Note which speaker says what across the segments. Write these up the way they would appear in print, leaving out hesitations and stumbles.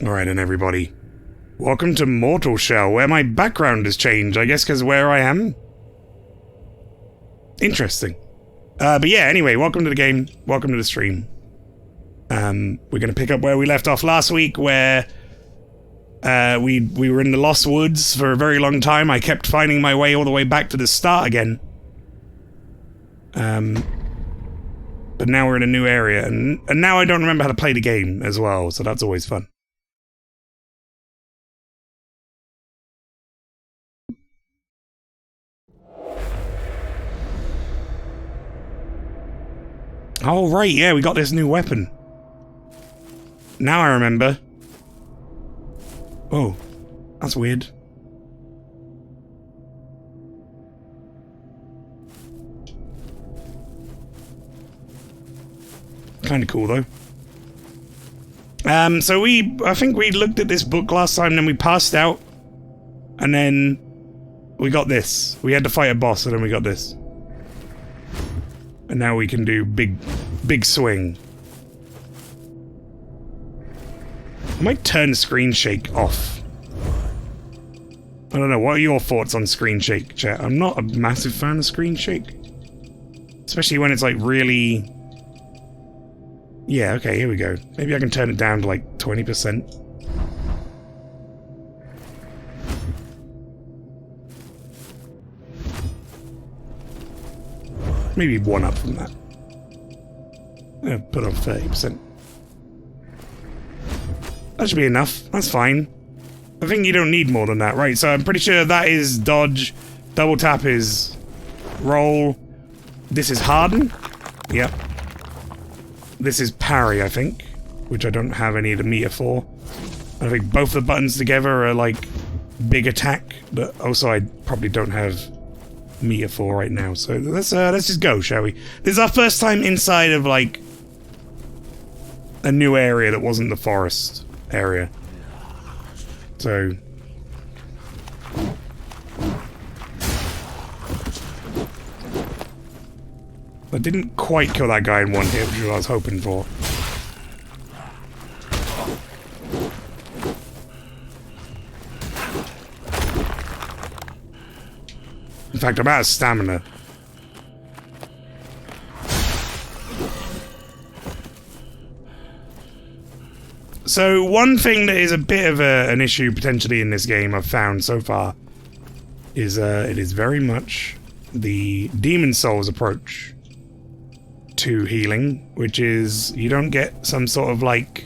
Speaker 1: Alright then, everybody. Welcome to Mortal Shell, where my background has changed, I guess because where I am? Interesting. But yeah, anyway, welcome to the game. Welcome to the stream. We're going to pick up where we left off last week, where we were in the Lost Woods for a very long time. I kept finding my way all the way back to the start again. But now we're in a new area, and now I don't remember how to play the game as well, so that's always fun. Oh, right, yeah, we got this new weapon. Now I remember. Oh, that's weird. Kind of cool, though. So I think we looked at this book last time, then we passed out. And then we got this. We had to fight a boss, and then we got this. And now we can do big swing. I might turn the screen shake off. I don't know, what are your thoughts on screen shake, chat? I'm not a massive fan of screen shake. Especially when it's like really... Yeah, okay, here we go. Maybe I can turn it down to like 20%. Maybe one up from that. Yeah, put on 30%. That should be enough. That's fine. I think you don't need more than that, right? So I'm pretty sure that is dodge. Double tap is roll. This is harden. Yep. This is parry, I think, which I don't have any of the meter for. I think both the buttons together are like big attack, but also I probably don't have meter for right now. So let's just go, shall we? This is our first time inside of like a new area that wasn't the forest area. So I didn't quite kill that guy in one hit, which is what I was hoping for. In fact, I'm out of stamina. So, one thing that is a bit of an issue potentially in this game I've found so far is it is very much the Demon Souls approach to healing, which is you don't get some sort of like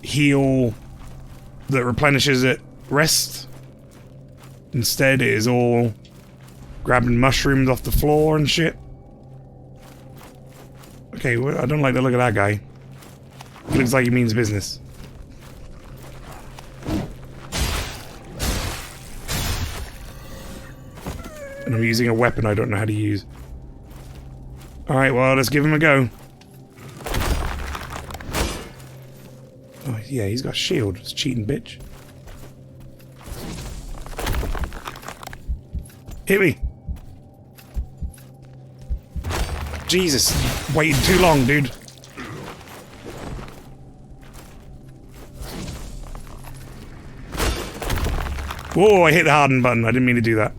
Speaker 1: heal that replenishes at rest. Instead, it is all grabbing mushrooms off the floor and shit. Okay, well, I don't like the look of that guy. He looks like he means business. And I'm using a weapon I don't know how to use. Alright, well, let's give him a go. Oh, yeah, he's got a shield. It's a cheating bitch. Hit me! Jesus, waited too long, dude. Whoa, I hit the harden button. I didn't mean to do that.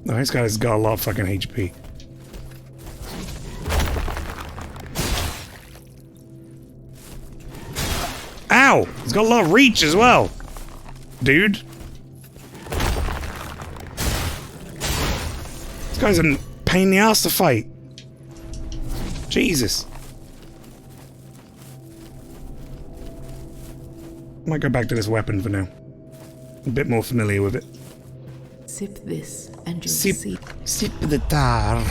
Speaker 1: Oh, this guy's got a lot of fucking HP. Ow! He's got a lot of reach as well. Dude. This guy's a pain in the ass to fight. Jesus. Might go back to this weapon for now. A bit more familiar with it.
Speaker 2: Sip this and you'll see.
Speaker 1: Sip the tar.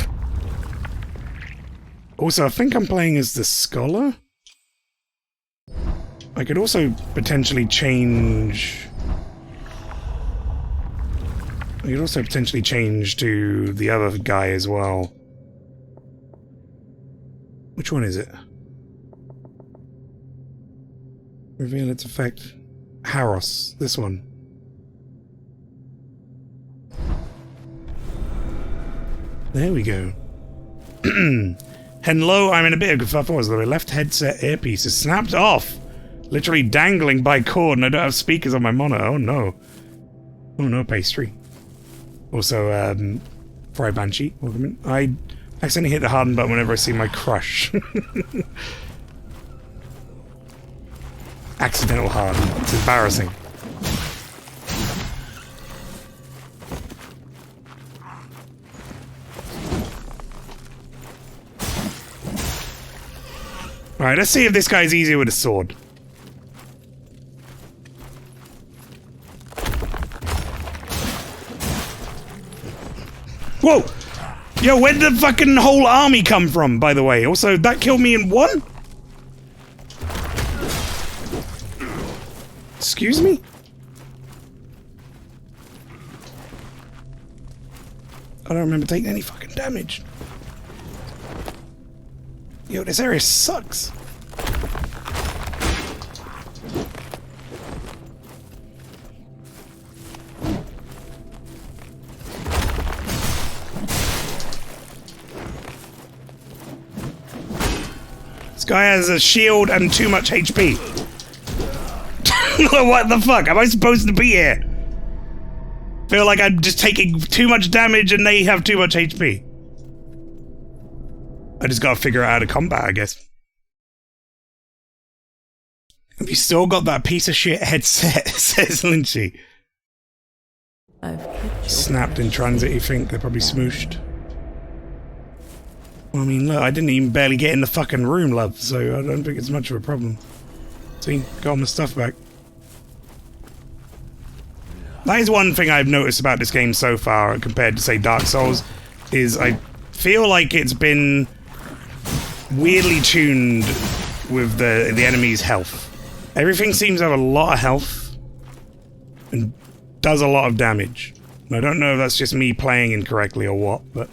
Speaker 1: Also, I think I'm playing as the scholar. I could also potentially change... I could also potentially change to the other guy as well. Which one is it? Reveal its effect. Haros. This one. There we go. Hello, I'm in a bit of a kerfuffle as the left headset earpiece is snapped off. Literally dangling by cord, and I don't have speakers on my monitor. Oh no. Oh no, pastry. Also, fried banshee. Welcome in. I accidentally hit the harden button whenever I see my crush. Accidental harden. It's embarrassing. Alright, let's see if this guy's easier with a sword. Whoa! Yo, where did the fucking whole army come from, by the way? Also, that killed me in one? Excuse me? I don't remember taking any fucking damage. Yo, this area sucks. This guy has a shield and too much HP. What the fuck? Am I supposed to be here? Feel like I'm just taking too much damage and they have too much HP. I just gotta figure out how to combat, I guess. Have you still got that piece of shit headset? Says Lynchy. Snapped in transit, you think? They're probably smooshed. Well, I mean, look, I didn't even barely get in the fucking room, love, so I don't think it's much of a problem. See? Got all my stuff back. That is one thing I've noticed about this game so far, compared to, say, Dark Souls, is I feel like it's been weirdly tuned with the enemy's health. Everything seems to have a lot of health and does a lot of damage. I don't know if that's just me playing incorrectly or what, but...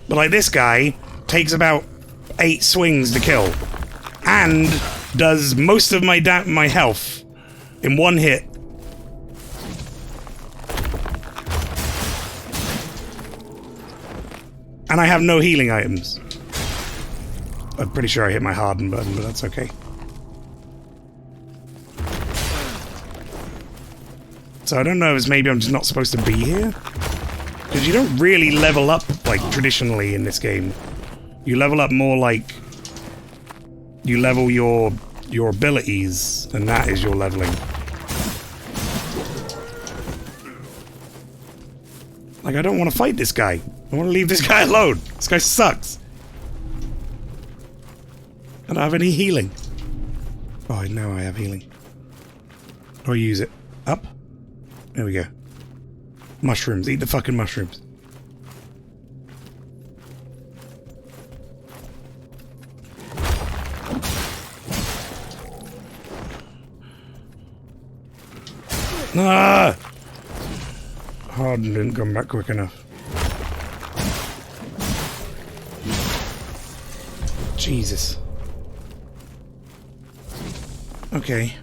Speaker 1: But like this guy takes about 8 swings to kill, and does most of my health in one hit. And I have no healing items. I'm pretty sure I hit my harden button, but that's okay. So I don't know if maybe I'm just not supposed to be here. Because you don't really level up, like, traditionally in this game. You level up more like... You level your abilities, and that is your leveling. Like, I don't want to fight this guy. I want to leave this guy alone. This guy sucks. I don't have any healing. Oh, now I have healing. How do I use it? Up? There we go. Mushrooms. Eat the fucking mushrooms. Ah! Harden didn't come back quick enough. Jesus. Okay.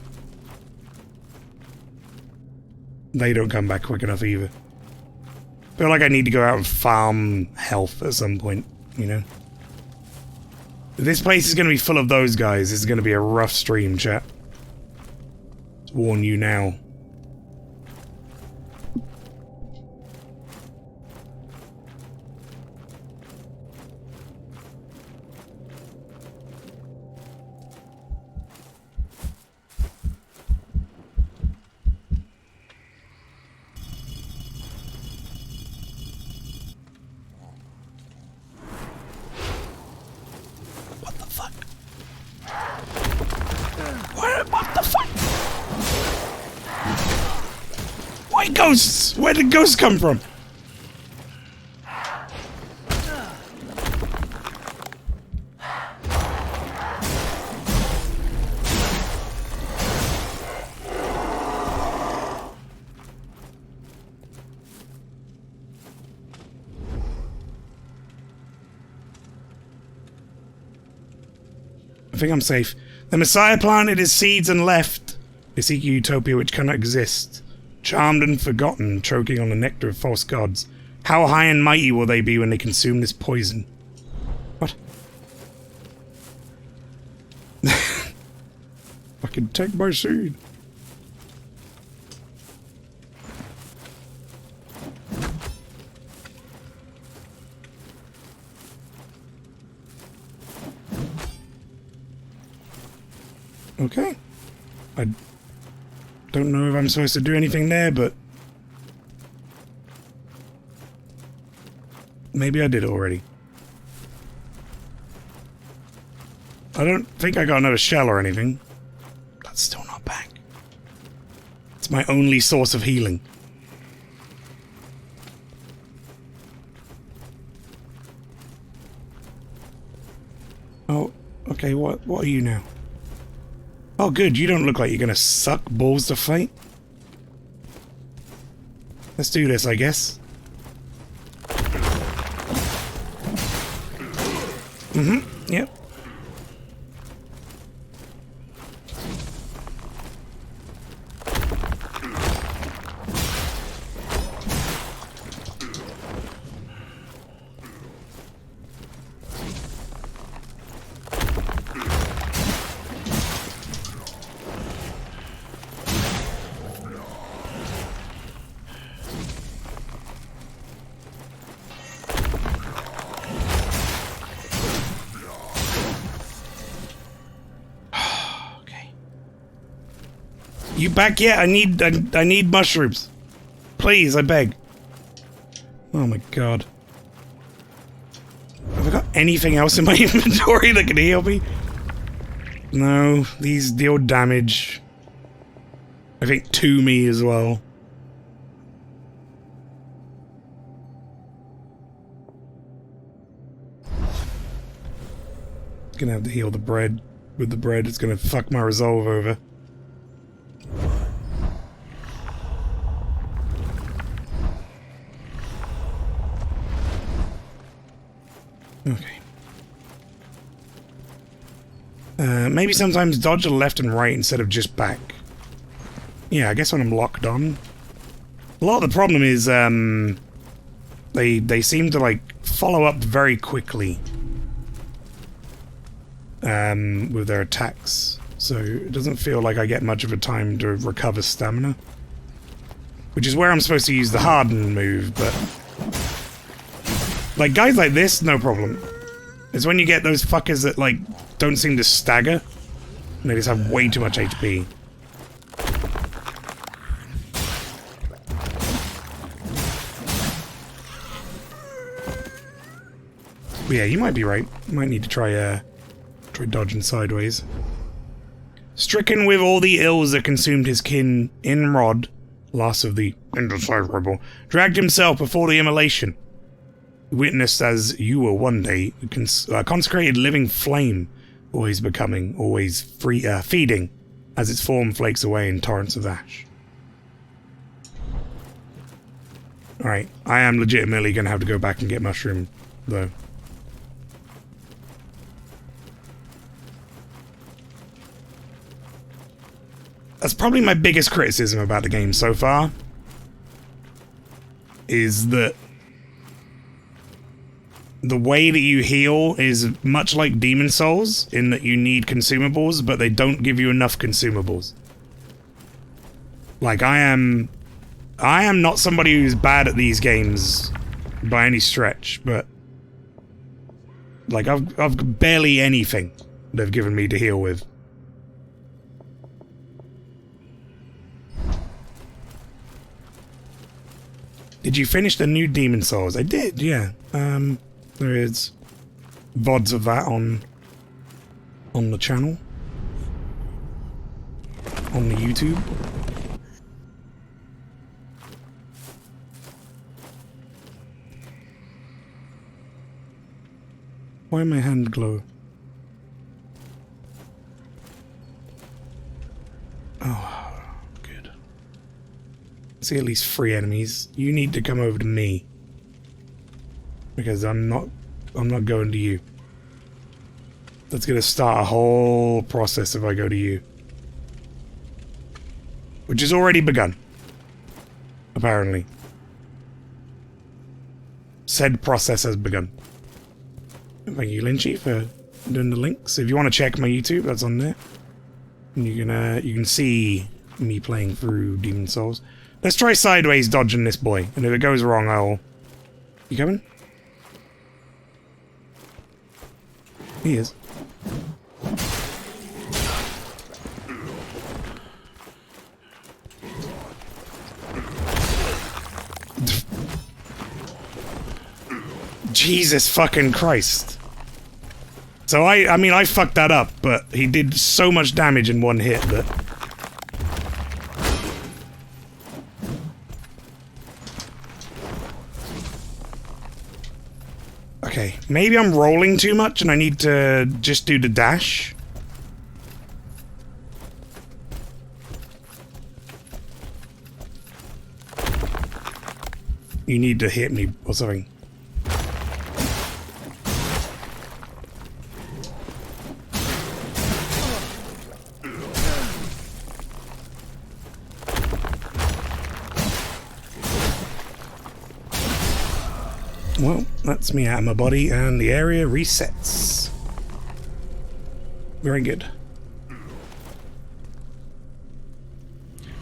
Speaker 1: They don't come back quick enough either. Feel like I need to go out and farm health at some point, you know? This place is going to be full of those guys. This is going to be a rough stream, chat. Just warn you now. Ghosts! Where did ghosts come from? think I'm safe. The Messiah planted his seeds and left. They seek a utopia which cannot exist. Charmed and forgotten, choking on the nectar of false gods. How high and mighty will they be when they consume this poison? What? I can take my seed. Okay. I don't know if I'm supposed to do anything there, but maybe I did already. I don't think I got another shell or anything. That's still not back. It's my only source of healing. Oh, okay, what are you now? Oh, good, you don't look like you're gonna suck balls to fight. Let's do this, I guess. Yep. You back yet? I need mushrooms. Please, I beg. Oh my god. Have I got anything else in my inventory that can heal me? No, these deal damage. I think to me as well. Gonna have to heal the bread. With the bread, it's gonna fuck my resolve over. Okay. Maybe sometimes dodge to the left and right instead of just back. Yeah, I guess when I'm locked on. A lot of the problem is, they seem to, like, follow up very quickly. With their attacks. So it doesn't feel like I get much of a time to recover stamina. Which is where I'm supposed to use the harden move, but... like, guys like this, no problem. It's when you get those fuckers that, like, don't seem to stagger. And they just have way too much HP. But yeah, you might be right. You might need to try dodging sideways. Stricken with all the ills that consumed his kin, Inrod, last of the indecipherable, dragged himself before the immolation. Witnessed as you will one day, consecrated living flame, always becoming, always feeding, as its form flakes away in torrents of ash. Alright, I am legitimately going to have to go back and get mushroom, though. That's probably my biggest criticism about the game so far, is that the way that you heal is much like Demon Souls, in that you need consumables, but they don't give you enough consumables. Like, I am not somebody who's bad at these games by any stretch, but like, I've barely anything they've given me to heal with. Did you finish the new Demon Souls? I did, yeah. There is VODs of that on the channel. On the YouTube. Why my hand glow? Oh, good. See at least 3 enemies. You need to come over to me. Because I'm not going to you. That's gonna start a whole process if I go to you. Which has already begun. Apparently. Said process has begun. Thank you, Lynchy, for doing the links. If you want to check my YouTube, that's on there. And you can see me playing through Demon Souls. Let's try sideways dodging this boy, and if it goes wrong, I'll... You coming? He is. Jesus fucking Christ. So I mean, I fucked that up, but he did so much damage in one hit that... Okay, maybe I'm rolling too much and I need to just do the dash. You need to hit me or something. Well, that's me out of my body, and the area resets. Very good.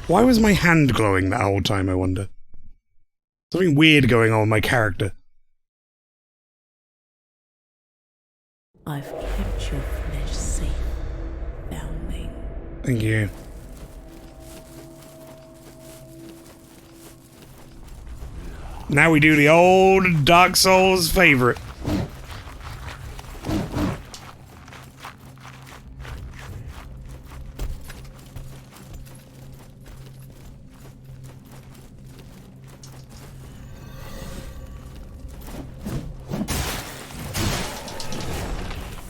Speaker 1: Why was my hand glowing that whole time, I wonder? Something weird going on with my character.
Speaker 2: I've kept your flesh safe, foundling.
Speaker 1: Thank you. Now we do the old Dark Souls favorite.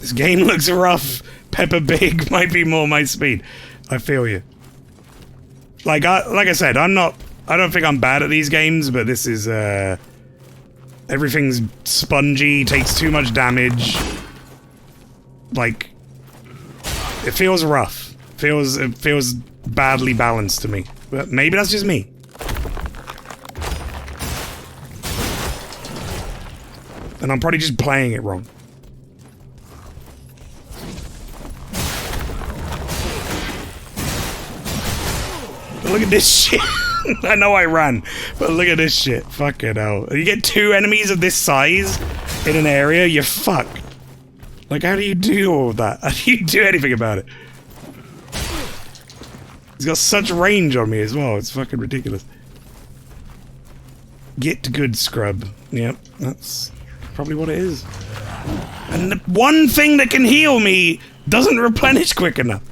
Speaker 1: This game looks rough. Peppa Pig might be more my speed. I feel you. Like I said, I don't think I'm bad at these games, but this is, everything's spongy, takes too much damage. Like, it feels rough. It feels badly balanced to me. But maybe that's just me. And I'm probably just playing it wrong. But look at this shit. I know I ran, but look at this shit. Fucking hell. You get two enemies of this size in an area, you're fucked. Like, how do you do all of that? How do you do anything about it? He's got such range on me as well. It's fucking ridiculous. Get good, scrub. Yep, that's probably what it is. And the one thing that can heal me doesn't replenish quick enough.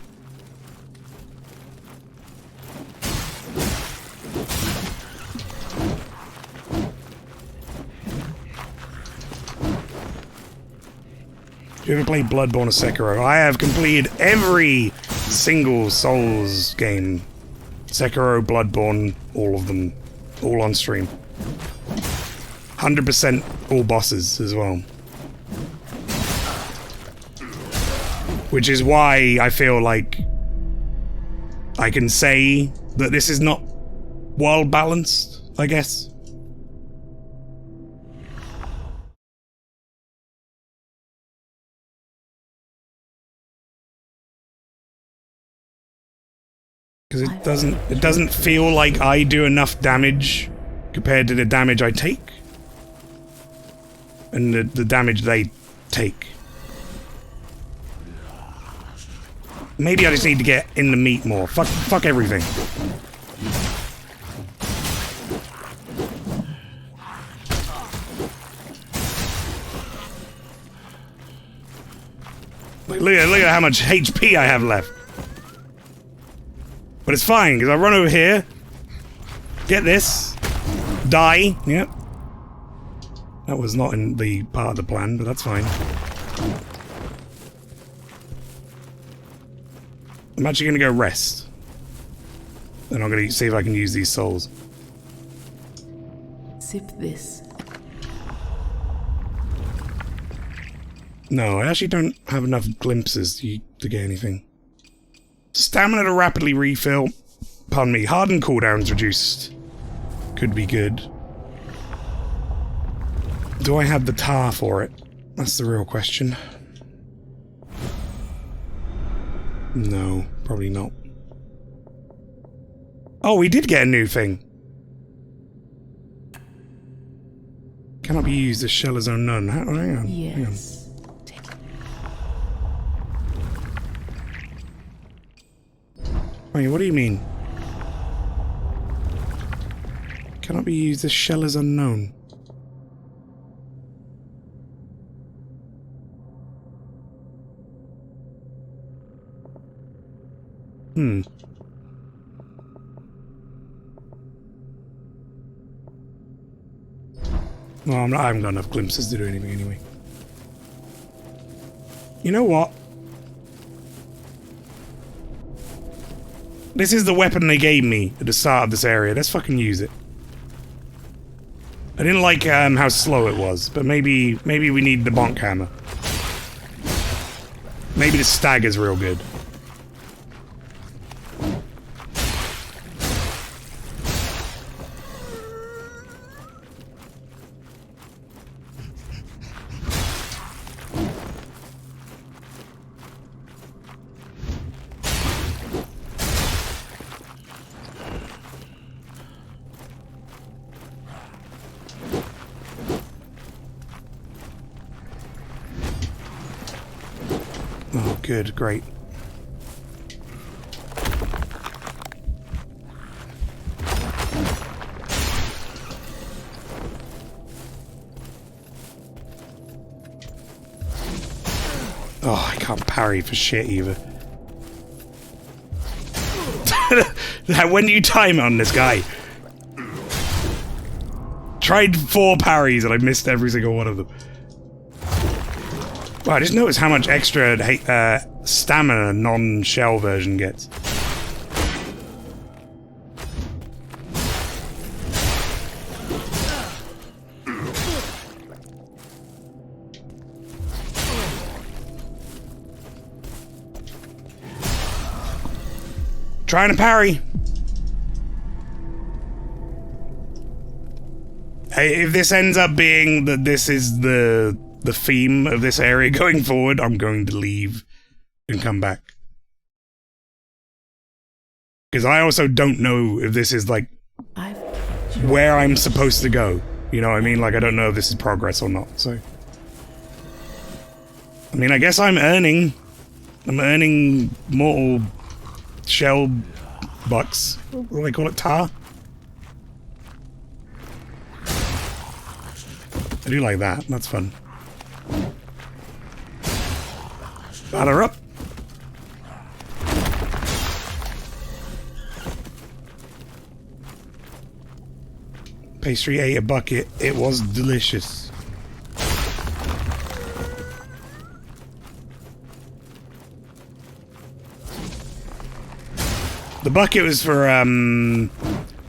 Speaker 1: You ever played Bloodborne or Sekiro? I have completed every single Souls game. Sekiro, Bloodborne, all of them. All on stream. 100% all bosses as well. Which is why I feel like I can say that this is not well balanced, I guess. Because it doesn't feel like I do enough damage compared to the damage I take. And the damage they take. Maybe I just need to get in the meat more. Fuck everything. Look at how much HP I have left. But it's fine, because I run over here, get this, die, yep. That was not in the part of the plan, but that's fine. I'm actually going to go rest. Then I'm going to see if I can use these souls.
Speaker 2: Sip this.
Speaker 1: No, I actually don't have enough glimpses to get anything. Stamina to rapidly refill. Pardon me, hardened cooldowns reduced. Could be good. Do I have the tar for it? That's the real question. No, probably not. Oh, we did get a new thing. Cannot be used. The shell is unknown. Hang on.
Speaker 2: Yes.
Speaker 1: Wait, what do you mean? Cannot be used. The shell is unknown. Well, I haven't got enough glimpses to do anything anyway. You know what? This is the weapon they gave me at the start of this area. Let's fucking use it. I didn't like how slow it was, but maybe we need the bonk hammer. Maybe the stagger's real good. Oh, good, great. Oh, I can't parry for shit either. When do you time on this guy? Tried 4 parries and I missed every single one of them. Wow, I just noticed how much extra stamina a non-shell version gets. Trying to parry. Hey, if this ends up being that this is the theme of this area going forward, I'm going to leave and come back. Because I also don't know if this is like where I'm supposed to go. You know what I mean? Like, I don't know if this is progress or not, so. I mean, I guess I'm earning mortal shell bucks. What do they call it? Tar? I do like that. That's fun. Batter up. Pastry ate a bucket. It was delicious. The bucket was for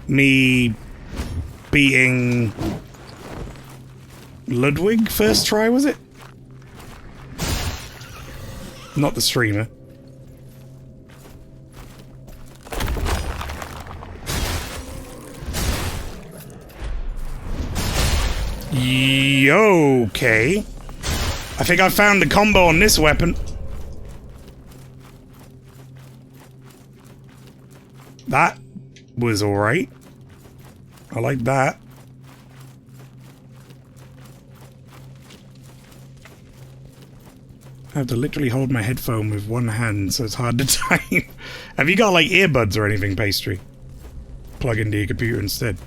Speaker 1: me beating Ludwig first try, was it? Not the streamer. Okay. I think I found the combo on this weapon. That was alright. I like that. I have to literally hold my headphone with one hand, so it's hard to time. Have you got, like, earbuds or anything, Pastry? Plug into your computer instead.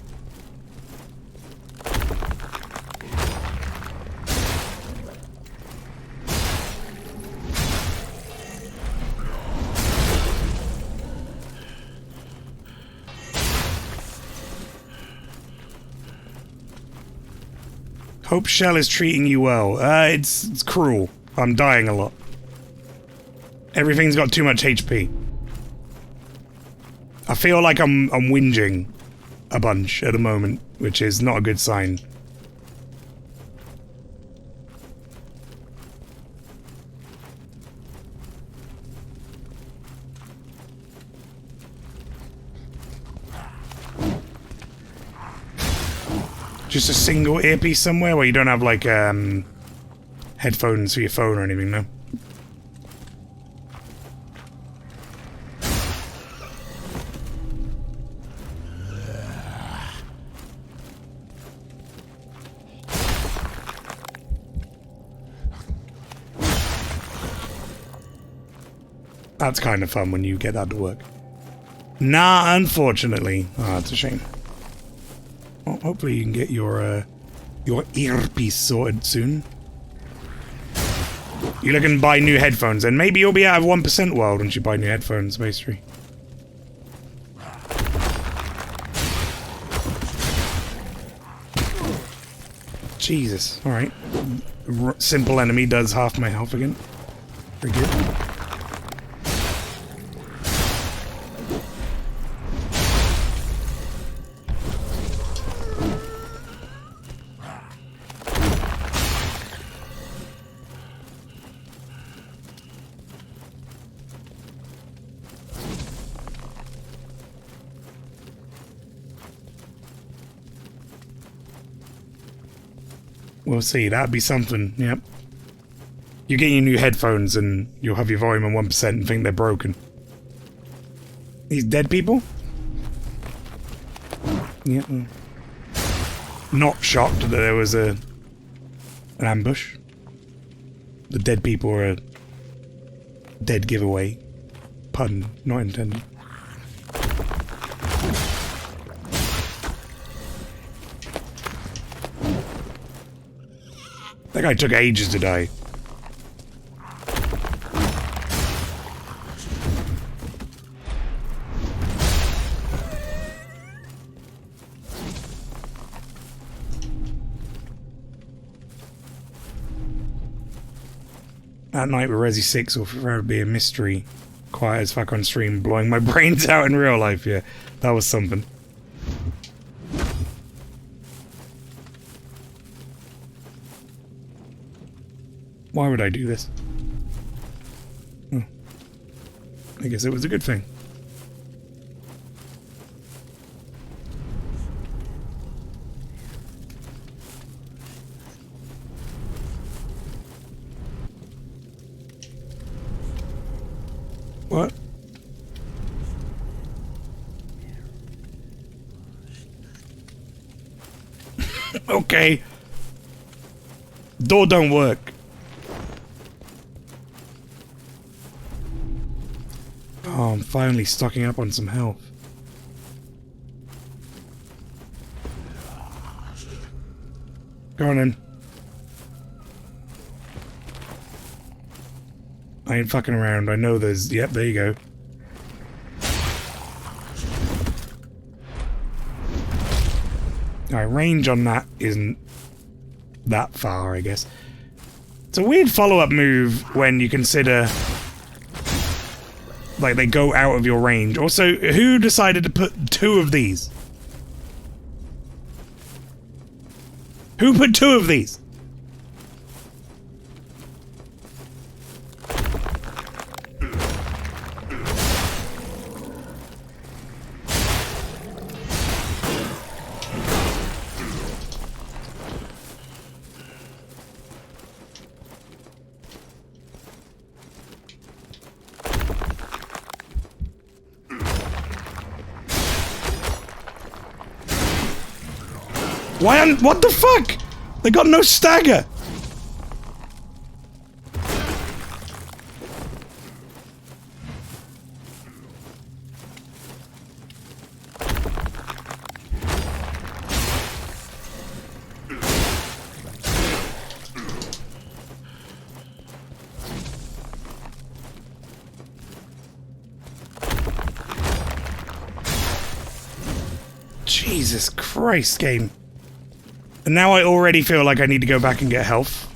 Speaker 1: Hope Shell is treating you well. It's cruel. I'm dying a lot. Everything's got too much HP. I feel like I'm whinging a bunch at the moment, which is not a good sign. Just a single earpiece somewhere where you don't have like headphones for your phone or anything, no? That's kind of fun when you get that to work. Nah, unfortunately. Oh, that's a shame. Well, hopefully you can get your earpiece sorted soon. You looking to buy new headphones, and maybe you'll be out of 1% world once you buy new headphones, Maestri. Jesus, alright. Simple enemy does half my health again. Very good. We'll see, that'd be something, yep. You get your new headphones and you'll have your volume on 1% and think they're broken. These dead people? Yeah. Not shocked that there was an ambush. The dead people are a dead giveaway. Pun not intended. That guy took ages to die. That night with Resi 6 will forever be a mystery. Quiet as fuck on stream, blowing my brains out in real life, yeah. That was something. Why would I do this? Oh. I guess it was a good thing. What? Okay. Door don't work. Oh, I'm finally stocking up on some health. Go on in. I ain't fucking around. I know there's... Yep, there you go. Alright, range on that isn't that far, I guess. It's a weird follow-up move when you consider... like, they go out of your range. Also, who decided to put 2 of these? Who put 2 of these? Why what the fuck? They got no stagger. Jesus Christ, game. And now I already feel like I need to go back and get health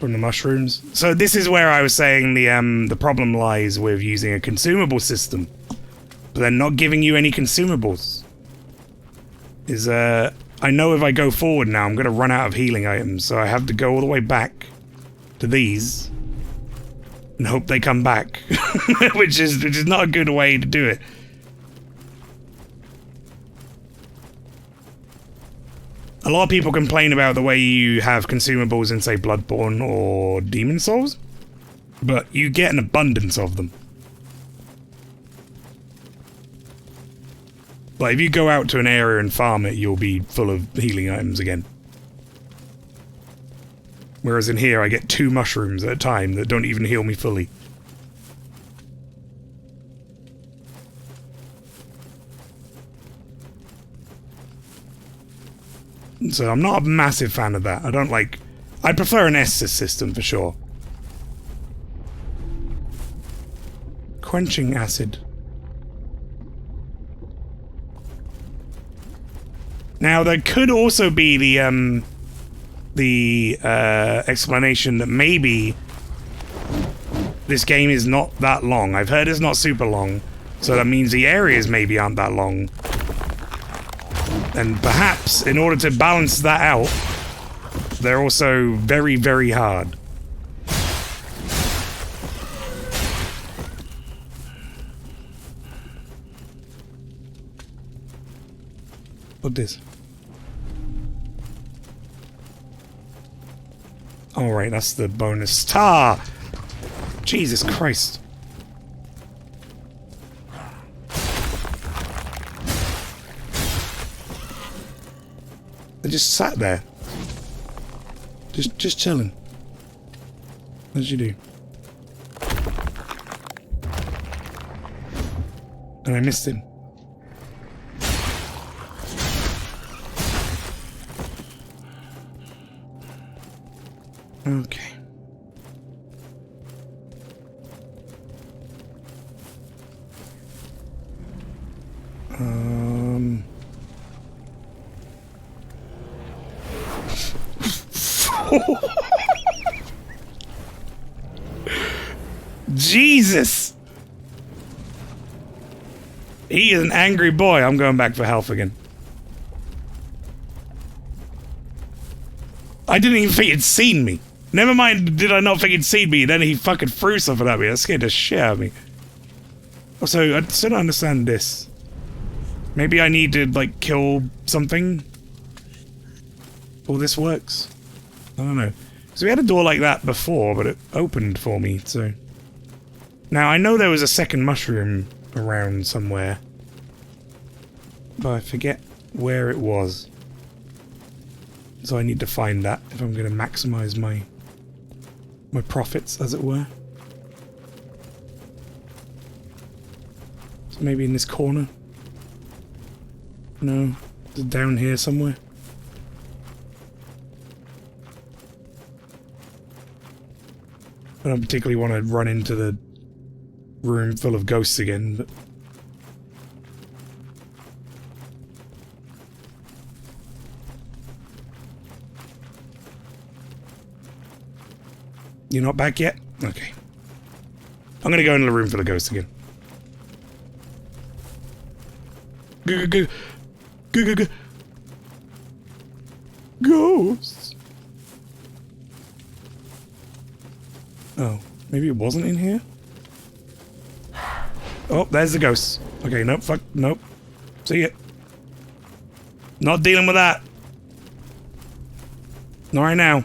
Speaker 1: from the mushrooms. So this is where I was saying the problem lies with using a consumable system, but then not giving you any consumables. I know if I go forward now, I'm going to run out of healing items, so I have to go all the way back to these and hope they come back, which is not a good way to do it. A lot of people complain about the way you have consumables in, say, Bloodborne or Demon Souls, but you get an abundance of them. Like, if you go out to an area and farm it, you'll be full of healing items again. Whereas in here, I get 2 mushrooms at a time that don't even heal me fully. So I'm not a massive fan of that. I don't like... I prefer an Estus system for sure. Quenching acid. Now there could also be the explanation that maybe this game is not that long. I've heard it's not super long, so that means the areas maybe aren't that long. And perhaps, in order to balance that out, they're also very, very hard. What's this? Alright, that's the bonus star! Jesus Christ. They just sat there. Just chilling. What did you do? And I missed him. Okay. Jesus! He is an angry boy. I'm going back for health again. I didn't even think he'd seen me. Never mind, did I not think he'd seen me, then he fucking threw something at me. That scared the shit out of me. Also, I still don't understand this. Maybe I need to, like, kill something? Or this works? I don't know. Because we had a door like that before, but it opened for me, so... Now, I know there was a second mushroom around somewhere. But I forget where it was. So I need to find that if I'm going to maximize my profits, as it were. So maybe in this corner? No? Is it down here somewhere? I don't particularly want to run into the room full of ghosts again, but... You're not back yet? Okay. I'm gonna go into the room for the ghosts again. Go, go, go. Go, go, go. Ghosts. Oh, maybe it wasn't in here? Oh, there's the ghosts. Okay, nope, fuck, nope. See ya. Not dealing with that. Not right now.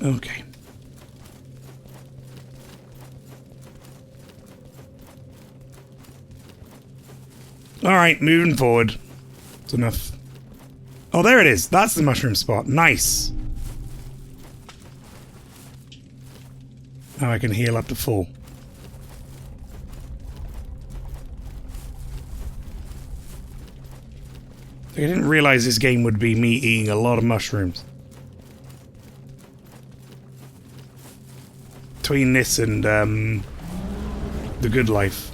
Speaker 1: Okay. Alright, moving forward. It's enough. Oh, there it is. That's the mushroom spot. Nice. Now I can heal up to full. I didn't realize this game would be me eating a lot of mushrooms. Between this and, The Good Life.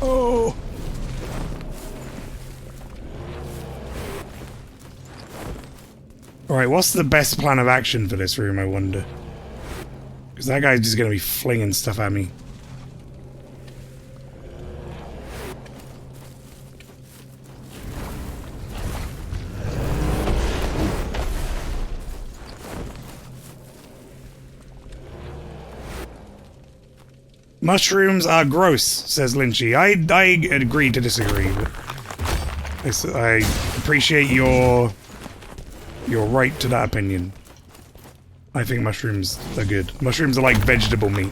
Speaker 1: Oh! Alright, what's the best plan of action for this room, I wonder? Because that guy's just gonna be flinging stuff at me. Mushrooms are gross, says Lynchy. I agree to disagree, but I appreciate your right to that opinion. I think mushrooms are good. Mushrooms are like vegetable meat.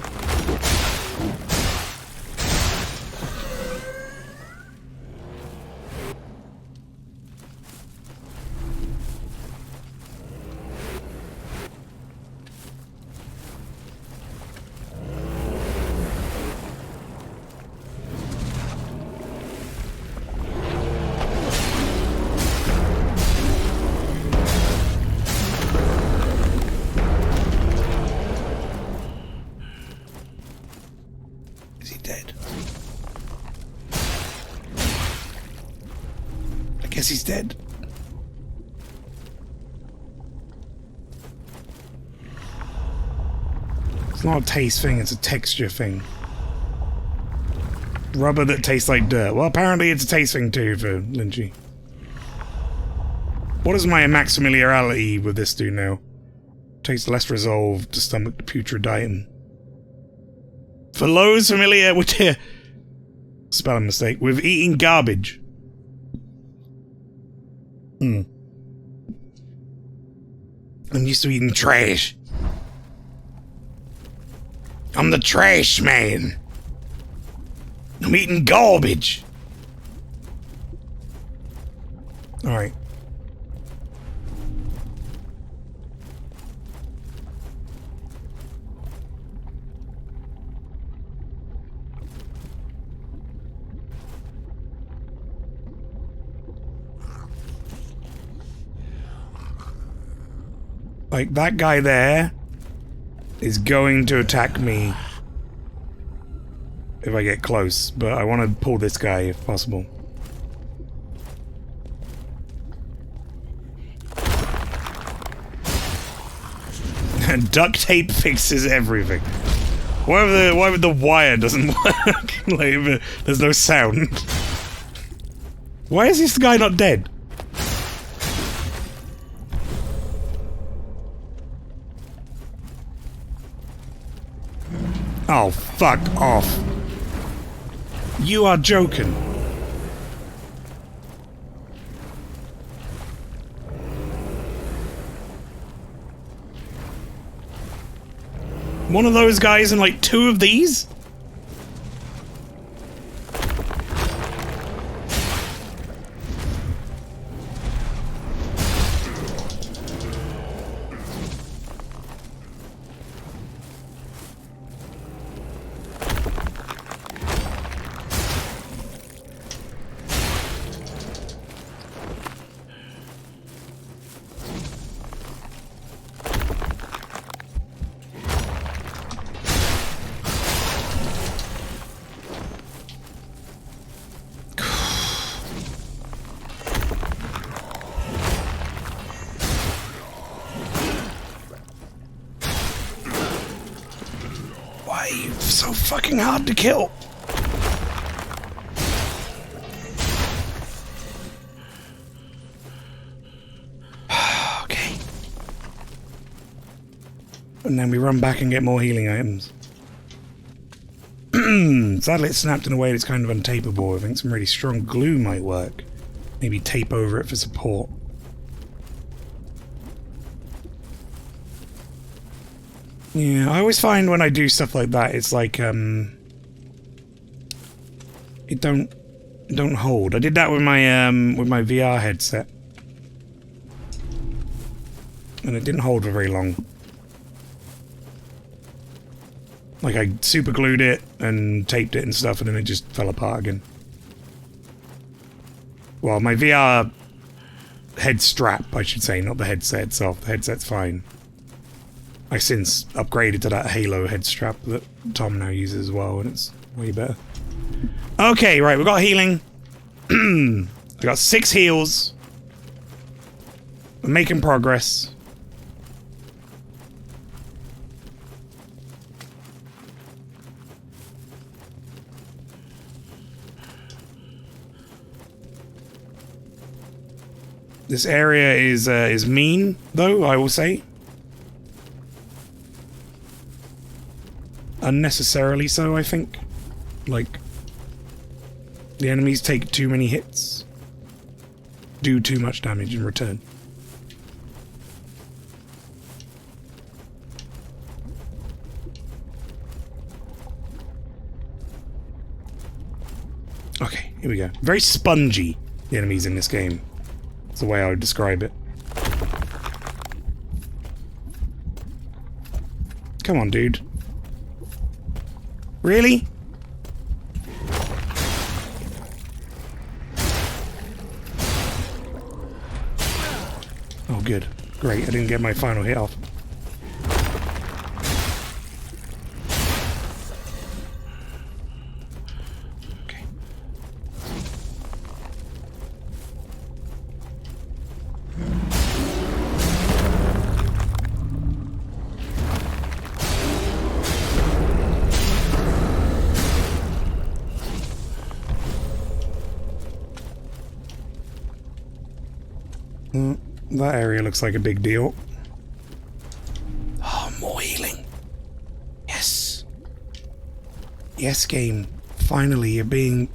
Speaker 1: He's dead. It's not a taste thing, it's a texture thing. Rubber that tastes like dirt. Well, apparently it's a taste thing too for Lynchy. What does my max familiarity with this do now? Tastes less resolved to stomach the putrid item. For Lowe's familiar with spelling mistake, with eating garbage. I'm used to eating trash. I'm the trash man. I'm eating garbage. Alright. Like, that guy there is going to attack me if I get close, but I want to pull this guy if possible. And duct tape fixes everything. Why would the wire doesn't work? Like, there's no sound. Why is this guy not dead? Oh, fuck off. You are joking. One of those guys and like two of these? So fucking hard to kill. Okay. And then we run back and get more healing items. Sadly it's snapped in a way that's kind of untapeable. I think some really strong glue might work. Maybe tape over it for support. Yeah, I always find when I do stuff like that, it's like, it don't hold. I did that with my VR headset. And it didn't hold for very long. Like, I super glued it and taped it and stuff, and then it just fell apart again. Well, my VR head strap, I should say, not the headset itself. The headset's fine. I've since upgraded to that Halo head strap that Tom now uses as well, and it's way better. Okay, right, we've got healing. We got 6 heals. We're making progress. This area is mean, though, I will say. unnecessarily so, I think. Like, the enemies take too many hits, do too much damage in return. Okay, here we go. Very spongy, the enemies in this game. That's the way I would describe it. Come on, dude. Really? Oh, good. Great, I didn't get my final hit off. Okay. That area looks like a big deal. Oh, more healing. Yes. Yes, game. Finally, you're being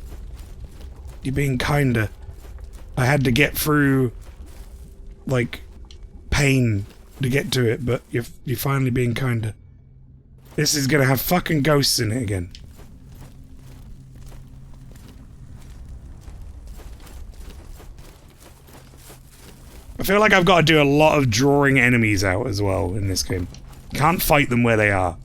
Speaker 1: kinder. I had to get through, like, pain to get to it, but you're finally being kinder. This is gonna have fucking ghosts in it again. I feel like I've got to do a lot of drawing enemies out as well in this game. Can't fight them where they are.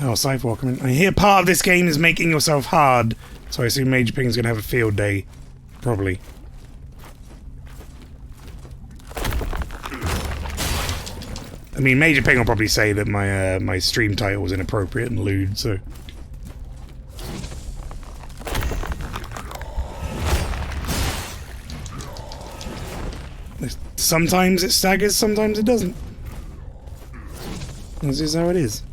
Speaker 1: Oh, Sidewalk. I hear part of this game is making yourself hard, so I assume Major Ping's gonna have a field day. Probably. I mean, Major Ping will probably say that my my stream title was inappropriate and lewd, so... Sometimes it staggers, sometimes it doesn't. This is how it is.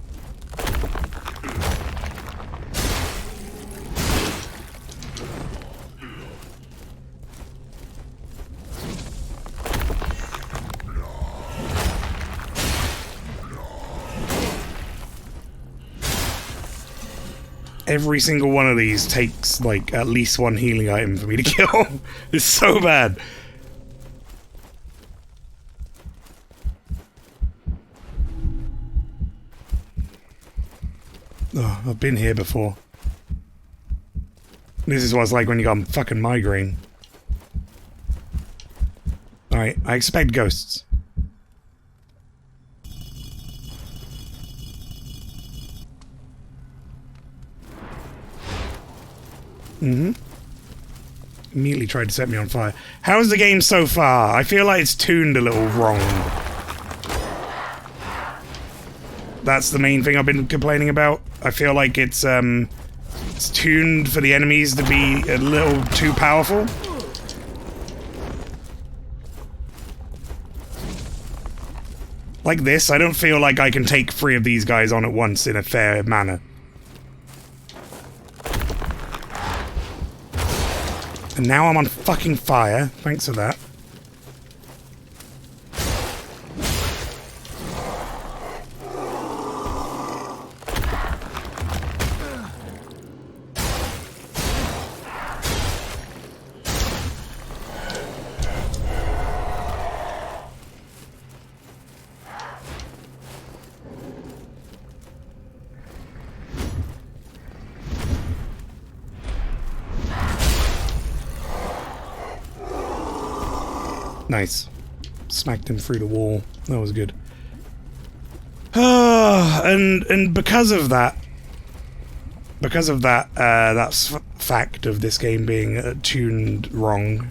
Speaker 1: Every single one of these takes, like, at least one healing item for me to kill. It's so bad. Oh, I've been here before. This is what it's like when you got a fucking migraine. Alright, I expect ghosts. Immediately tried to set me on fire. How's the game so far? I feel like it's tuned a little wrong. That's the main thing I've been complaining about. I feel like it's tuned for the enemies to be a little too powerful. Like this, I don't feel like I can take 3 of these guys on at once in a fair manner. And now I'm on fucking fire. Thanks for that. Nice. Smacked him through the wall. That was good. And because of that, that's fact of this game being tuned wrong,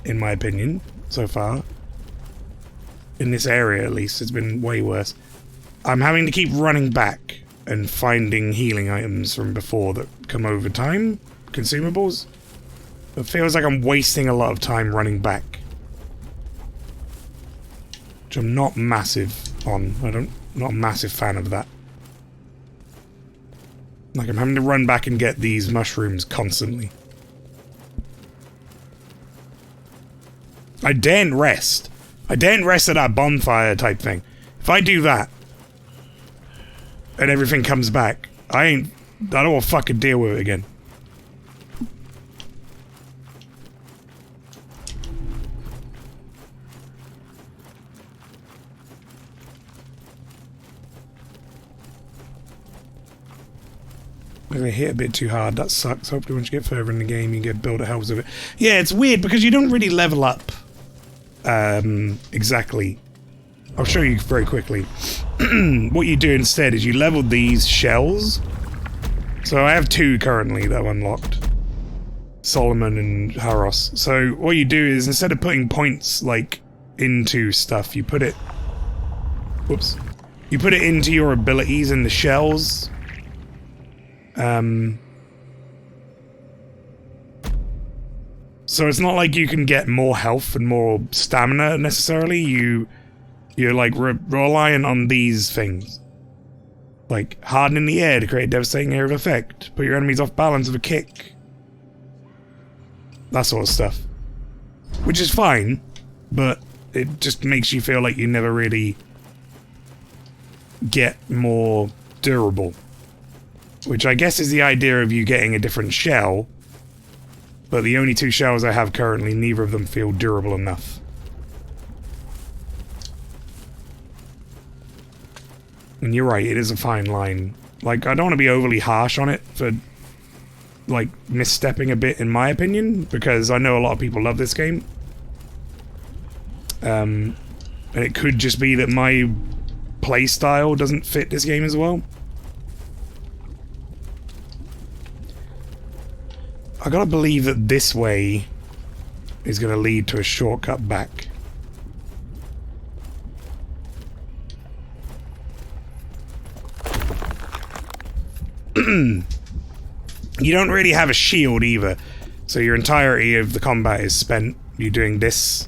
Speaker 1: in my opinion, so far. In this area, at least. It's been way worse. I'm having to keep running back and finding healing items from before that come over time. Consumables. It feels like I'm wasting a lot of time running back. Which I'm not massive on. Not a massive fan of that. Like, I'm having to run back and get these mushrooms constantly. I daren't rest. I daren't rest at that bonfire type thing. If I do that, and everything comes back, I don't want to fucking deal with it again. I hit a bit too hard. That sucks. Hopefully once you get further in the game, you get builder helps with it. Yeah, it's weird because you don't really level up. Exactly. I'll show you very quickly. What you do instead is you level these shells. So I have 2 currently that I've unlocked. Solomon and Haros. So what you do is instead of putting points like into stuff, you put it... Whoops. You put it into your abilities in the shells. So it's not like you can get more health and more stamina necessarily. You're like reliant on these things. Like harden the air to create devastating area of effect. Put your enemies off balance with a kick. That sort of stuff. Which is fine, but it just makes you feel like you never really get more durable. Which I guess is the idea of you getting a different shell. But the only 2 shells I have currently, neither of them feel durable enough. And you're right, it is a fine line. Like, I don't want to be overly harsh on it for, like, misstepping a bit in my opinion, because I know a lot of people love this game. And it could just be that my playstyle doesn't fit this game as well. I gotta believe that this way is gonna lead to a shortcut back. You don't really have a shield either, so your entirety of the combat is spent you doing this.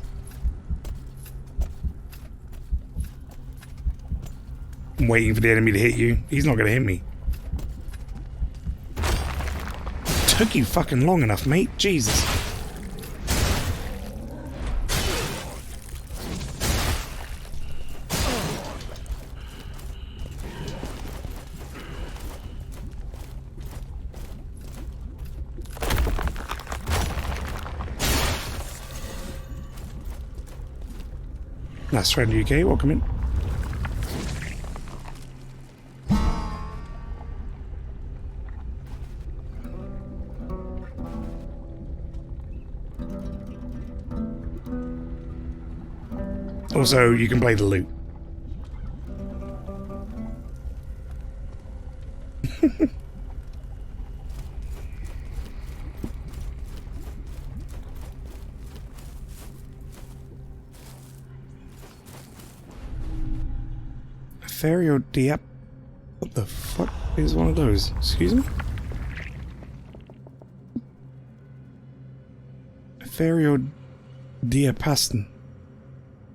Speaker 1: I'm waiting for the enemy to hit you. He's not gonna hit me. Took you fucking long enough, mate. Jesus. Nice friend UK, welcome in. Also, you can play the loot. Ferio Diap. What the fuck is one of those? Excuse me? Ferio Diapaston.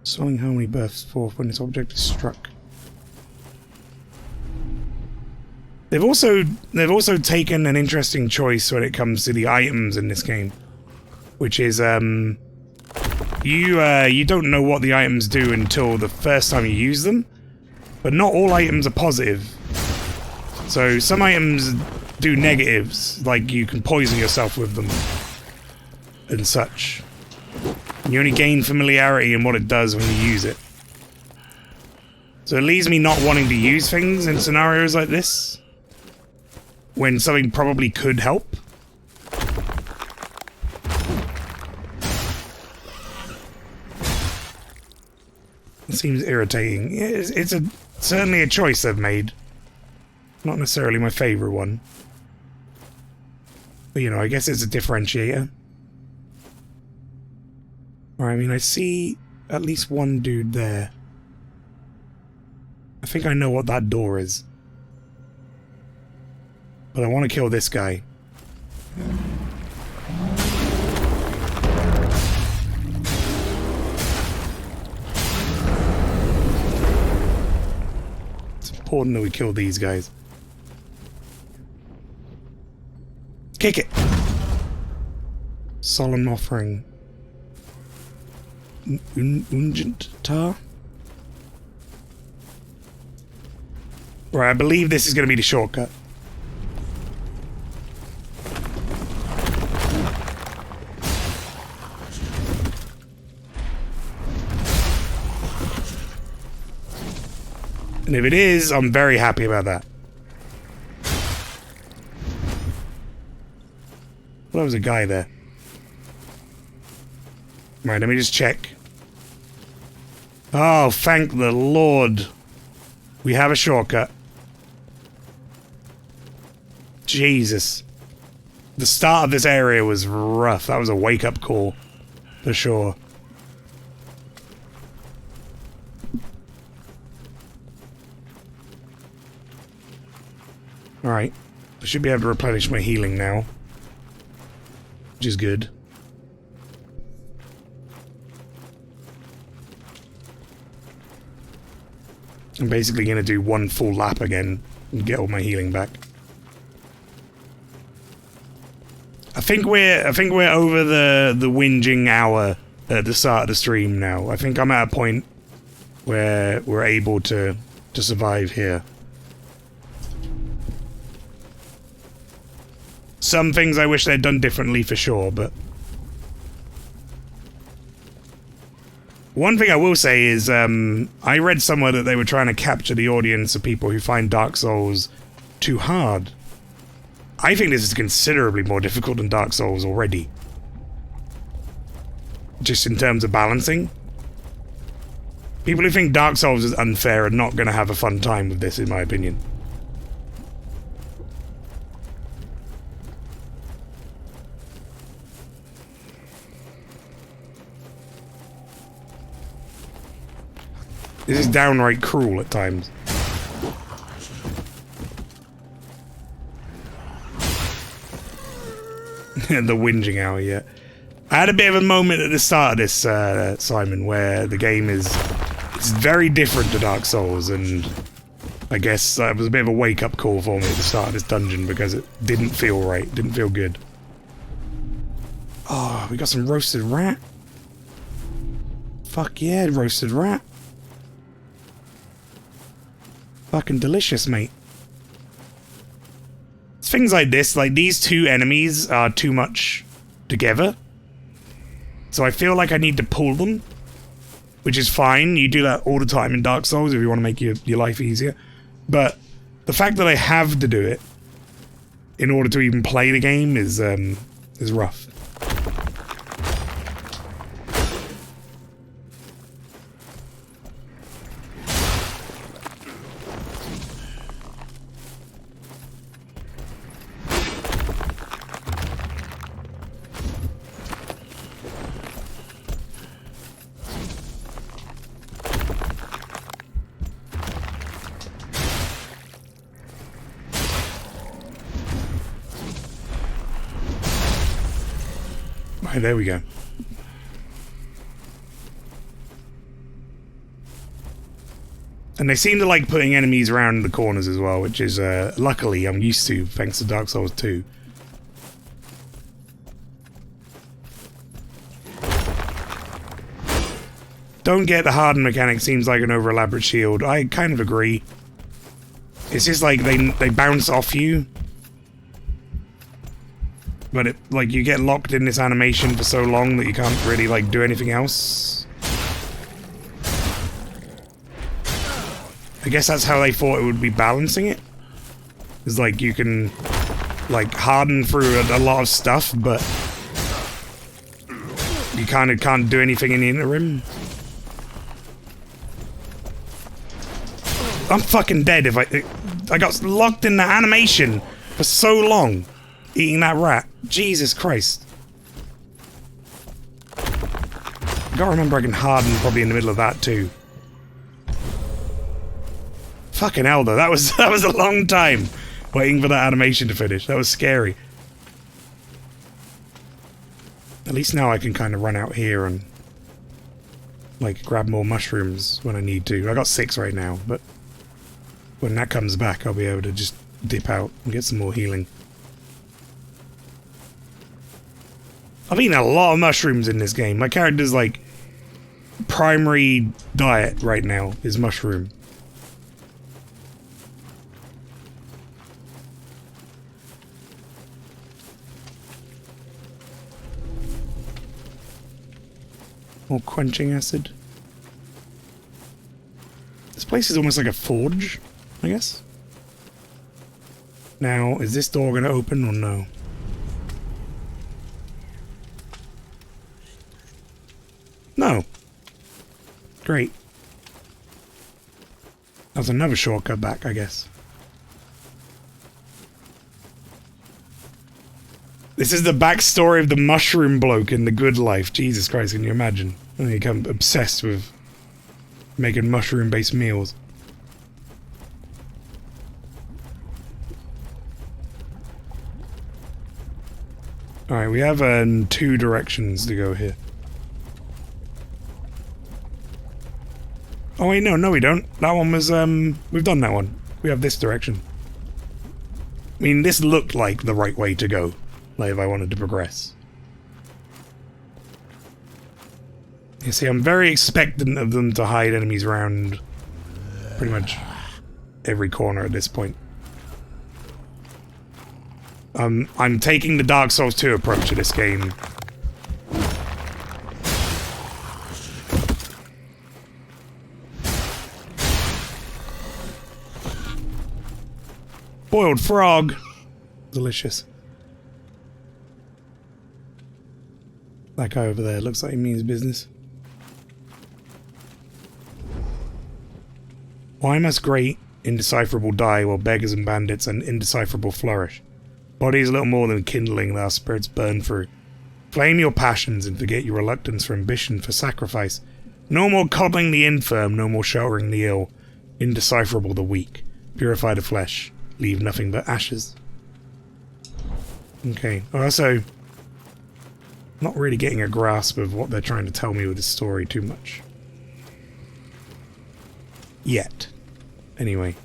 Speaker 1: Swelling harmony bursts forth when this object is struck. They've also taken an interesting choice when it comes to the items in this game, which is you don't know what the items do until the first time you use them, but not all items are positive. So some items do negatives, like you can poison yourself with them and such. You only gain familiarity in what it does when you use it. So it leaves me not wanting to use things in scenarios like this, when something probably could help. It seems irritating. It's certainly a choice they've made. Not necessarily my favorite one. But, you know, I guess it's a differentiator. I mean, I see at least one dude there. I think I know what that door is. But I want to kill this guy. It's important that we kill these guys. Kick it! Solemn offering. Ungent tar? Right, I believe this is going to be the shortcut. And if it is, I'm very happy about that. Well, there was a guy there. Right, let me just check. Oh, thank the Lord. We have a shortcut. Jesus. The start of this area was rough. That was a wake-up call. For sure. Alright. I should be able to replenish my healing now. Which is good. I'm basically going to do one full lap again and get all my healing back. I think we're over the whinging hour at the start of the stream now. I think I'm at a point where we're able to survive here. Some things I wish they'd done differently for sure, but one thing I will say is, I read somewhere that they were trying to capture the audience of people who find Dark Souls too hard. I think this is considerably more difficult than Dark Souls already. Just in terms of balancing. People who think Dark Souls is unfair are not going to have a fun time with this, in my opinion. This is downright cruel at times. The whinging hour, yeah. I had a bit of a moment at the start of this, Simon, where the game it's very different to Dark Souls, and I guess it was a bit of a wake-up call for me at the start of this dungeon because it didn't feel right, didn't feel good. Oh, we got some roasted rat. Fuck yeah, roasted rat. Fucking delicious, mate. It's things like this, like these two enemies are too much together. So I feel like I need to pull them. Which is fine, you do that all the time in Dark Souls if you want to make your life easier. But the fact that I have to do it in order to even play the game is rough. Right, there we go. And they seem to like putting enemies around the corners as well, which is, luckily, I'm used to, thanks to Dark Souls 2. Don't get the hardened mechanic seems like an over-elaborate shield. I kind of agree. It's just like they bounce off you. But it, like, you get locked in this animation for so long that you can't really, like, do anything else. I guess that's how they thought it would be balancing it. It's like you can, like, harden through a lot of stuff, but you kind of can't do anything in the interim. I'm fucking dead if I got locked in the animation for so long. Eating that rat. Jesus Christ. I gotta remember I can harden probably in the middle of that too. Fucking hell, though. That was a long time waiting for that animation to finish. That was scary. At least now I can kind of run out here and, like, grab more mushrooms when I need to. I got 6 right now, but when that comes back, I'll be able to just dip out and get some more healing. I've eaten a lot of mushrooms in this game. My character's, like, primary diet right now is mushroom. More quenching acid. This place is almost like a forge, I guess. Now, is this door going to open or no? No. Great. That was another shortcut back, I guess. This is the backstory of the mushroom bloke in The Good Life. Jesus Christ, can you imagine? And they become obsessed with making mushroom-based meals. Alright, we have 2 directions to go here. Oh wait, no we don't. That one was, we've done that one. We have this direction. I mean, this looked like the right way to go. Like, if I wanted to progress. You see, I'm very expectant of them to hide enemies around pretty much every corner at this point. I'm taking the Dark Souls 2 approach to this game. Boiled frog. Delicious. That guy over there looks like he means business. Why must great indecipherable die while beggars and bandits and indecipherable flourish? Body is little more than kindling that our spirits burn through. Flame your passions and forget your reluctance for ambition, for sacrifice. No more coddling the infirm, no more sheltering the ill. Indecipherable the weak. Purify the flesh. Leave nothing but ashes. Okay, also, not really getting a grasp of what they're trying to tell me with this story too much. Yet. Anyway.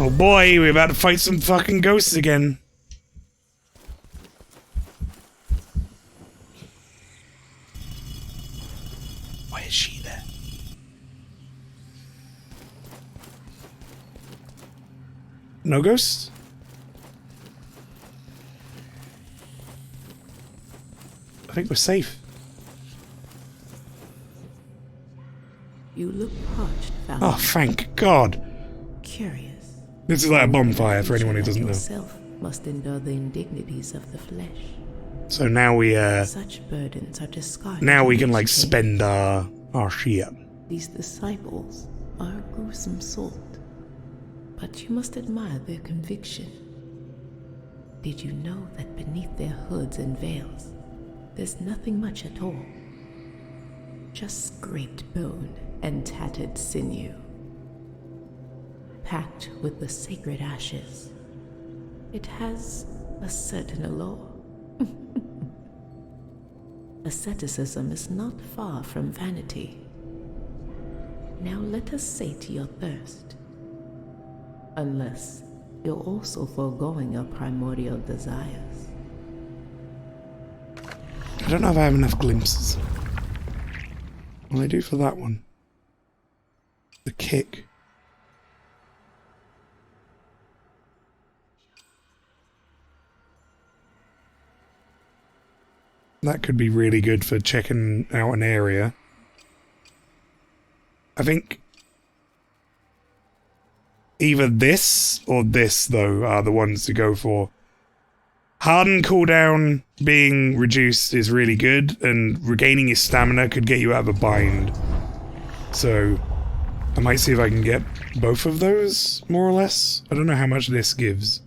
Speaker 1: Oh boy, we're about to fight some fucking ghosts again. Why is she there? No ghosts? I think we're safe.
Speaker 2: You look parched, Val.
Speaker 1: Oh, thank God.
Speaker 2: Curious.
Speaker 1: This is like a bonfire for anyone who doesn't know.
Speaker 2: Yourself must endure the indignities of the flesh.
Speaker 1: So now we
Speaker 2: Such burdens are discarded.
Speaker 1: now we can like spend our shit.
Speaker 2: These disciples are a gruesome sort, but you must admire their conviction. Did you know that beneath their hoods and veils, there's nothing much at all? Just scraped bone and tattered sinew. Packed with the sacred ashes, it has a certain allure. Asceticism is not far from vanity. Now let us sate your thirst. Unless you're also foregoing your primordial desires.
Speaker 1: I don't know if I have enough glimpses. Well, I do for that one. The kick. That could be really good for checking out an area. I think either this or this, though, are the ones to go for. Harden cooldown being reduced is really good, and regaining your stamina could get you out of a bind. So, I might see if I can get both of those, more or less. I don't know how much this gives.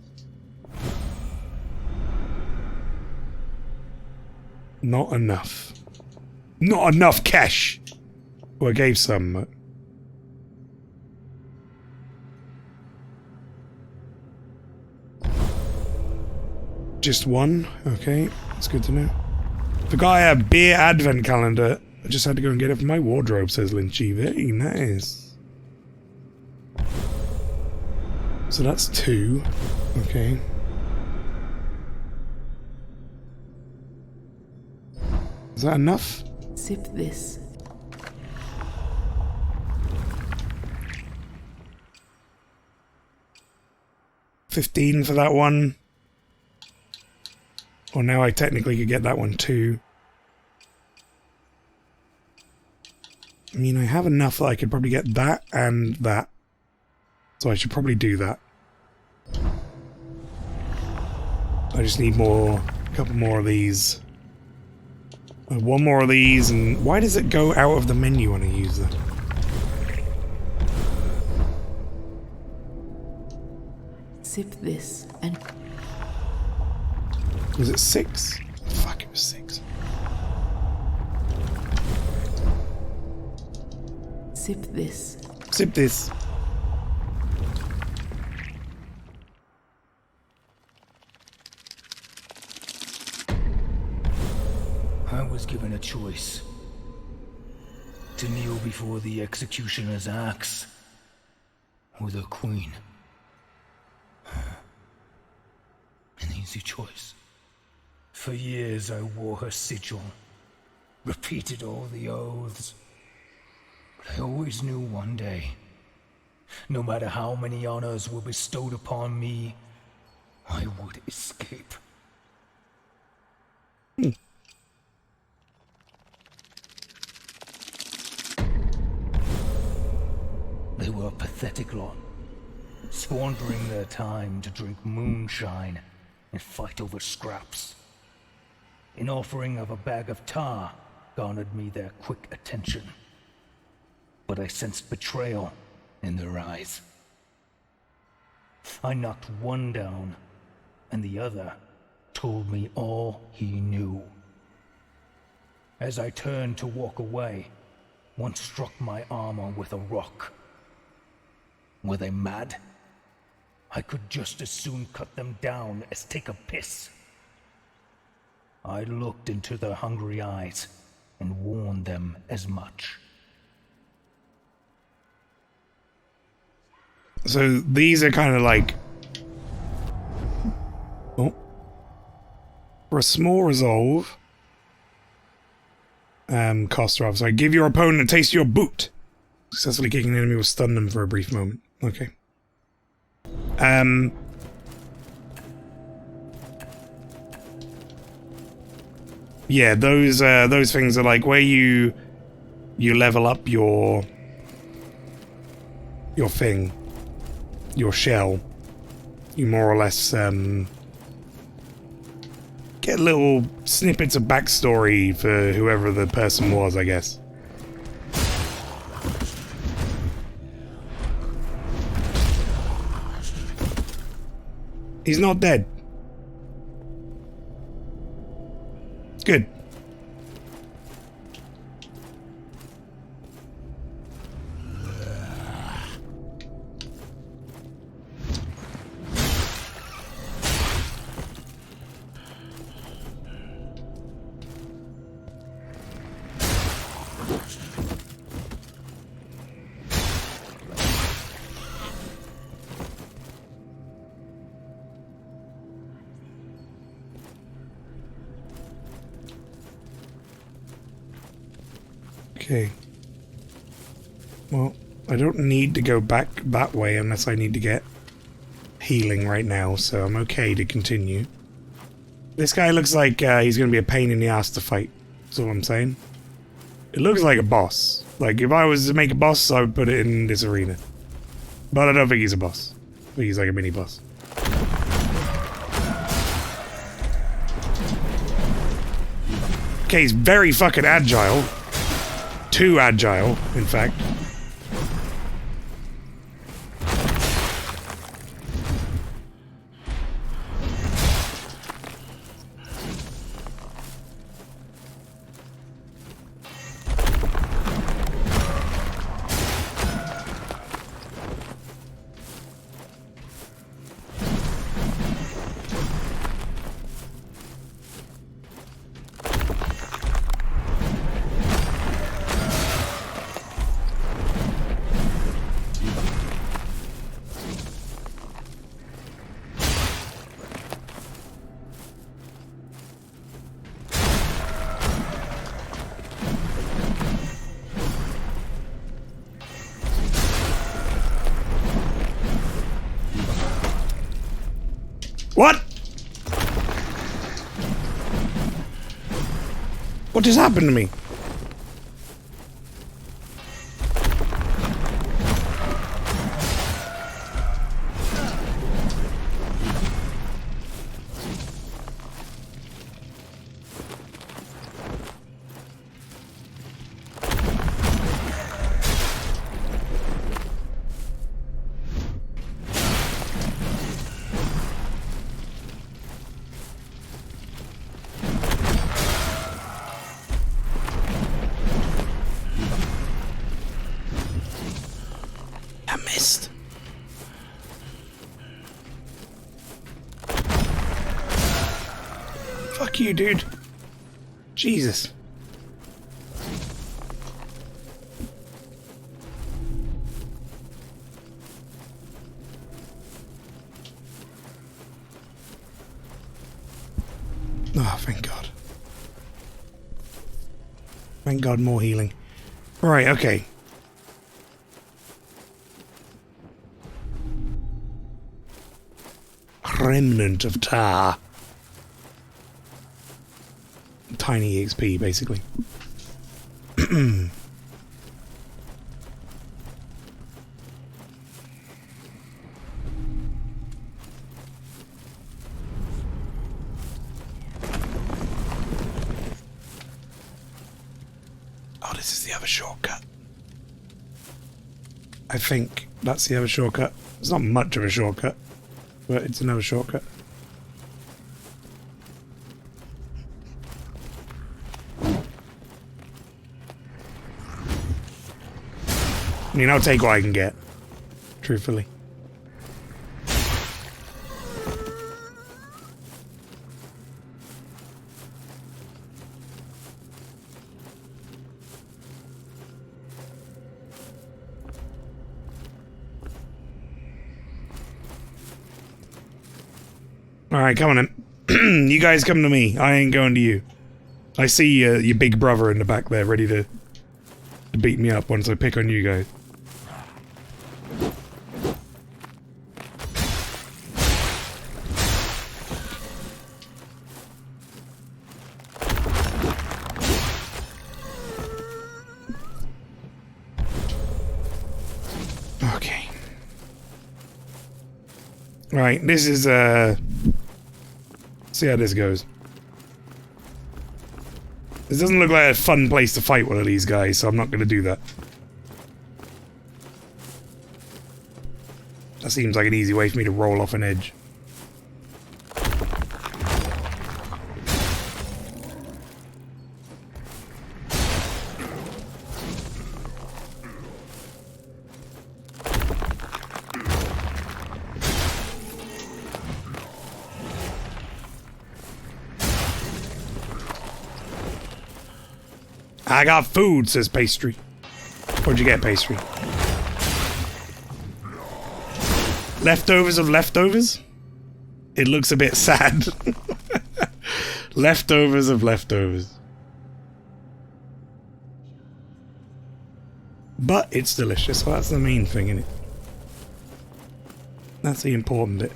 Speaker 1: Not enough. Not enough cash! Well, I gave some, but... Just one? Okay, that's good to know. Forgot I had a beer advent calendar. I just had to go and get it from my wardrobe, says Lynchy. Very nice. So that's 2. Okay. Is that enough?
Speaker 2: Sip this.
Speaker 1: $15 for that one. Or now I technically could get that one too. I mean, I have enough that I could probably get that and that. So I should probably do that. I just need a couple more of these. One more of these, and why does it go out of the menu when I use them?
Speaker 2: Sip this and...
Speaker 1: Was it 6? Fuck, it was 6.
Speaker 2: Sip this.
Speaker 1: Sip this.
Speaker 3: I was given a choice. To kneel before the executioner's axe, or the queen. An easy choice. For years I wore her sigil, repeated all the oaths. But I always knew one day, no matter how many honors were bestowed upon me, I would escape. They were a pathetic lot, squandering their time to drink moonshine and fight over scraps. An offering of a bag of tar garnered me their quick attention. But I sensed betrayal in their eyes. I knocked one down, and the other told me all he knew. As I turned to walk away, one struck my armor with a rock. Were they mad? I could just as soon cut them down as take a piss. I looked into their hungry eyes and warned them as much.
Speaker 1: So these are kind of like... Oh. For a small resolve... cost rather. So give your opponent a taste of your boot. Successfully kicking an enemy will stun them for a brief moment. Okay. Yeah, those things are like where you level up your thing, your shell. You more or less get little snippets of backstory for whoever the person was, I guess. He's not dead. Good. Okay. Well, I don't need to go back that way unless I need to get healing right now, so I'm okay to continue. This guy looks like he's going to be a pain in the ass to fight. That's all I'm saying. It looks like a boss. Like, if I was to make a boss, I would put it in this arena. But I don't think he's a boss. I think he's like a mini-boss. Okay, he's very fucking agile. Too agile, in fact. What? What just happened to me? I missed. Fuck you, dude. Jesus. Oh, thank God. Thank God, more healing. Right, okay. Remnant of tar. Tiny XP, basically. Oh, this is the other shortcut. I think that's the other shortcut. It's not much of a shortcut, but it's another shortcut. I mean, I'll take what I can get, truthfully. Alright, come on in. You guys come to me. I ain't going to you. I see your big brother in the back there ready to beat me up once I pick on you guys. Okay. Right, this is, see how this goes. This doesn't look like a fun place to fight one of these guys, so I'm not going to do that. That seems like an easy way for me to roll off an edge. I got food, says Pastry. Where'd you get, Pastry? Leftovers of leftovers? It looks a bit sad. Leftovers of leftovers. But it's delicious, so that's the main thing, isn't it? That's the important bit.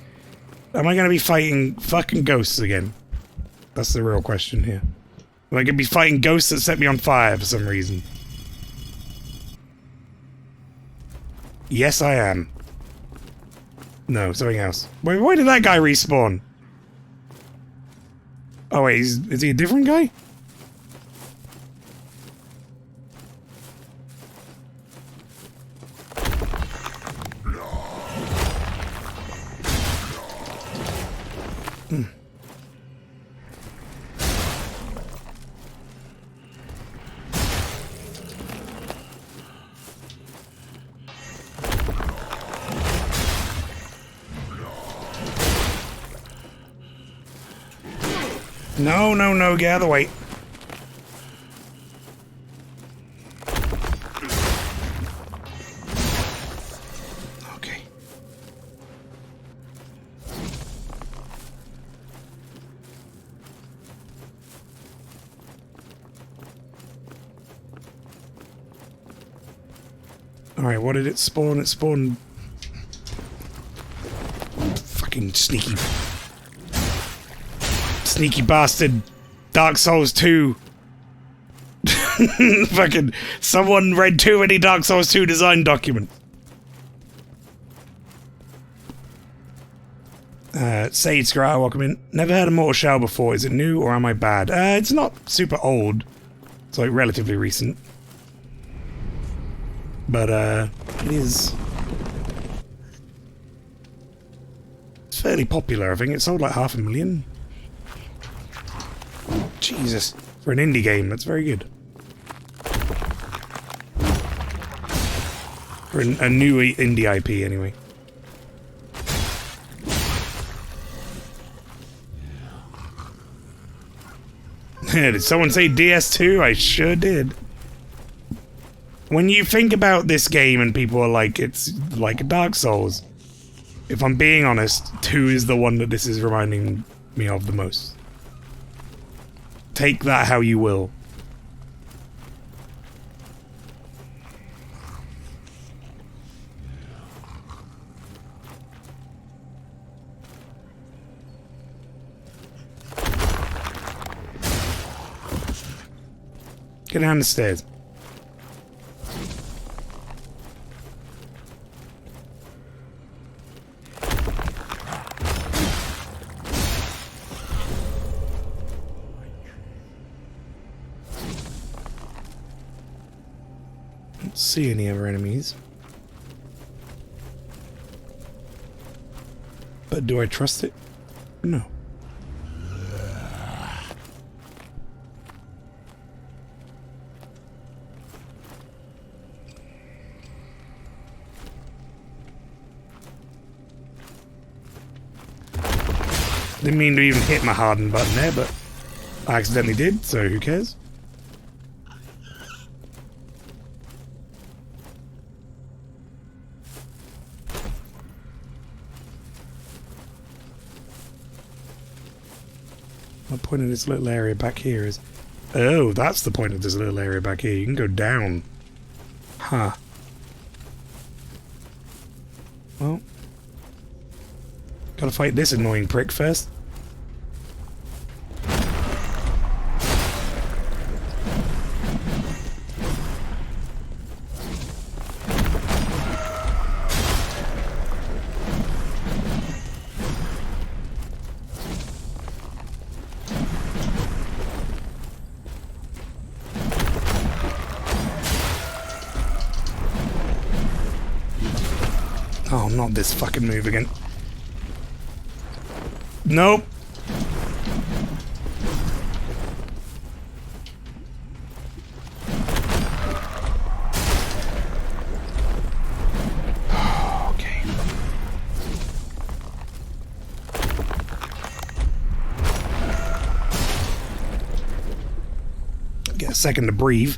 Speaker 1: Am I going to be fighting fucking ghosts again? That's the real question here. Am I going to be fighting ghosts that set me on fire for some reason? Yes, I am. No, something else. Wait, why did that guy respawn? Oh wait, is he a different guy? Hmm. No, no, no, get out of the way. Okay. Alright, what did it spawn? It spawned... Fucking sneaky Sneaky bastard. Dark Souls 2. Fucking someone read too many Dark Souls 2 design documents. Sage Scryer, welcome in. Never heard of Mortal Shell before. Is it new or am I bad? It's not super old. It's like relatively recent. But it is. It's fairly popular, I think. It sold like 500,000. Jesus. For an indie game, that's very good. For a new indie IP, anyway. Did someone say DS2? I sure did. When you think about this game and people are like, it's like a Dark Souls, if I'm being honest, 2 is the one that this is reminding me of the most. Take that how you will. Get down the stairs. Don't see any other enemies. But do I trust it? No. Didn't mean to even hit my harden button there, but I accidentally did, so who cares? The point of this little area back here is... Oh, that's the point of this little area back here. You can go down. Huh. Well... Gotta fight this annoying prick first. Oh, not this fucking move again. Nope. Okay. Get a second to breathe.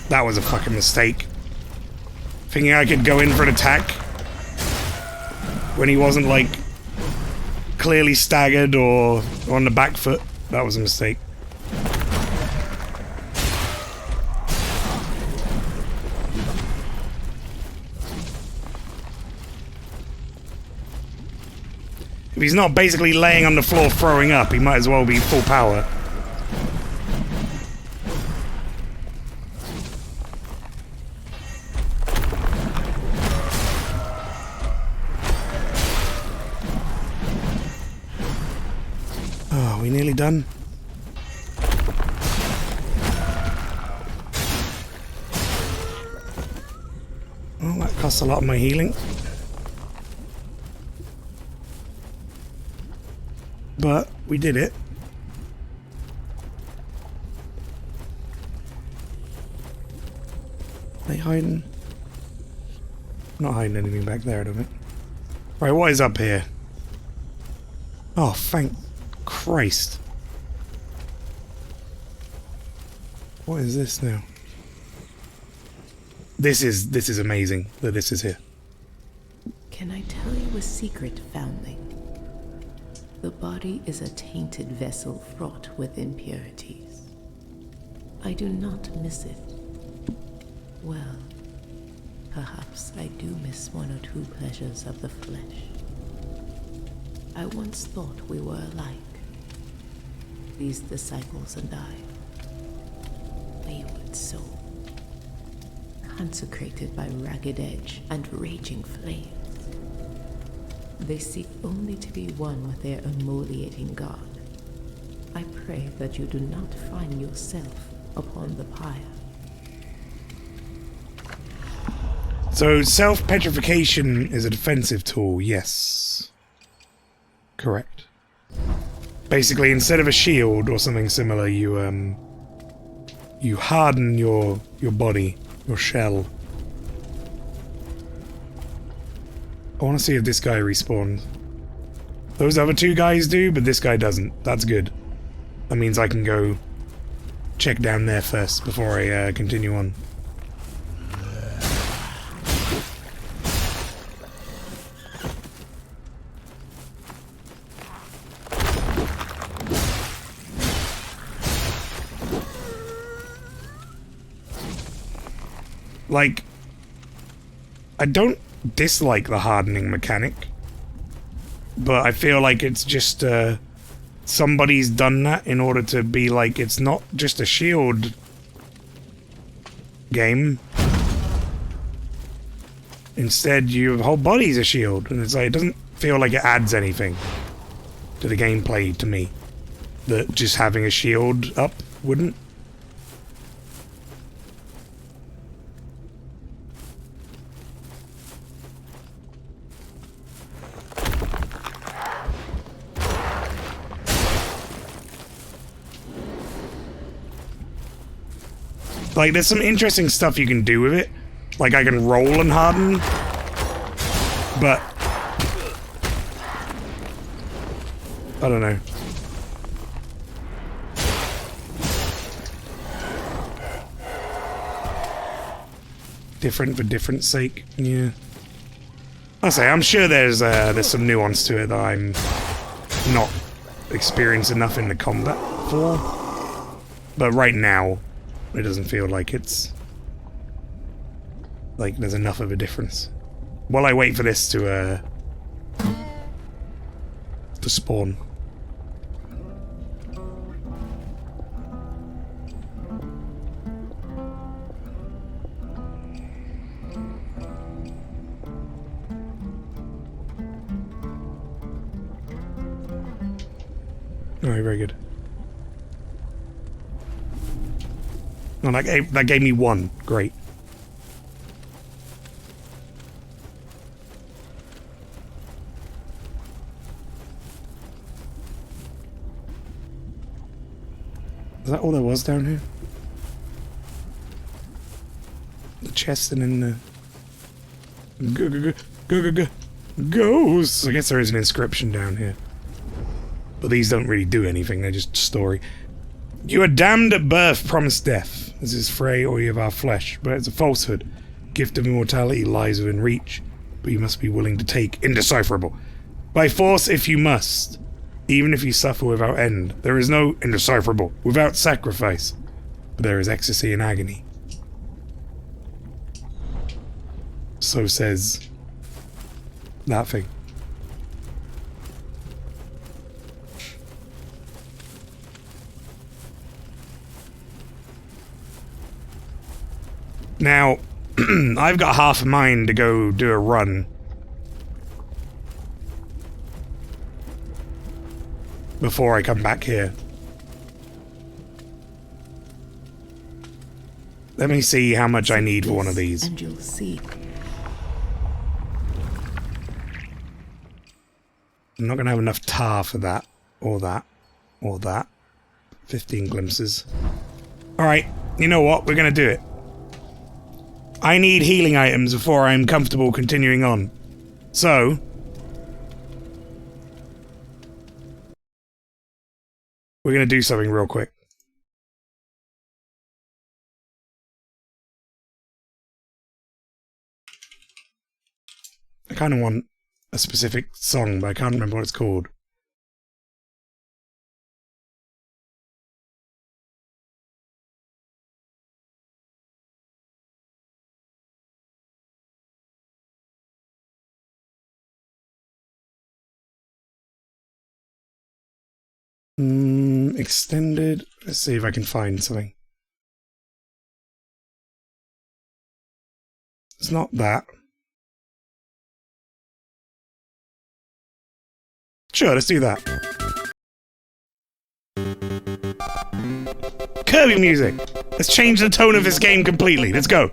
Speaker 1: That was a fucking mistake. Thinking I could go in for an attack when he wasn't, like, clearly staggered or on the back foot. That was a mistake. If he's not basically laying on the floor throwing up, he might as well be full power. Nearly done. Well, that costs a lot of my healing. But we did it. Are they hiding? Not hiding anything back there, I don't think. Right, what is up here? Oh, thank Christ. What is this now? This is amazing that this is here.
Speaker 2: Can I tell you a secret, foundling? The body is a tainted vessel fraught with impurities. I do not miss it. Well, perhaps I do miss one or two pleasures of the flesh. I once thought we were alike. These disciples and I. Wayward soul. Consecrated by ragged edge and raging flames. They seek only to be one with their emoliating God. I pray that you do not find yourself upon the pyre.
Speaker 1: So, self-petrification is a defensive tool, yes. Correct. Basically, instead of a shield or something similar, you harden your body, your shell. I want to see if this guy respawns. Those other two guys do, but this guy doesn't. That's good. That means I can go check down there first before I continue on. Like, I don't dislike the hardening mechanic, but I feel like it's just somebody's done that in order to be like, it's not just a shield game. Instead, your whole body's a shield, and it's like, it doesn't feel like it adds anything to the gameplay to me that just having a shield up wouldn't. Like, there's some interesting stuff you can do with it. Like, I can roll and harden. But I don't know. Different for different sake, yeah. I'll say, I'm sure there's some nuance to it that I'm not experienced enough in the combat for. But right now, it doesn't feel like it's like there's enough of a difference. While I wait for this to spawn. Alright, very good. No, that gave me one. Great. Is that all there was down here? The chest and then the... Ghosts! I guess there is an inscription down here. But these don't really do anything, they're just story. You are damned at birth, promised death. This is frail oil of our flesh, but it's a falsehood. Gift of immortality lies within reach, but you must be willing to take. Indecipherable. By force if you must, even if you suffer without end. There is no indecipherable without sacrifice, but there is ecstasy and agony. So says that thing. Now, I've got half a mind to go do a run. Before I come back here. Let me see how much I need for one of these.
Speaker 2: And you'll see.
Speaker 1: I'm not going to have enough tar for that, or that, or that. 15 glimpses. Alright, you know what? We're going to do it. I need healing items before I'm comfortable continuing on. So... we're going to do something real quick. I kind of want a specific song, but I can't remember what it's called. Extended. Let's see if I can find something. It's not that. Sure, let's do that. Kirby music! Let's change the tone of this game completely. Let's go.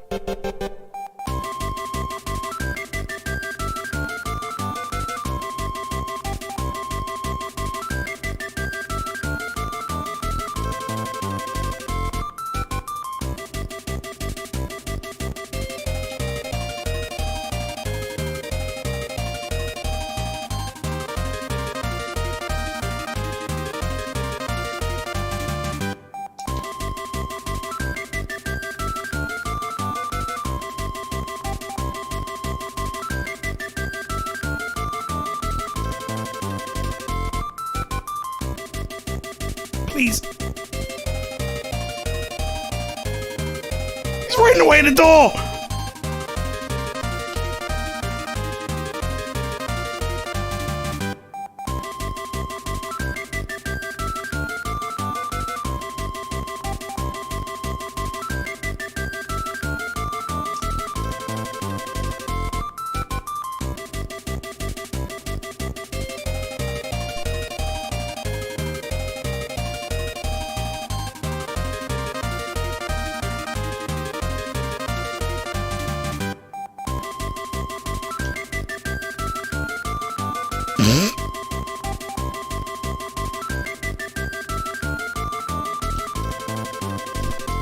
Speaker 1: Please. He's right in the way of the door!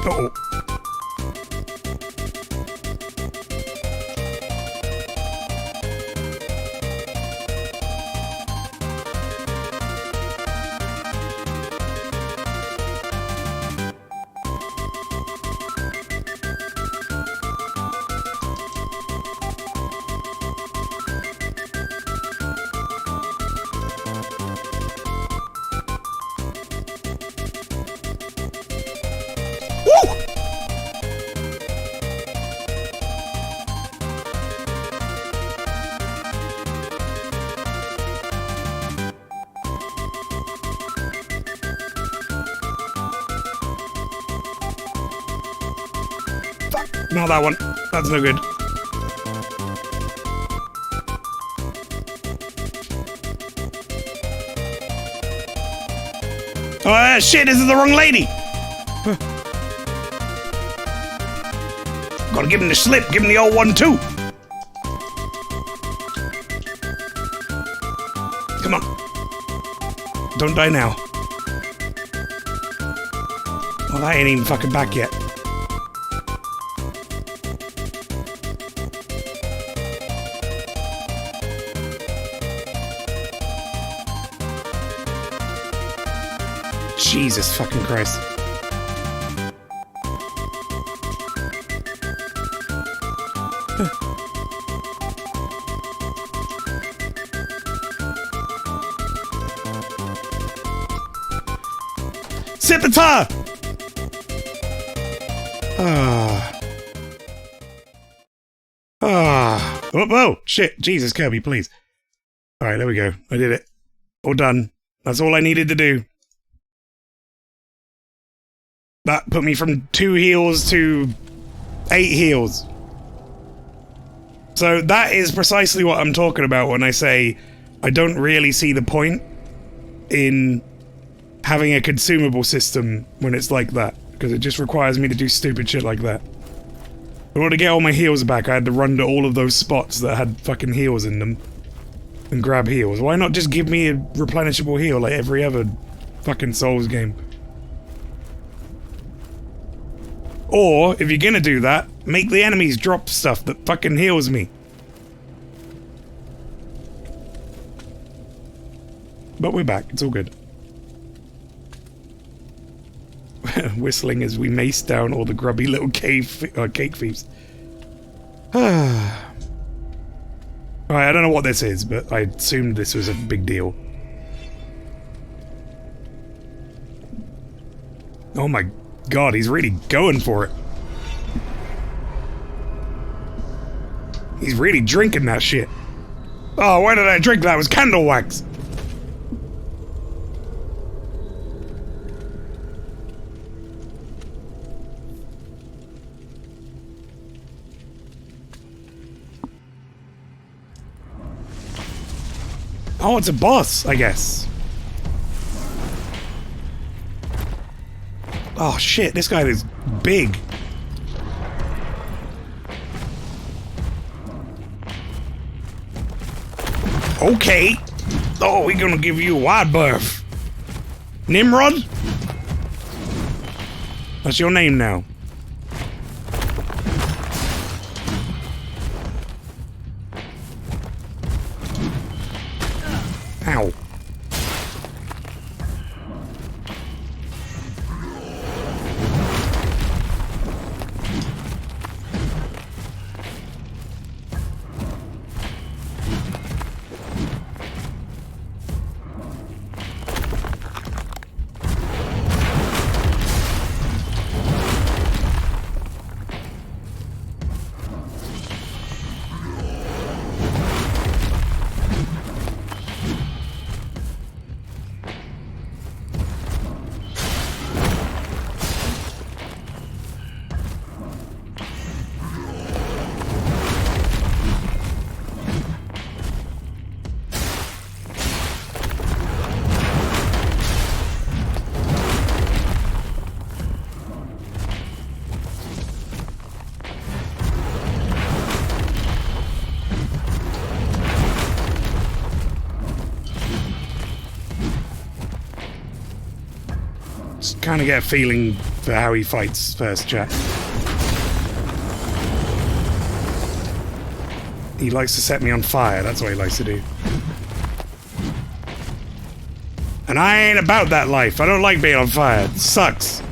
Speaker 1: Uh-oh. Not that one. That's no good. Oh, shit, this is the wrong lady! Gotta give him the slip, give him the old one too! Come on. Don't die now. Well, I ain't even fucking back yet. Jesus fucking Christ. Sit the tire! Whoa, shit. Jesus, Kirby, please. Alright, there we go. I did it. All done. That's all I needed to do. That put me from 2 heals to 8 heals. So that is precisely what I'm talking about when I say I don't really see the point in having a consumable system when it's like that, because it just requires me to do stupid shit like that. In order to get all my heals back, I had to run to all of those spots that had fucking heals in them and grab heals. Why not just give me a replenishable heal like every other fucking Souls game? Or, if you're gonna do that, make the enemies drop stuff that fucking heals me. But we're back, it's all good. Whistling as we mace down all the grubby little cake thieves. Oh, Alright, I don't know what this is, but I assumed this was a big deal. Oh my god, he's really going for it. He's really drinking that shit. Oh, why did I drink that? It was candle wax. Oh, it's a boss, I guess. Oh shit, this guy is big. Okay. Oh, we're gonna give you a wide berth. Nimrod? That's your name now. Ow. Just kind of get a feeling for how he fights first, chat. He likes to set me on fire, that's what he likes to do. And I ain't about that life. I don't like being on fire. It sucks.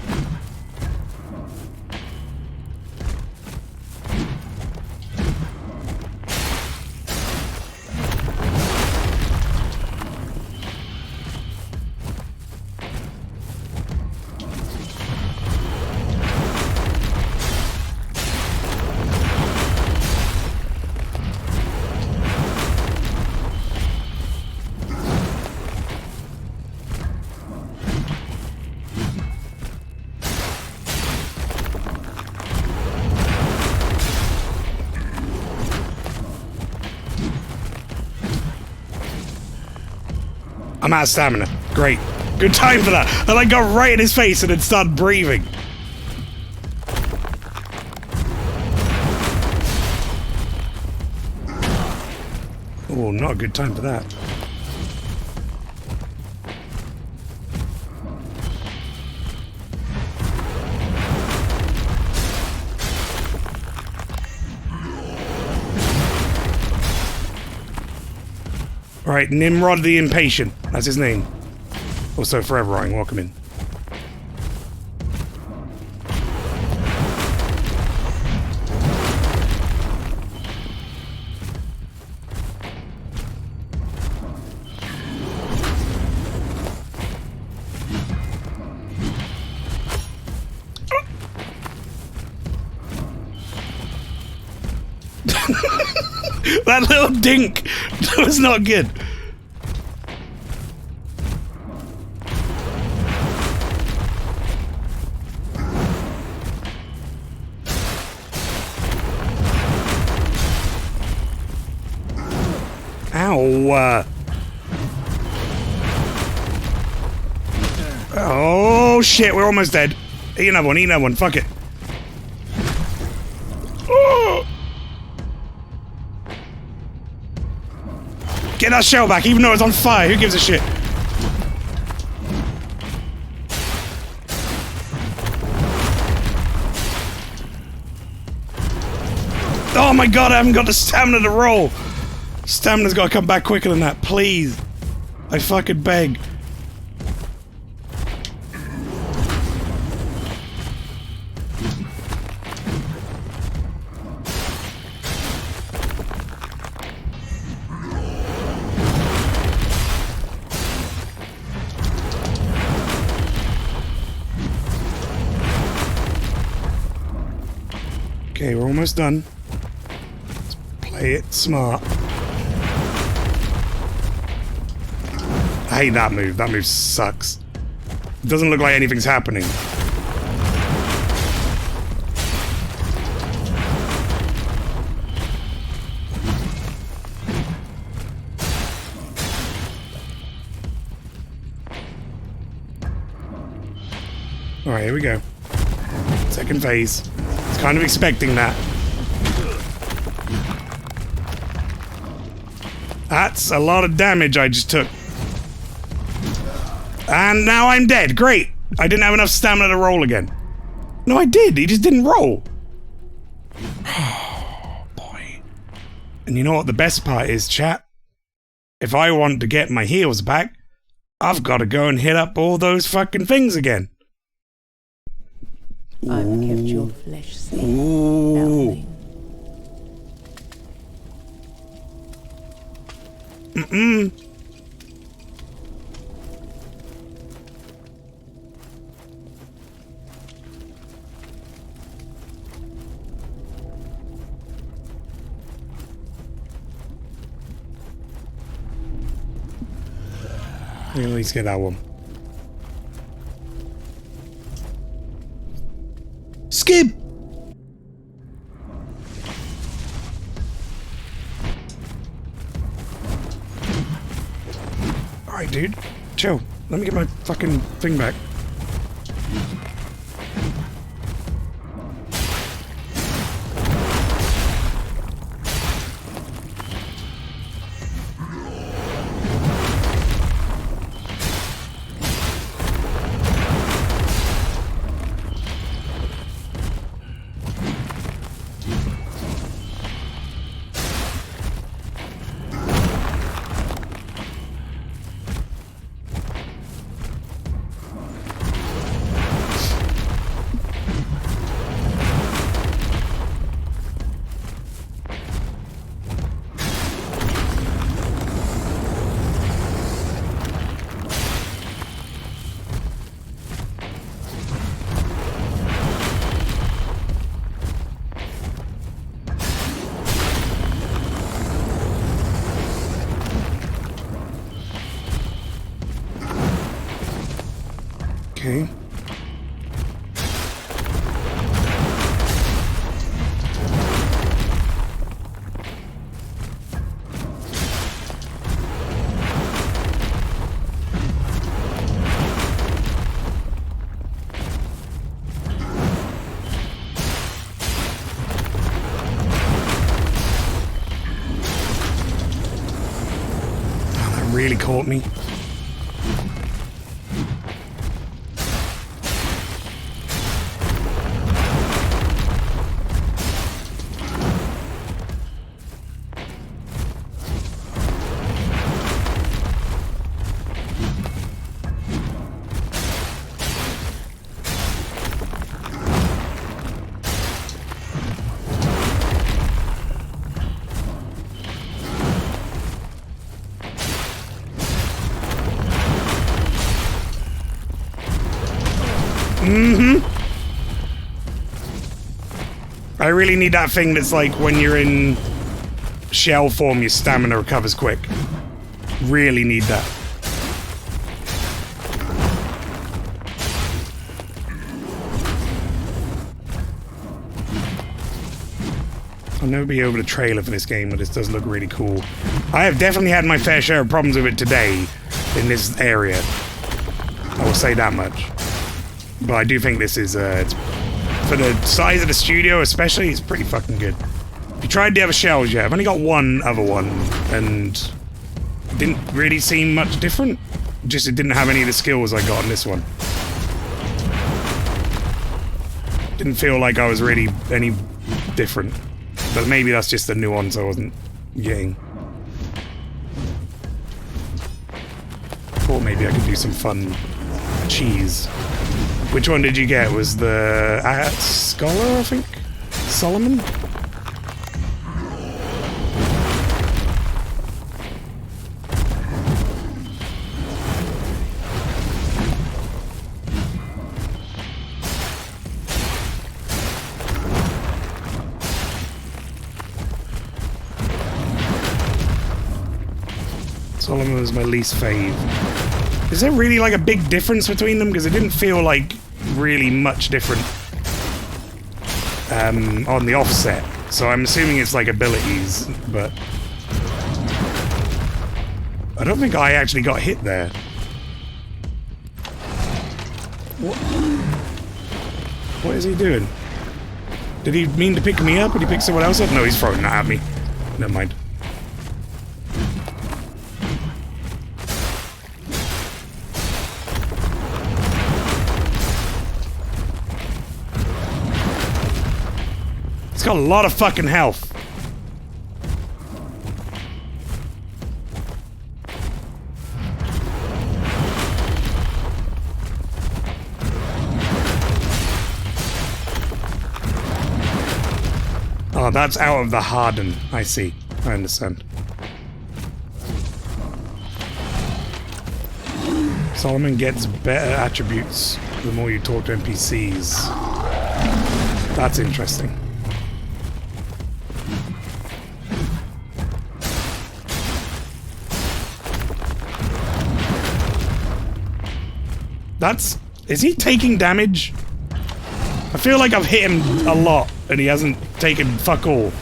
Speaker 1: I'm out of stamina. Great. Good time for that. And I got right in his face and then started breathing. Oh, not a good time for that. Right, Nimrod the Impatient. That's his name. Also, Forever Rotting. Welcome in. That little dink! That was not good. Ow. Oh shit, we're almost dead. Eat another one, eat another one. Fuck it. Oh. Get that shell back, even though it's on fire. Who gives a shit? Oh my god, I haven't got the stamina to roll. Stamina's got to come back quicker than that, please. I fucking beg. Okay, we're almost done. Let's play it smart. I hate that move. That move sucks. It doesn't look like anything's happening. Alright, here we go. Second phase. It's kind of expecting that. That's a lot of damage I just took. And now I'm dead. Great. I didn't have enough stamina to roll again. No, I did. He just didn't roll. Oh, boy. And you know what the best part is, chat? If I want to get my heals back, I've got to go and hit up all those fucking things again.
Speaker 2: I've kept your flesh safe,
Speaker 1: Ooh.
Speaker 2: Elfling.
Speaker 1: At least get that one. Skip! Alright, dude. Chill. Let me get my fucking thing back. Okay. Oh, that really caught me. I really need that thing that's like when you're in shell form, your stamina recovers quick. Really need that. I'll never be over the trailer for this game, but this does look really cool. I have definitely had my fair share of problems with it today in this area. I will say that much. But I do think this is, it's, for the size of the studio especially, it's pretty fucking good. If you tried the other shells yet, I've only got one other one, and it didn't really seem much different. Just it didn't have any of the skills I got on this one. Didn't feel like I was really any different. But maybe that's just the nuance I wasn't getting. Thought maybe I could do some fun cheese. Which one did you get? Was the Scholar, I think? Solomon? Solomon was my least fave. Is there really like a big difference between them? Because it didn't feel like really much different on the offset. So I'm assuming it's like abilities, but I don't think I actually got hit there. What is he doing? Did he mean to pick me up? Did he pick someone else up? No, he's throwing that at me. Never mind. It's got a lot of fucking health. Oh, that's out of the harden. I see. I understand. Solomon gets better attributes the more you talk to NPCs. That's interesting. Is he taking damage? I feel like I've hit him a lot and he hasn't taken fuck all.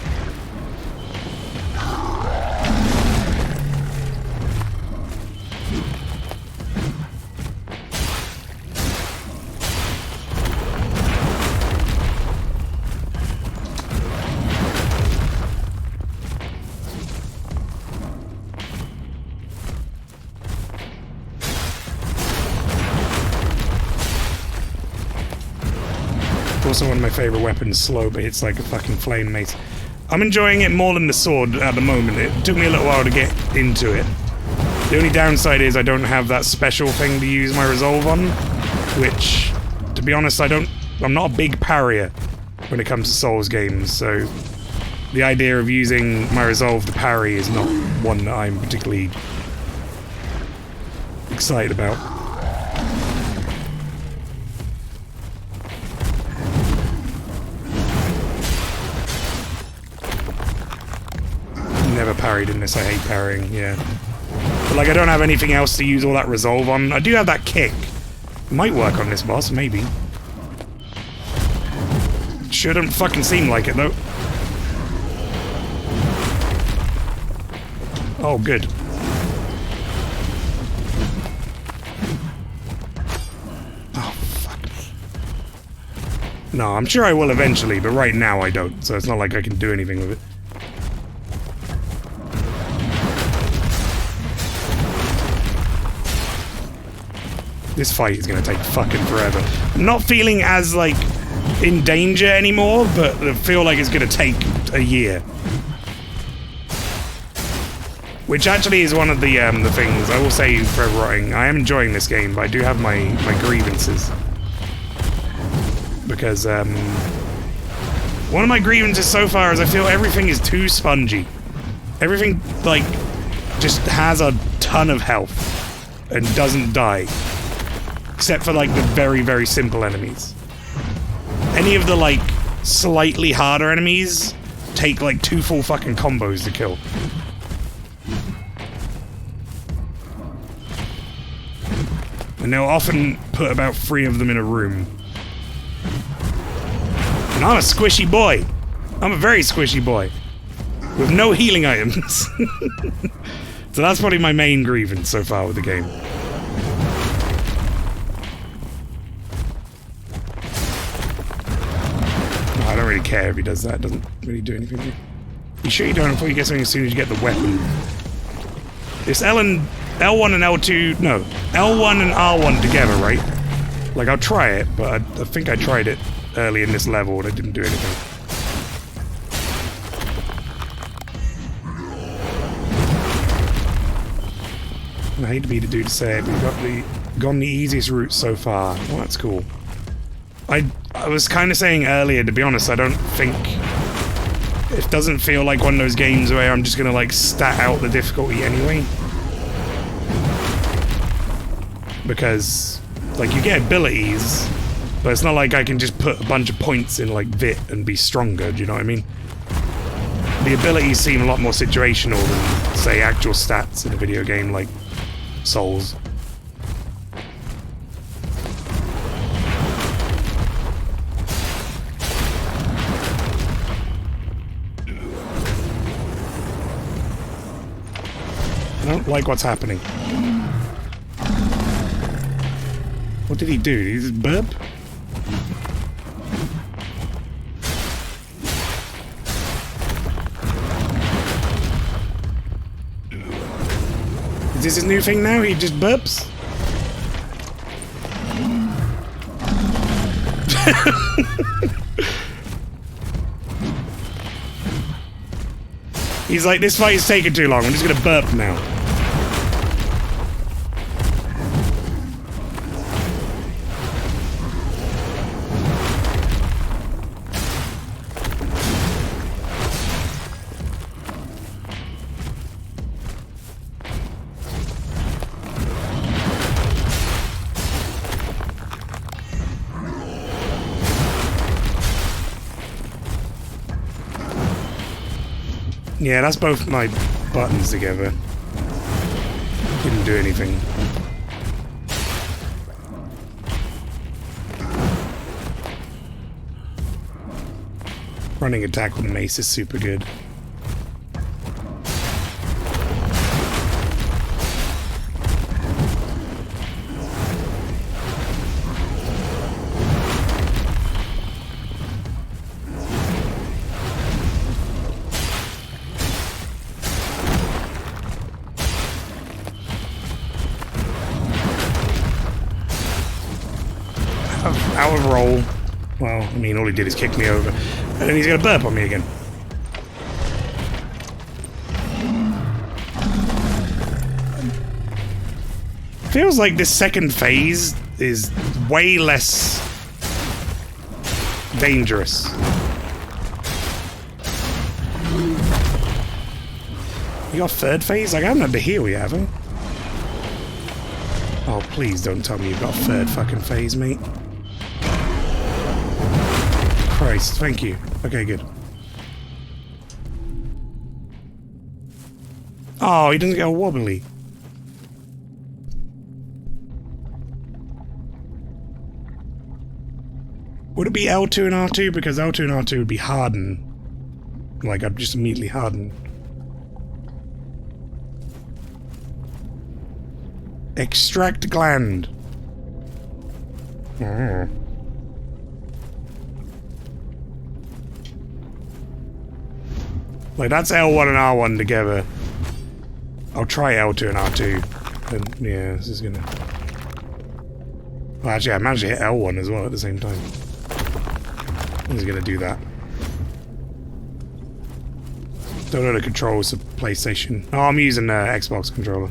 Speaker 1: Also one of my favorite weapons, slow, but it's like a fucking flame mace. I'm enjoying it more than the sword at the moment. It took me a little while to get into it. The only downside is I don't have that special thing to use my resolve on, which, to be honest, I'm not a big parrier when it comes to Souls games, so the idea of using my resolve to parry is not one that I'm particularly excited about. Never parried in this. I hate parrying, yeah. But like, I don't have anything else to use all that resolve on. I do have that kick. Might work on this boss, maybe. Shouldn't fucking seem like it, though. Oh, good. Oh, fuck. No, I'm sure I will eventually, but right now I don't, so it's not like I can do anything with it. This fight is gonna take fucking forever. I'm not feeling as, like, in danger anymore, but I feel like it's gonna take a year. Which actually is one of the things, I will say for rotting, I am enjoying this game, but I do have my grievances. Because, one of my grievances so far is I feel everything is too spongy. Everything, like, just has a ton of health and doesn't die. Except for, like, the very, very simple enemies. Any of the, like, slightly harder enemies take, like, 2 full fucking combos to kill. And they'll often put about 3 of them in a room. And I'm a squishy boy. I'm a very squishy boy. With no healing items. So that's probably my main grievance so far with the game. I don't really care if he does that. It doesn't really do anything to you. You sure you don't before you get something as soon as you get the weapon? It's L1 and L2... No. L1 and R1 together, right? Like, I'll try it, but I think I tried it early in this level and it didn't do anything. I hate to be the dude to say it, but we've gone the easiest route so far. Well, that's cool. I was kind of saying earlier, to be honest, I don't think... It doesn't feel like one of those games where I'm just gonna, like, stat out the difficulty anyway. Because, like, you get abilities, but it's not like I can just put a bunch of points in, like, Vit and be stronger, do you know what I mean? The abilities seem a lot more situational than, say, actual stats in a video game like Souls. I don't like what's happening. What did he do? Did he just burp? Is this his new thing now? He just burps? He's like, this fight is taking too long. I'm just gonna burp now. Yeah, that's both my buttons together. Didn't do anything. Running attack with mace is super good. Out of roll. Well, I mean, all he did is kick me over. And then he's gonna burp on me again. Feels like this second phase is way less dangerous. You got third phase? Like, I haven't had to heal yet, have I? Oh, please don't tell me you've got third fucking phase, mate. Christ, thank you. Okay, good. Oh, he doesn't get a wobbly. Would it be L2 and R2? Because L2 and R2 would be harden. Like, I'd just immediately harden. Extract gland. Oh. Like, that's L1 and R1 together. I'll try L2 and R2. And, yeah, this is gonna... Well, actually, I managed to hit L1 as well at the same time. This is gonna do that. Don't know the controls of PlayStation. Oh, I'm using the Xbox controller.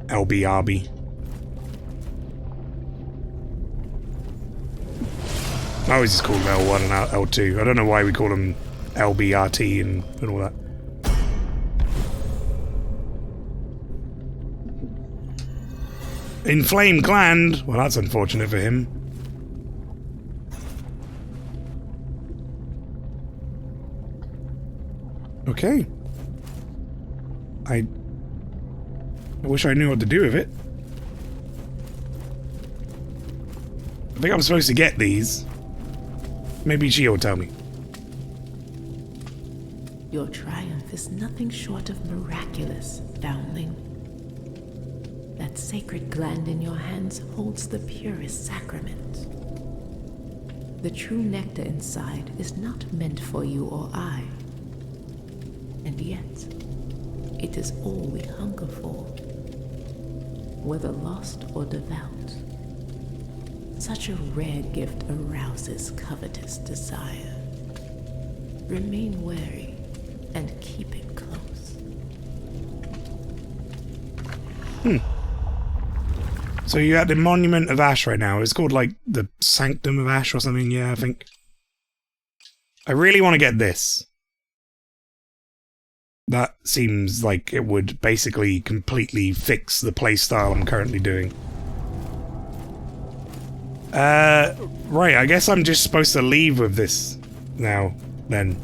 Speaker 1: LBRB. I always just call them L1 and L2. I don't know why we call them LBRT and all that. Inflamed gland. Well, that's unfortunate for him. Okay. I wish I knew what to do with it. I think I'm supposed to get these. Maybe she will tell me.
Speaker 2: Your triumph is nothing short of miraculous, foundling. That sacred gland in your hands holds the purest sacrament. The true nectar inside is not meant for you or I. And yet, it is all we hunger for. Whether lost or devout, such a rare gift arouses covetous desire. Remain wary and keep it close.
Speaker 1: So you're at the Monument of Ash right now. It's called, like, the Sanctum of Ash or something, yeah, I think. I really want to get this. That seems like it would basically completely fix the playstyle I'm currently doing. Right, I guess I'm just supposed to leave with this now. then.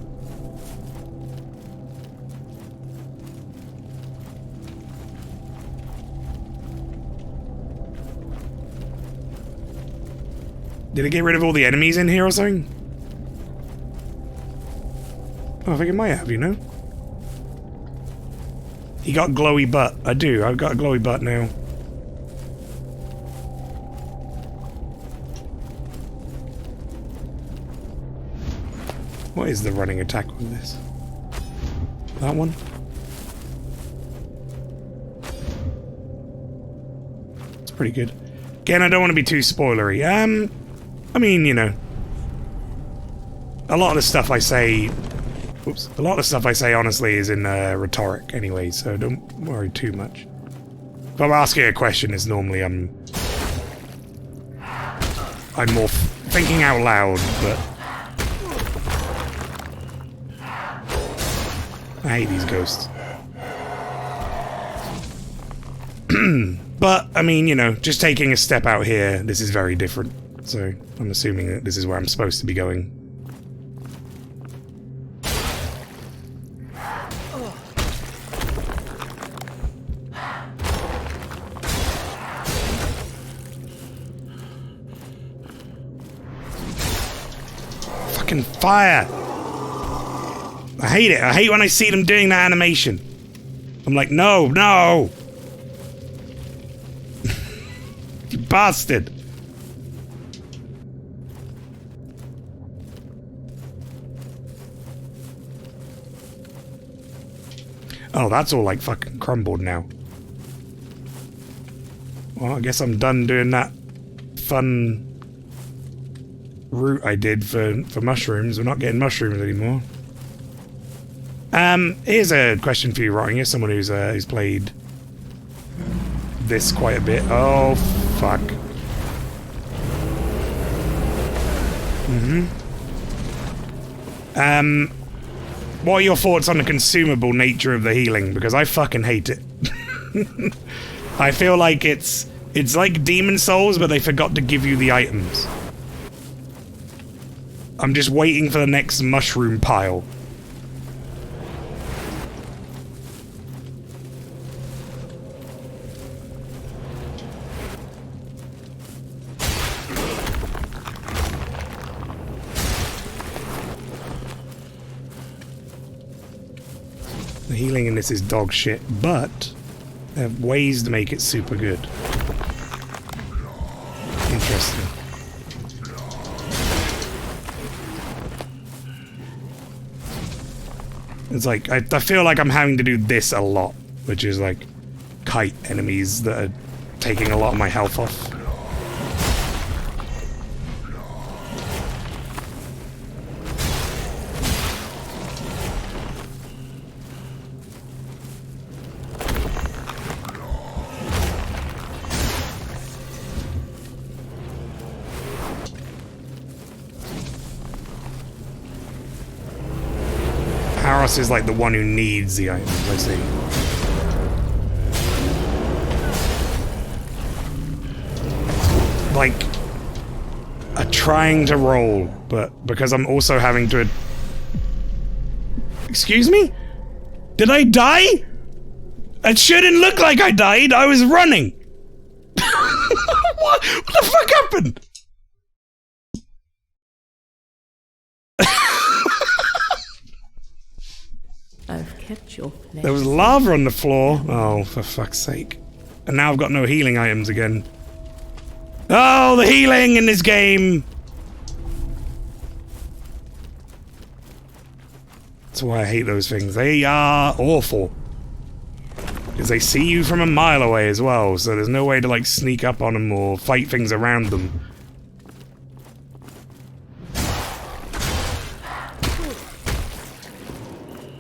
Speaker 1: Did it get rid of all the enemies in here or something? Oh, I think it might have, you know? He got glowy butt. I do. I've got a glowy butt now. What is the running attack with this? That one? It's pretty good. Again, I don't want to be too spoilery. I mean, you know. A lot of the stuff I say... Oops. A lot of the stuff I say, honestly, is in rhetoric anyway, so don't worry too much. If I'm asking a question, it's normally I'm more thinking out loud, but... I hate these ghosts. But, I mean, you know, just taking a step out here, this is very different. So, I'm assuming that this is where I'm supposed to be going. Fucking fire! I hate it. I hate when I see them doing that animation. I'm like, no, no! You bastard! Oh, that's all like fucking crumbled now. Well, I guess I'm done doing that fun route I did for mushrooms. We're not getting mushrooms anymore. Here's a question for you, Rotting. You're someone who's played this quite a bit. Oh, fuck. What are your thoughts on the consumable nature of the healing? Because I fucking hate it. I feel like it's like Demon Souls, but they forgot to give you the items. I'm just waiting for the next mushroom pile. The healing in this is dog shit, but there are ways to make it super good. Interesting. It's like, I feel like I'm having to do this a lot, which is like kite enemies that are taking a lot of my health off. Haros is like the one who needs the items, I see. Like, I'm trying to roll, but because I'm also having to... Excuse me? Did I die? It shouldn't look like I died, I was running! What the fuck happened?
Speaker 2: I've kept your flesh.
Speaker 1: There was lava on the floor. Oh, for fuck's sake. And now I've got no healing items again. Oh, the healing in this game! That's why I hate those things. They are awful. Because they see you from a mile away as well, so there's no way to, like, sneak up on them or fight things around them.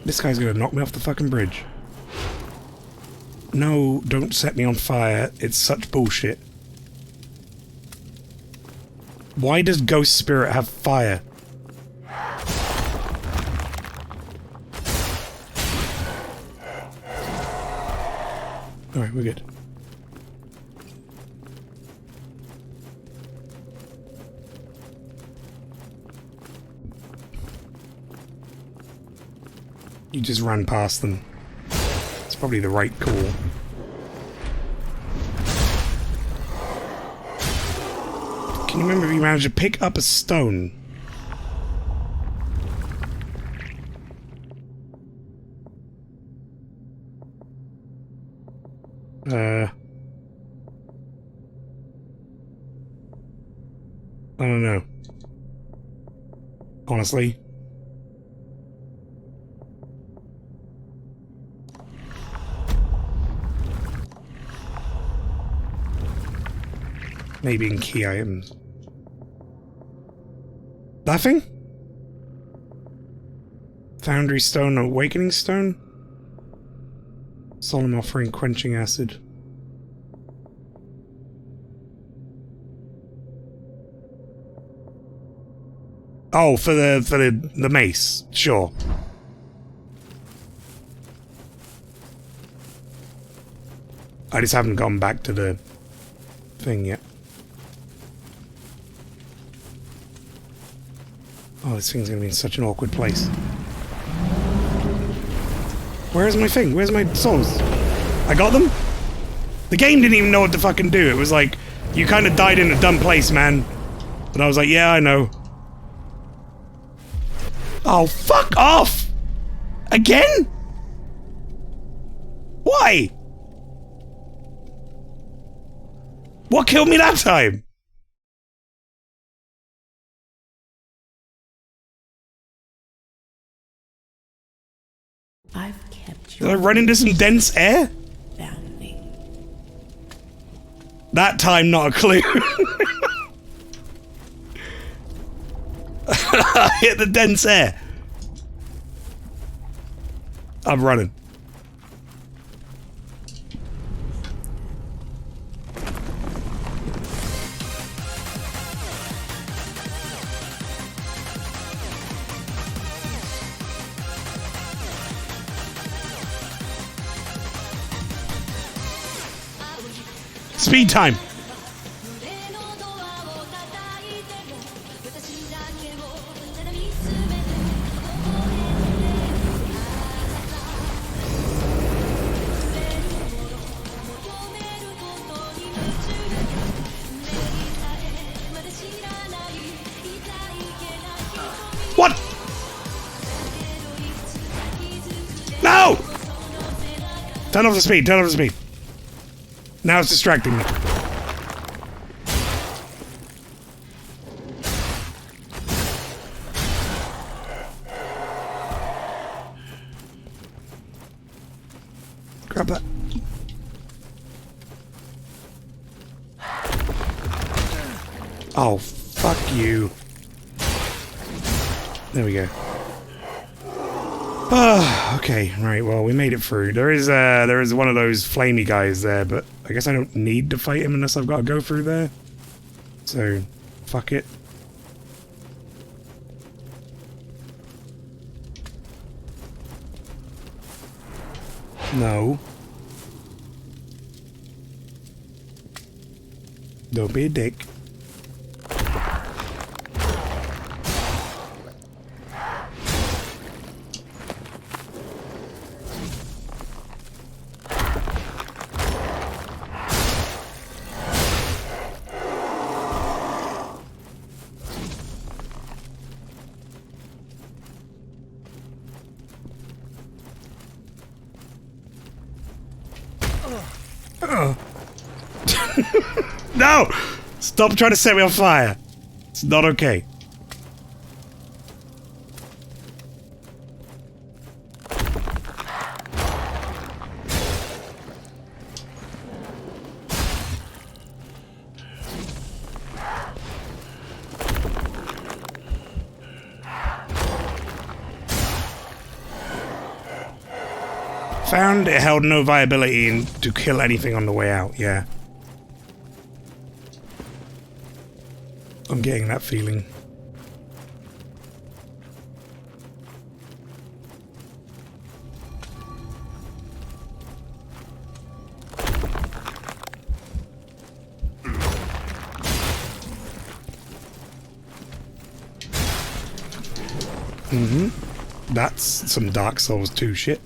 Speaker 1: This guy's gonna knock me off the fucking bridge. No, don't set me on fire. It's such bullshit. Why does Ghost Spirit have fire? Alright, we're good. You just ran past them. It's probably the right call. Can you remember if you managed to pick up a stone? I don't know. Honestly. Maybe in key items. Nothing? Foundry stone, awakening stone? Solemn offering, quenching acid. Oh, for the mace, sure. I just haven't gone back to the thing yet. Oh, this thing's gonna be in such an awkward place. Where's my thing? Where's my souls? I got them? The game didn't even know what to fucking do. It was like, you kind of died in a dumb place, man. And I was like, yeah, I know. Oh, fuck off! Again? Why? What killed me that time?
Speaker 2: I've kept
Speaker 1: Did I
Speaker 2: your
Speaker 1: run into some dense air?
Speaker 2: family.
Speaker 1: That time, not a clue. I hit the dense air. I'm running. Speed time. What? No! Turn off the speed, turn off the speed. Now it's distracting me. Grab that. Oh, fuck you. There we go. Okay, right, well, we made it through. There is one of those flamey guys there, but I guess I don't need to fight him unless I've got to go through there. So, fuck it. No. Don't be a dick. No! Stop trying to set me on fire. It's not okay. Found it held no viability in to kill anything on the way out, yeah. I'm getting that feeling. That's some Dark Souls 2 shit.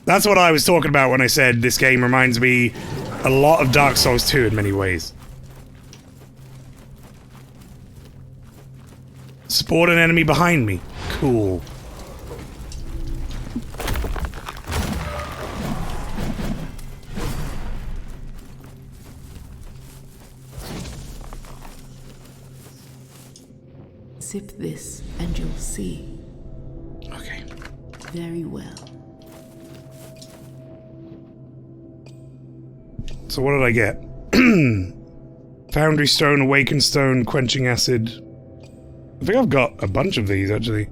Speaker 1: That's what I was talking about when I said this game reminds me a lot of Dark Souls 2 in many ways. Spot an enemy behind me. Cool.
Speaker 2: Sip this and you'll see.
Speaker 1: Okay.
Speaker 2: Very well.
Speaker 1: So what did I get? Foundry Stone, Awakened Stone, Quenching Acid. I think I've got a bunch of these, actually.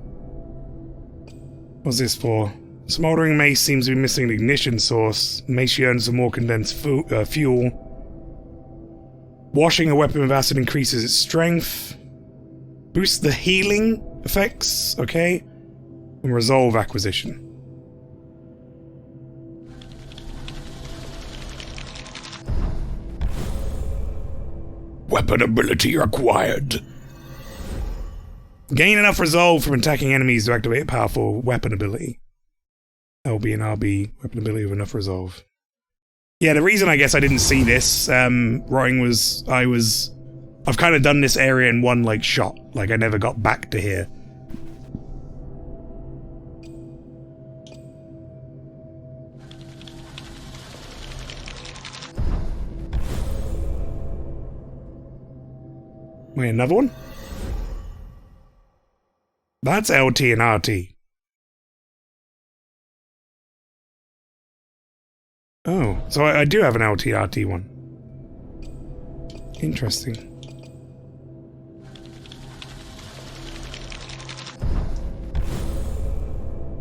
Speaker 1: What's this for? Smoldering Mace seems to be missing an ignition source. Mace yearns for more condensed fuel. Washing a weapon with acid increases its strength. Boosts the healing effects, okay. And Resolve acquisition. Weapon ability acquired. Gain enough resolve from attacking enemies to activate a powerful weapon ability. LB and RB, weapon ability with enough resolve. Yeah, the reason I guess I didn't see this, rotting was, I've kind of done this area in one, like, shot. Like, I never got back to here. Wait, another one? That's LT and RT. Oh, so I do have an LT-RT one. Interesting.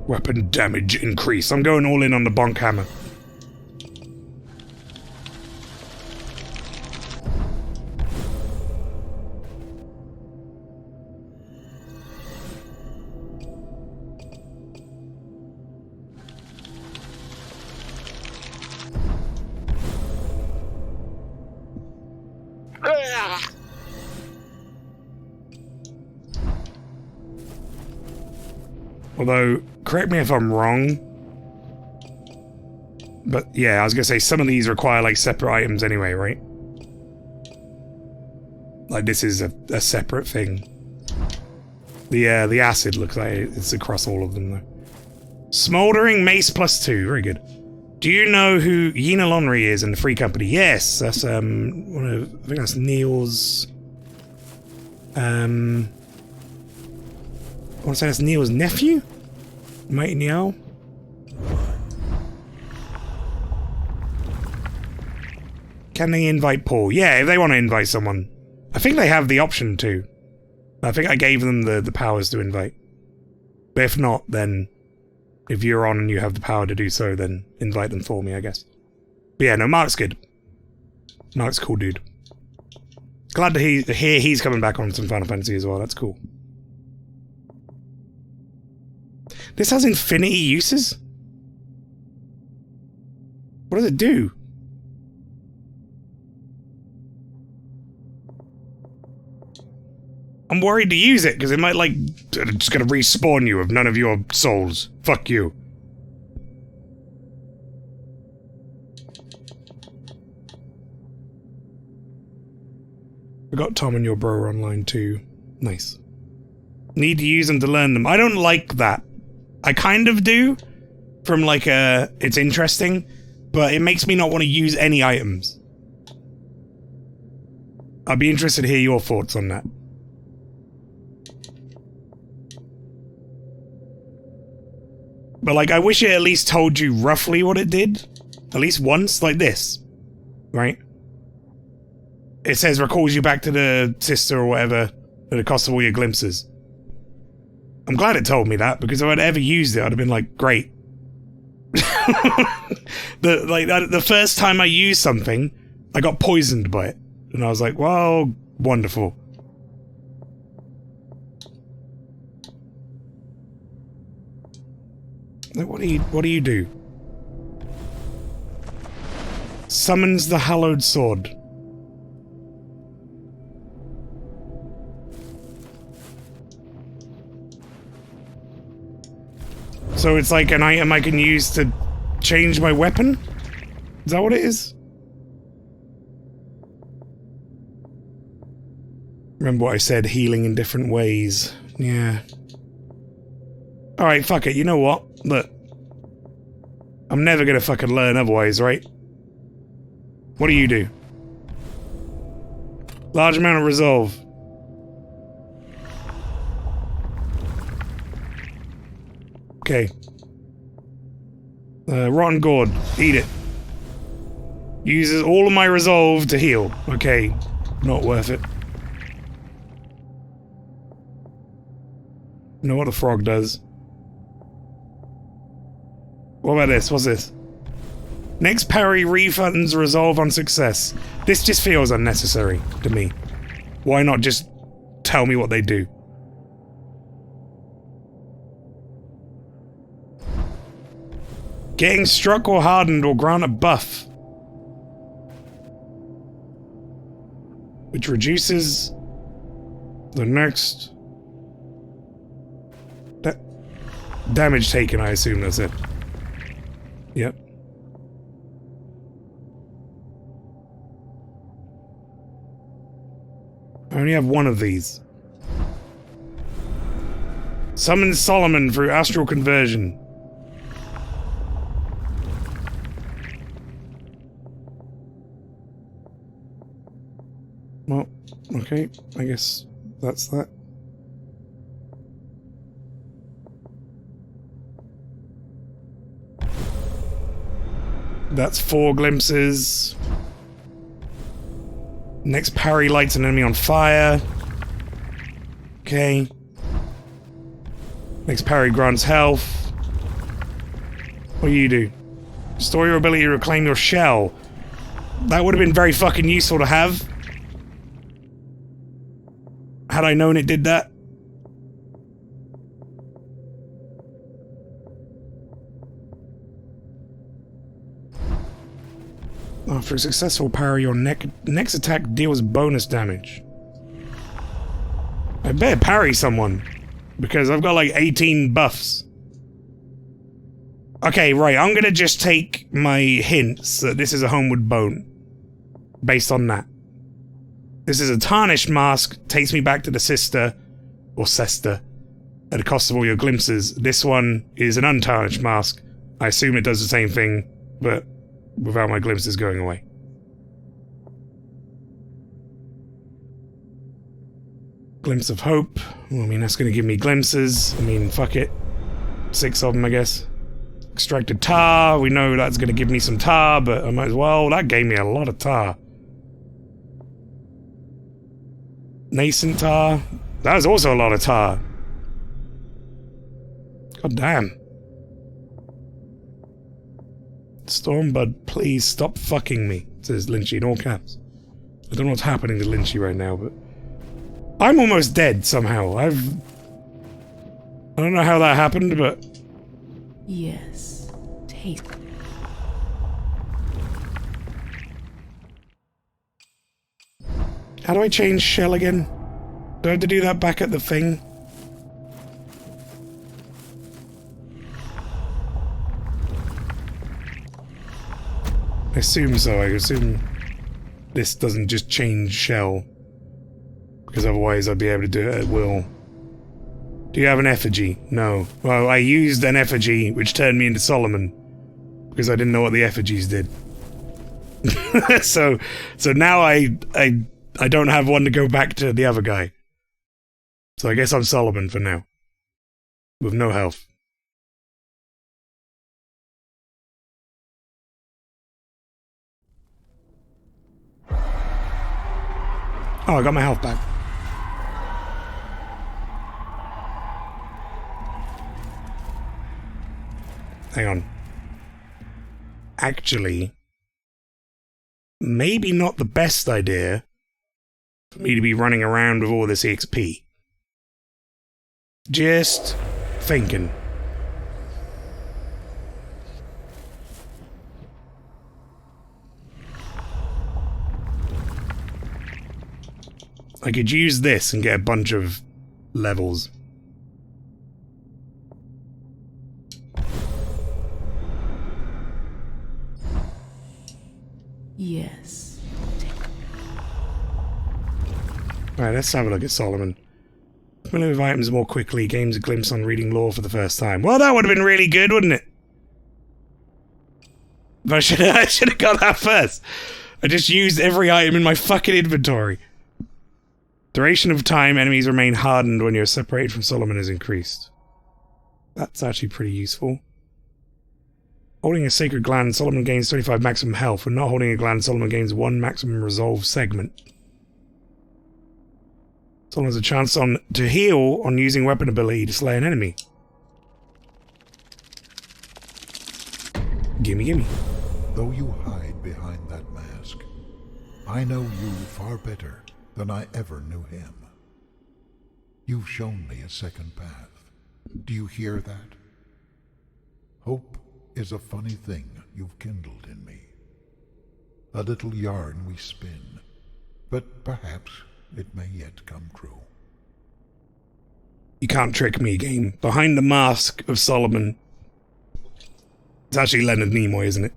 Speaker 1: Weapon damage increase. I'm going all in on the bonk hammer. Although, correct me if I'm wrong, but yeah, I was gonna say some of these require like separate items anyway, right? Like this is a separate thing. The acid looks like it's across all of them though. Smoldering Mace +2, very good. Do you know who Yina Lonry is in the Free Company? Yes, that's I think that's Neil's. I want to say that's Neil's nephew, Mighty Neil. Can they invite Paul? Yeah, if they want to invite someone, I think they have the option to. I think I gave them the powers to invite. But if not, then if you're on and you have the power to do so, then invite them for me, I guess. But yeah, no, Mark's good. Mark's a cool dude. Glad to hear he's coming back on some Final Fantasy as well. That's cool. This has infinity uses? What does it do? I'm worried to use it, because it might, like, just gonna respawn you of none of your souls. Fuck you. I got Tom and your bro online too. Nice. Need to use them to learn them. I don't like that. I kind of do. From like it's interesting, but it makes me not want to use any items. I'd be interested to hear your thoughts on that. But like, I wish it at least told you roughly what it did. At least once, like this. Right? It says recalls you back to the sister or whatever at the cost of all your glimpses. I'm glad it told me that, because if I'd ever used it, I'd have been like, great. The first time I used something, I got poisoned by it. And I was like, well, wonderful. Like, what do you do? Summons the hallowed sword. So it's like an item I can use to change my weapon? Is that what it is? Remember what I said, healing in different ways. Yeah. Alright, fuck it, you know what? Look. I'm never gonna fucking learn otherwise, right? What do you do? Large amount of resolve. Okay. Rotten gourd. Eat it. Uses all of my resolve to heal. Okay. Not worth it. Know what the frog does. What about this? What's this? Next parry refunds resolve on success. This just feels unnecessary to me. Why not just tell me what they do? Getting struck or hardened will grant a buff, which reduces the next damage taken, I assume that's it. Yep. I only have one of these. Summon Solomon through astral conversion. Well, okay, I guess that's that. That's 4 glimpses. Next parry lights an enemy on fire. Okay. Next parry grants health. What do you do? Restore your ability to reclaim your shell. That would have been very fucking useful to have. Had I known it did that. After a successful parry, your next attack deals bonus damage. I better parry someone, because I've got like 18 buffs. Okay, right, I'm gonna just take my hints that this is a homeward bone, based on that. This is a tarnished mask, takes me back to the sister, or Sester, at the cost of all your glimpses. This one is an untarnished mask. I assume it does the same thing, but without my glimpses going away. Glimpse of hope. Well, I mean, that's gonna give me glimpses. I mean, fuck it. 6 of them, I guess. Extracted tar. We know that's gonna give me some tar, but I might as well. That gave me a lot of tar. Nascent tar. That was also a lot of tar. God damn. Stormbud, please stop fucking me, says Lynchy in all caps. I don't know what's happening to Lynchy right now, but I'm almost dead somehow. I don't know how that happened, but
Speaker 2: Yes, take.
Speaker 1: how do I change shell again? Do I have to do that back at the thing? I assume so. I assume this doesn't just change shell, because otherwise I'd be able to do it at will. Do you have an effigy? No. Well, I used an effigy, which turned me into Solomon, because I didn't know what the effigies did. so now I don't have one to go back to the other guy. So I guess I'm Solomon for now, with no health. Oh, I got my health back. Hang on. Actually, maybe not the best idea for me to be running around with all this EXP. Just thinking. I could use this and get a bunch of levels.
Speaker 2: Yes.
Speaker 1: Alright, let's have a look at Solomon. Familiar with items more quickly, gains a glimpse on reading lore for the first time. Well, that would have been really good, wouldn't it? But I should have got that first. I just used every item in my fucking inventory. Duration of time enemies remain hardened when you're separated from Solomon is increased. That's actually pretty useful. Holding a sacred gland, Solomon gains 25 maximum health. When not holding a gland, Solomon gains 1 maximum resolve segment. Solomon has a chance to heal on using weapon ability to slay an enemy. Gimme, gimme.
Speaker 4: Though you hide behind that mask, I know you far better than I ever knew him. You've shown me a second path. Do you hear that? Hope is a funny thing you've kindled in me. A little yarn we spin, but perhaps it may yet come true.
Speaker 1: You can't trick me, game. Behind the mask of Solomon. It's actually Leonard Nimoy, isn't it?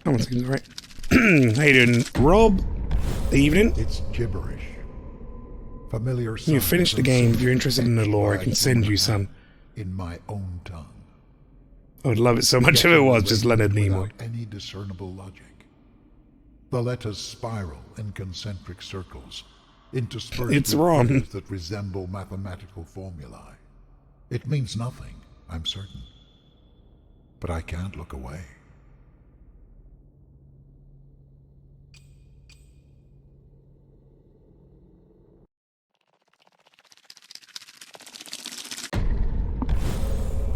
Speaker 1: That one seems right. How you doing, Rob? Evening.
Speaker 4: It's gibberish. Familiar.
Speaker 1: You finished the game. If you're interested in the lore, I can send you some.
Speaker 4: In my own tongue.
Speaker 1: I would love it so much if it was just Leonard Nimoy.
Speaker 4: Without any discernible logic. The letters spiral in concentric circles, interspersed
Speaker 1: It's
Speaker 4: with
Speaker 1: wrong.
Speaker 4: figures that resemble mathematical formulae. It means nothing, I'm certain. But I can't look away.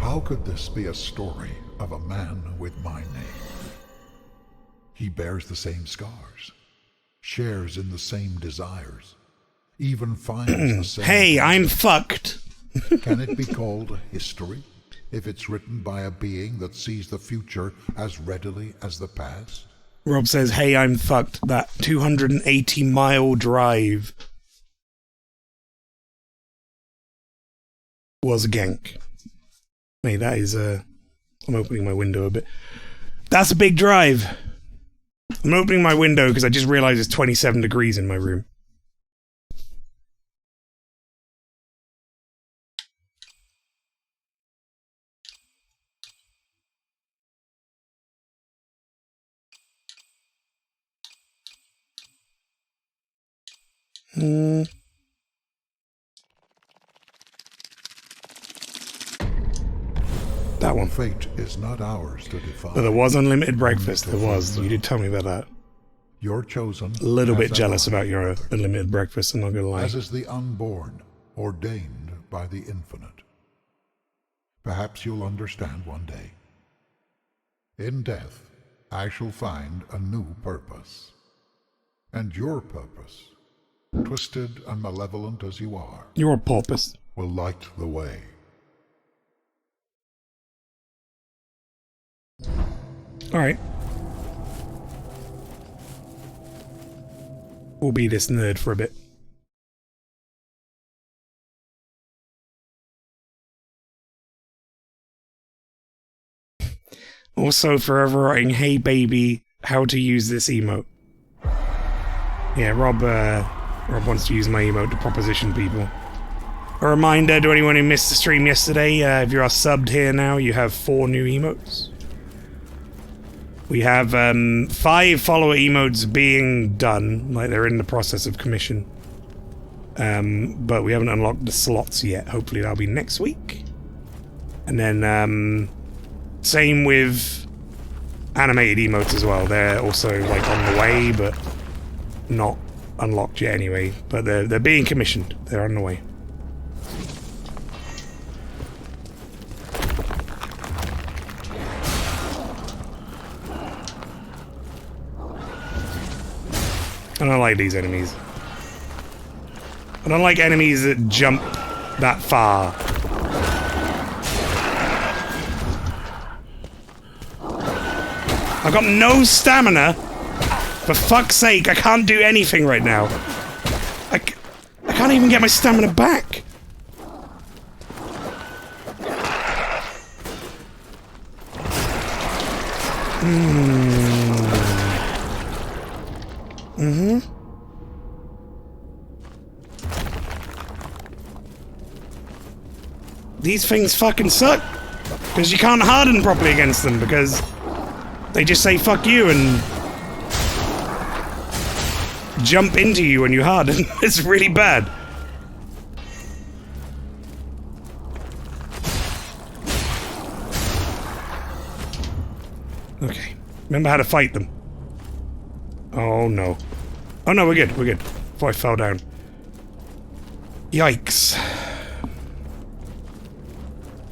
Speaker 4: How could this be a story of a man with my name? He bears the same scars, shares in the same desires, even finds the same...
Speaker 1: Hey, I'm fucked!
Speaker 4: Can it be called history if it's written by a being that sees the future as readily as the past?
Speaker 1: Rob says, hey, I'm fucked. That 280-mile drive was a gank. Hey, that is, I'm opening my window a bit. That's a big drive. I'm opening my window because I just realized it's 27 degrees in my room. That one.
Speaker 4: Fate is not ours to define.
Speaker 1: But there was unlimited breakfast. There was. You did tell me about that.
Speaker 4: You're chosen.
Speaker 1: A little bit
Speaker 4: as
Speaker 1: jealous
Speaker 4: am I,
Speaker 1: about your unlimited breakfast, I'm not gonna lie.
Speaker 4: as is the unborn, ordained by the infinite. Perhaps you'll understand one day. In death, I shall find a new purpose. And your purpose, twisted and malevolent as you are,
Speaker 1: Your purpose.
Speaker 4: will light the way.
Speaker 1: Alright. We'll be this nerd for a bit. Also, forever writing, hey baby, how to use this emote. Yeah, Rob wants to use my emote to proposition people. A reminder to anyone who missed the stream yesterday, if you are subbed here now, you have 4 new emotes. We have 5 follower emotes being done, like they're in the process of commission. But we haven't unlocked the slots yet. Hopefully that'll be next week. And then same with animated emotes as well. They're also like on the way, but not unlocked yet anyway. But they're being commissioned. They're on the way. I don't like these enemies. I don't like enemies that jump that far. I've got no stamina. For fuck's sake, I can't do anything right now. I can't even get my stamina back. These things fucking suck. Because you can't harden properly against them because they just say fuck you and jump into you when you harden. It's really bad. Okay. Remember how to fight them. Oh no. Oh no, we're good, we're good. Before I fell down. Yikes.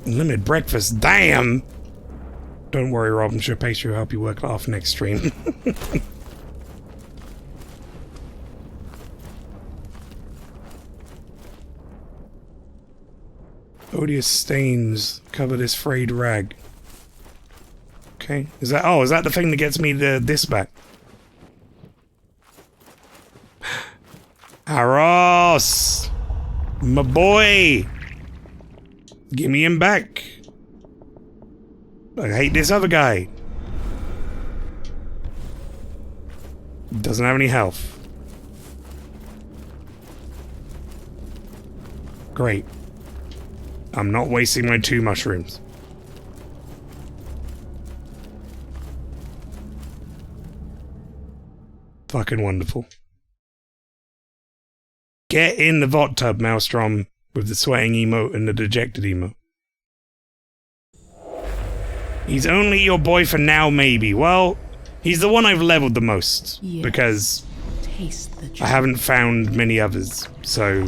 Speaker 1: Limited breakfast, damn! Don't worry, Rob, I'm sure pastry will help you work off next stream. Odious stains cover this frayed rag. Okay, is that the thing that gets me this back? Aros! My boy! Give me him back. I hate this other guy. Doesn't have any health. Great. I'm not wasting my 2 mushrooms. Fucking wonderful. Get in the VOT tub, Maelstrom, with the sweating emote and the dejected emote. He's only your boy for now, maybe. Well, he's the one I've leveled the most. Yes. Because I haven't found many others, so...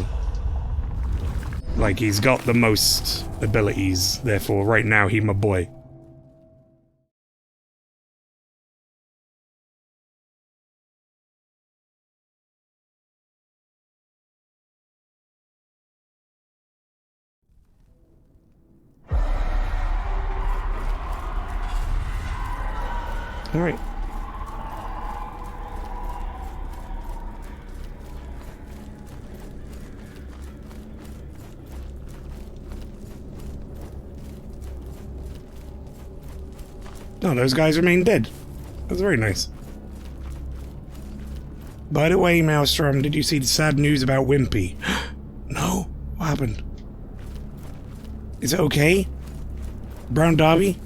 Speaker 1: Like, he's got the most abilities, therefore, right now, he's my boy. Alright. No, those guys remain dead. That's very nice. By the way, Maelstrom, did you see the sad news about Wimpy? No? What happened? Is it okay? Brown Derby?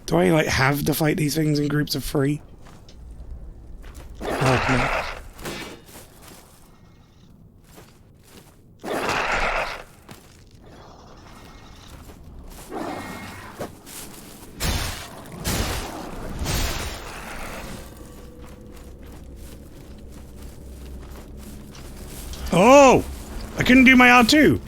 Speaker 1: Do I, like, have to fight these things in groups of 3? Help me. Oh! I couldn't do my R2!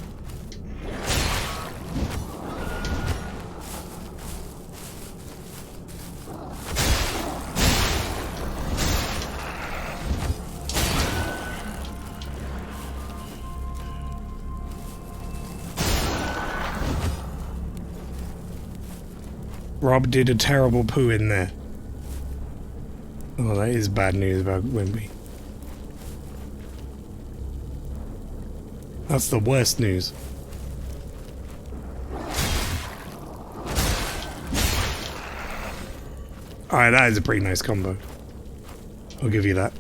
Speaker 1: Rob did a terrible poo in there. Oh, that is bad news about Wimpy. That's the worst news. Alright, that is a pretty nice combo. I'll give you that.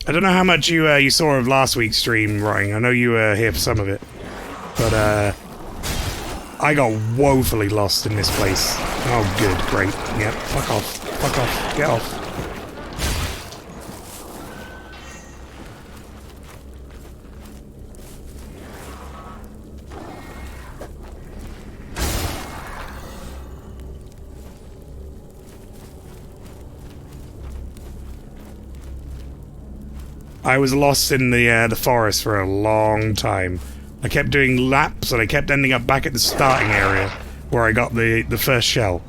Speaker 1: I don't know how much you saw of last week's stream, Rotting. I know you were here for some of it. But, I got woefully lost in this place. Oh, good, great. Yep, fuck off. Fuck off. Get off. I was lost in the forest for a long time. I kept doing laps and I kept ending up back at the starting area where I got the first shell.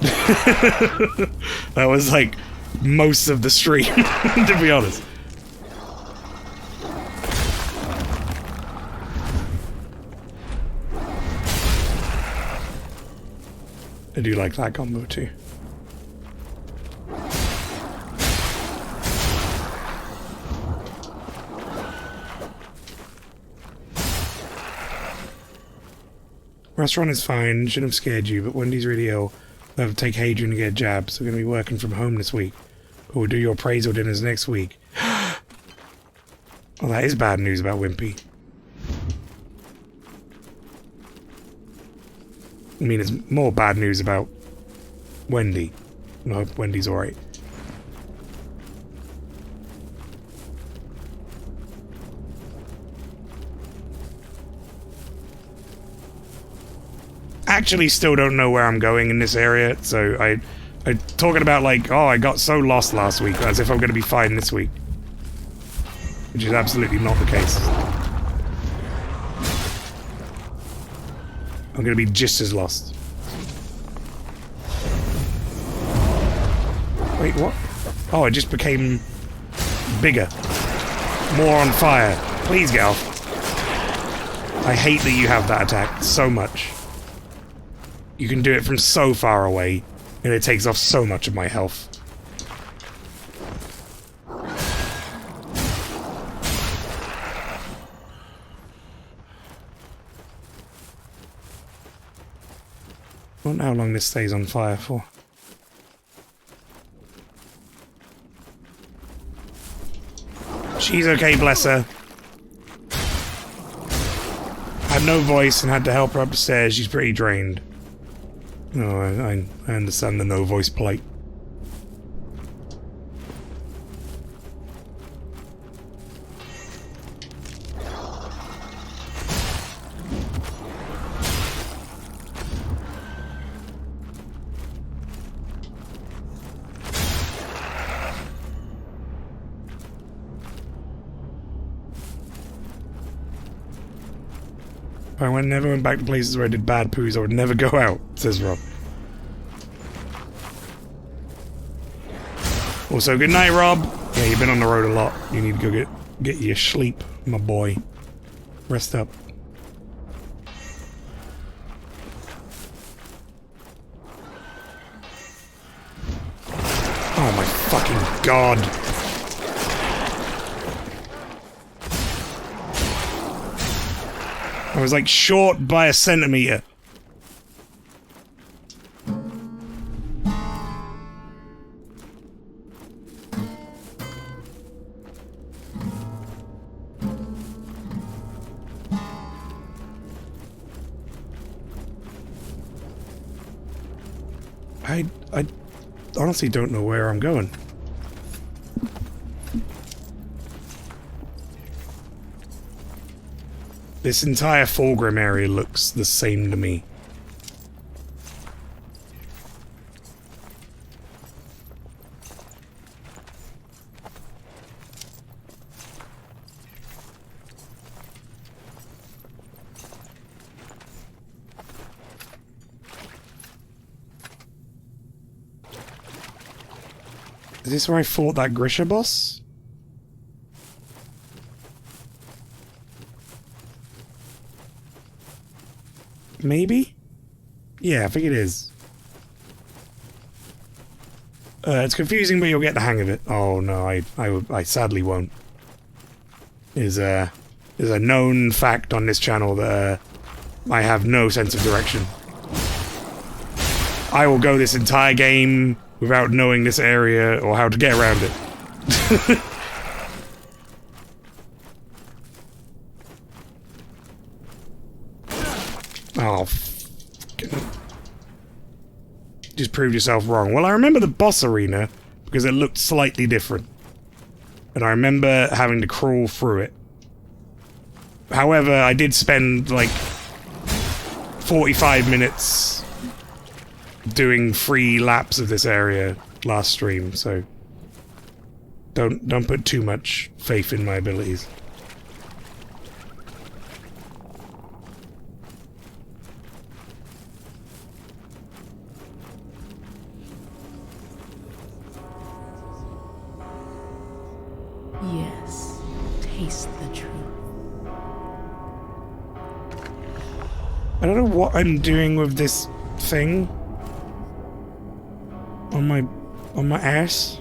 Speaker 1: That was like most of the stream, to be honest. I do like that combo too. Restaurant is fine, shouldn't have scared you, but Wendy's really ill. They'll have to take Hadrian to get jabs, so we're going to be working from home this week. But we'll do your appraisal dinners next week. Well, that is bad news about Wimpy. I mean, it's more bad news about Wendy. I hope Wendy's alright. Actually still don't know where I'm going in this area, so I talking about like, oh, I got so lost last week, as if I'm going to be fine this week. Which is absolutely not the case. I'm going to be just as lost. Wait, what? Oh, it just became bigger. More on fire. Please get off. I hate that you have that attack so much. You can do it from so far away, and it takes off so much of my health. I don't know how long this stays on fire for. She's okay, bless her. Had no voice and had to help her up the stairs. She's pretty drained. No, I understand the no voice plight. If I never went back to places where I did bad poos, I would never go out, says Rob. Also, good night, Rob. Yeah, you've been on the road a lot. You need to go get your sleep, my boy. Rest up. Oh my fucking god. I was like short by a centimeter. I honestly don't know where I'm going. This entire Fulgrim area looks the same to me. Is this where I fought that Grisha boss? Maybe? Yeah, I think it is. It's confusing, but you'll get the hang of it. Oh no, I sadly won't. There's a known fact on this channel that I have no sense of direction. I will go this entire game without knowing this area or how to get around it. Oh, just proved yourself wrong. Well, I remember the boss arena because it looked slightly different. And I remember having to crawl through it. However, I did spend like 45 minutes doing 3 laps of this area last stream, so don't put too much faith in my abilities.
Speaker 2: Yes, taste the truth.
Speaker 1: I don't know what I'm doing with this thing on my ass.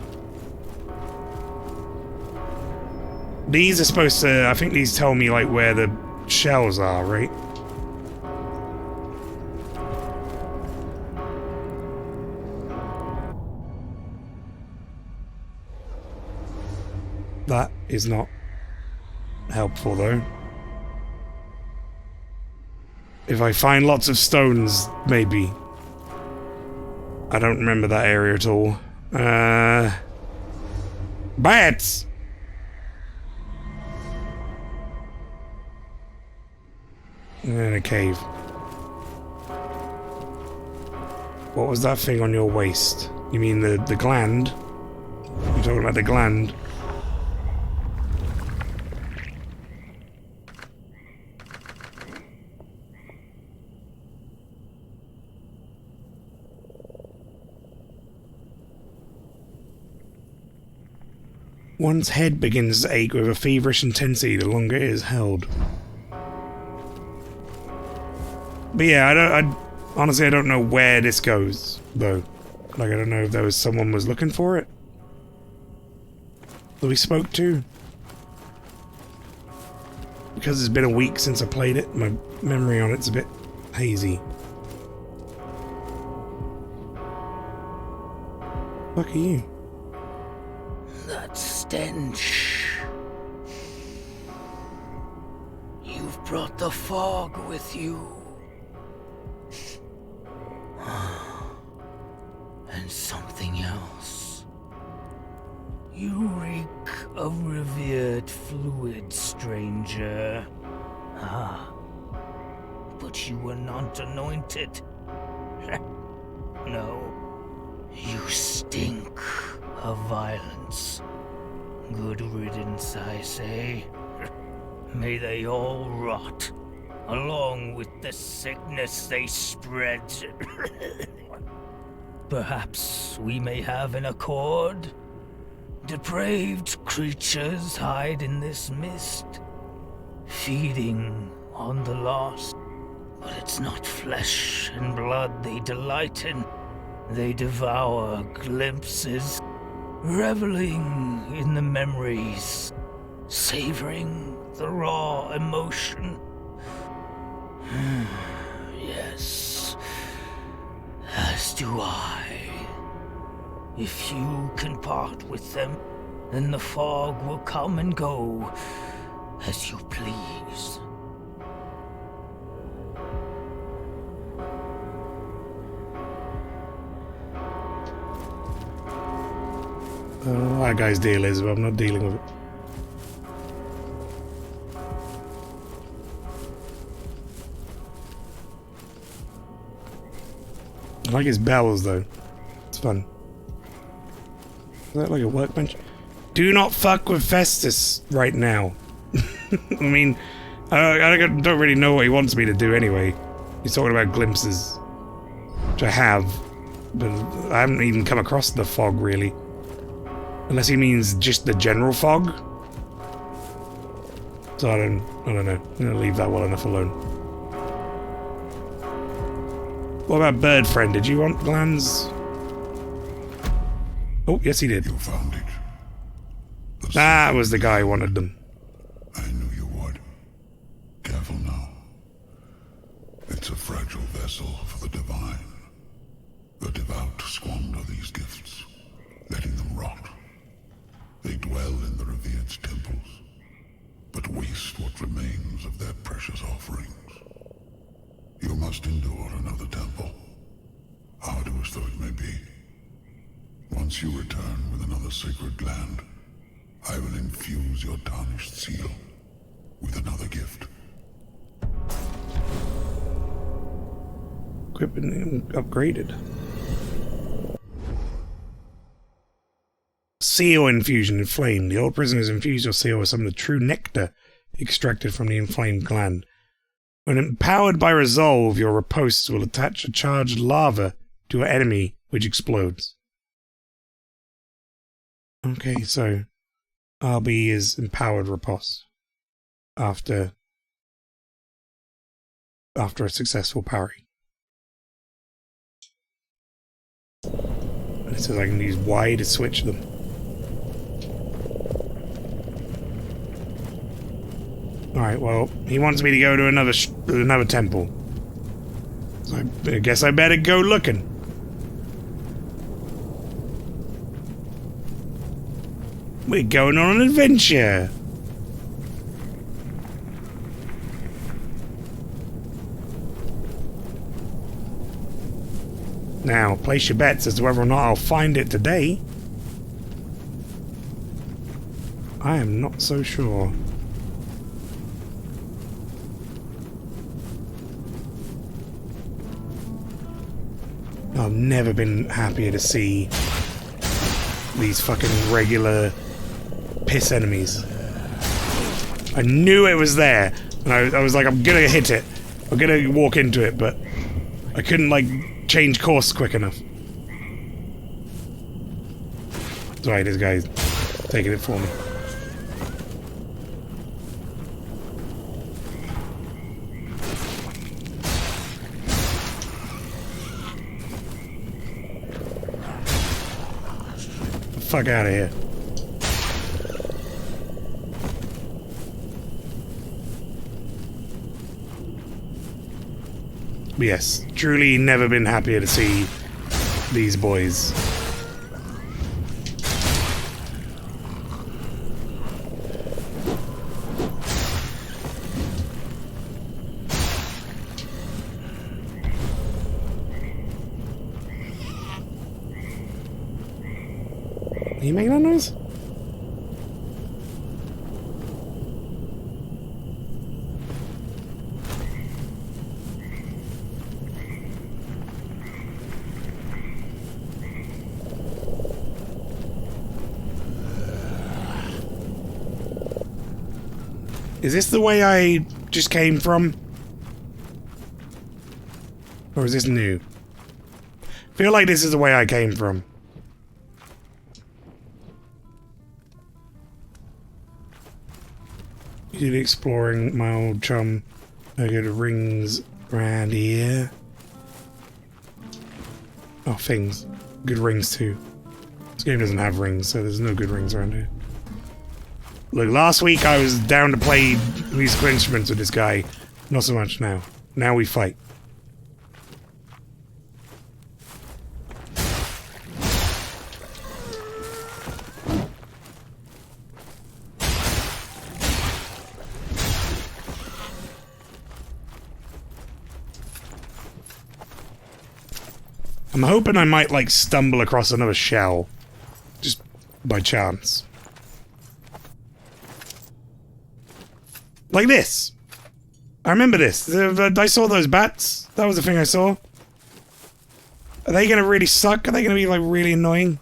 Speaker 1: These are supposed to, I think these tell me like where the shells are, right? That is not helpful though. If I find lots of stones, maybe. I don't remember that area at all. Bats! In a cave. What was that thing on your waist? You mean the gland? You're talking about the gland? One's head begins to ache with a feverish intensity the longer it is held. But yeah, I honestly don't know where this goes, though. Like, I don't know if there was someone was looking for it that we spoke to. Because it's been a week since I played it, my memory on it's a bit hazy. Fuck are you?
Speaker 3: That stench. You've brought the fog with you. And something else. You reek of revered fluid, stranger. Ah, but you were not anointed. No, you stink of violence. Good riddance, I say. May they all rot, along with the sickness they spread. Perhaps we may have an accord? Depraved creatures hide in this mist, feeding on the lost. But it's not flesh and blood they delight in. They devour glimpses, reveling in the memories, savoring the raw emotion. Yes, as do I. If you can part with them, then the fog will come and go as you please.
Speaker 1: I don't know what that guy's deal is, but I'm not dealing with it. I like his bells, though. It's fun. Is that like a workbench? Do not fuck with Festus right now. I mean, I don't really know what he wants me to do anyway. He's talking about glimpses, which I have, but I haven't even come across the fog, really. Unless he means just the general fog. So I don't know. I'm gonna leave that well enough alone. What about Bird Friend? Did you want glands? Oh, yes he did.
Speaker 4: You found it.
Speaker 1: That was the guy who wanted them.
Speaker 4: I knew you would. Careful now. It's a fragile vessel for the divine. The devout squander these gifts, letting them rot. They dwell in the revered's temples, but waste what remains of their precious offerings. You must endure another temple, arduous though it may be. Once you return with another sacred gland, I will infuse your tarnished seal with another gift.
Speaker 1: Equipment upgraded. Seal infusion inflamed. The old prisoners infuse your seal with some of the true nectar extracted from the inflamed gland. When empowered by resolve, your riposte will attach a charged lava to your enemy, which explodes. Okay, so RB is empowered riposte after a successful parry. And it says I can use Y to switch them. Alright, well, he wants me to go to another temple. So I guess I better go looking. We're going on an adventure. Now, place your bets as to whether or not I'll find it today. I am not so sure. I've never been happier to see these fucking regular piss enemies. I knew it was there, and I was like, I'm gonna hit it. I'm gonna walk into it, but I couldn't, like, change course quick enough. Sorry, this guy's taking it for me. Fuck out of here. But yes, truly never been happier to see these boys. Are you making that noise? Is this the way I just came from? Or is this new? I feel like this is the way I came from. Did exploring my old chum. I go to rings around here. Oh, things. Good rings too. This game doesn't have rings, so there's no good rings around here. Look, last week I was down to play musical instruments with this guy. Not so much now. Now we fight. I'm hoping I might, like, stumble across another shell. Just by chance. Like this. I remember this. I saw those bats. That was the thing I saw. Are they gonna really suck? Are they gonna be, like, really annoying?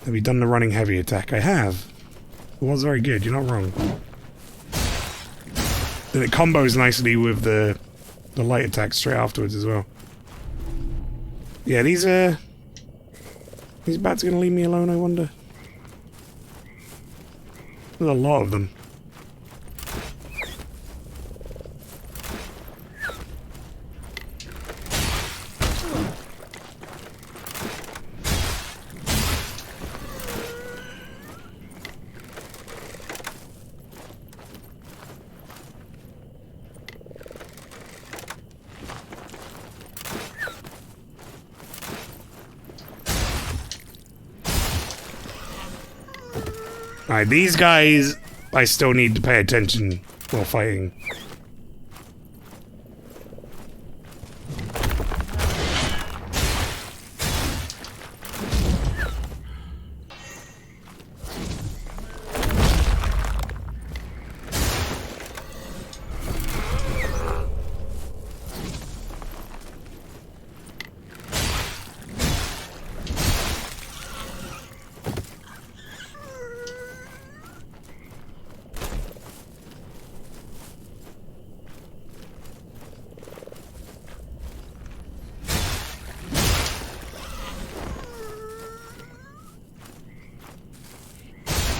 Speaker 1: Have you done the running heavy attack? I have. It was very good. You're not wrong. Then it combos nicely with the light attack straight afterwards as well. Yeah, these bats are gonna leave me alone, I wonder. There's a lot of them. Alright, these guys I still need to pay attention while fighting.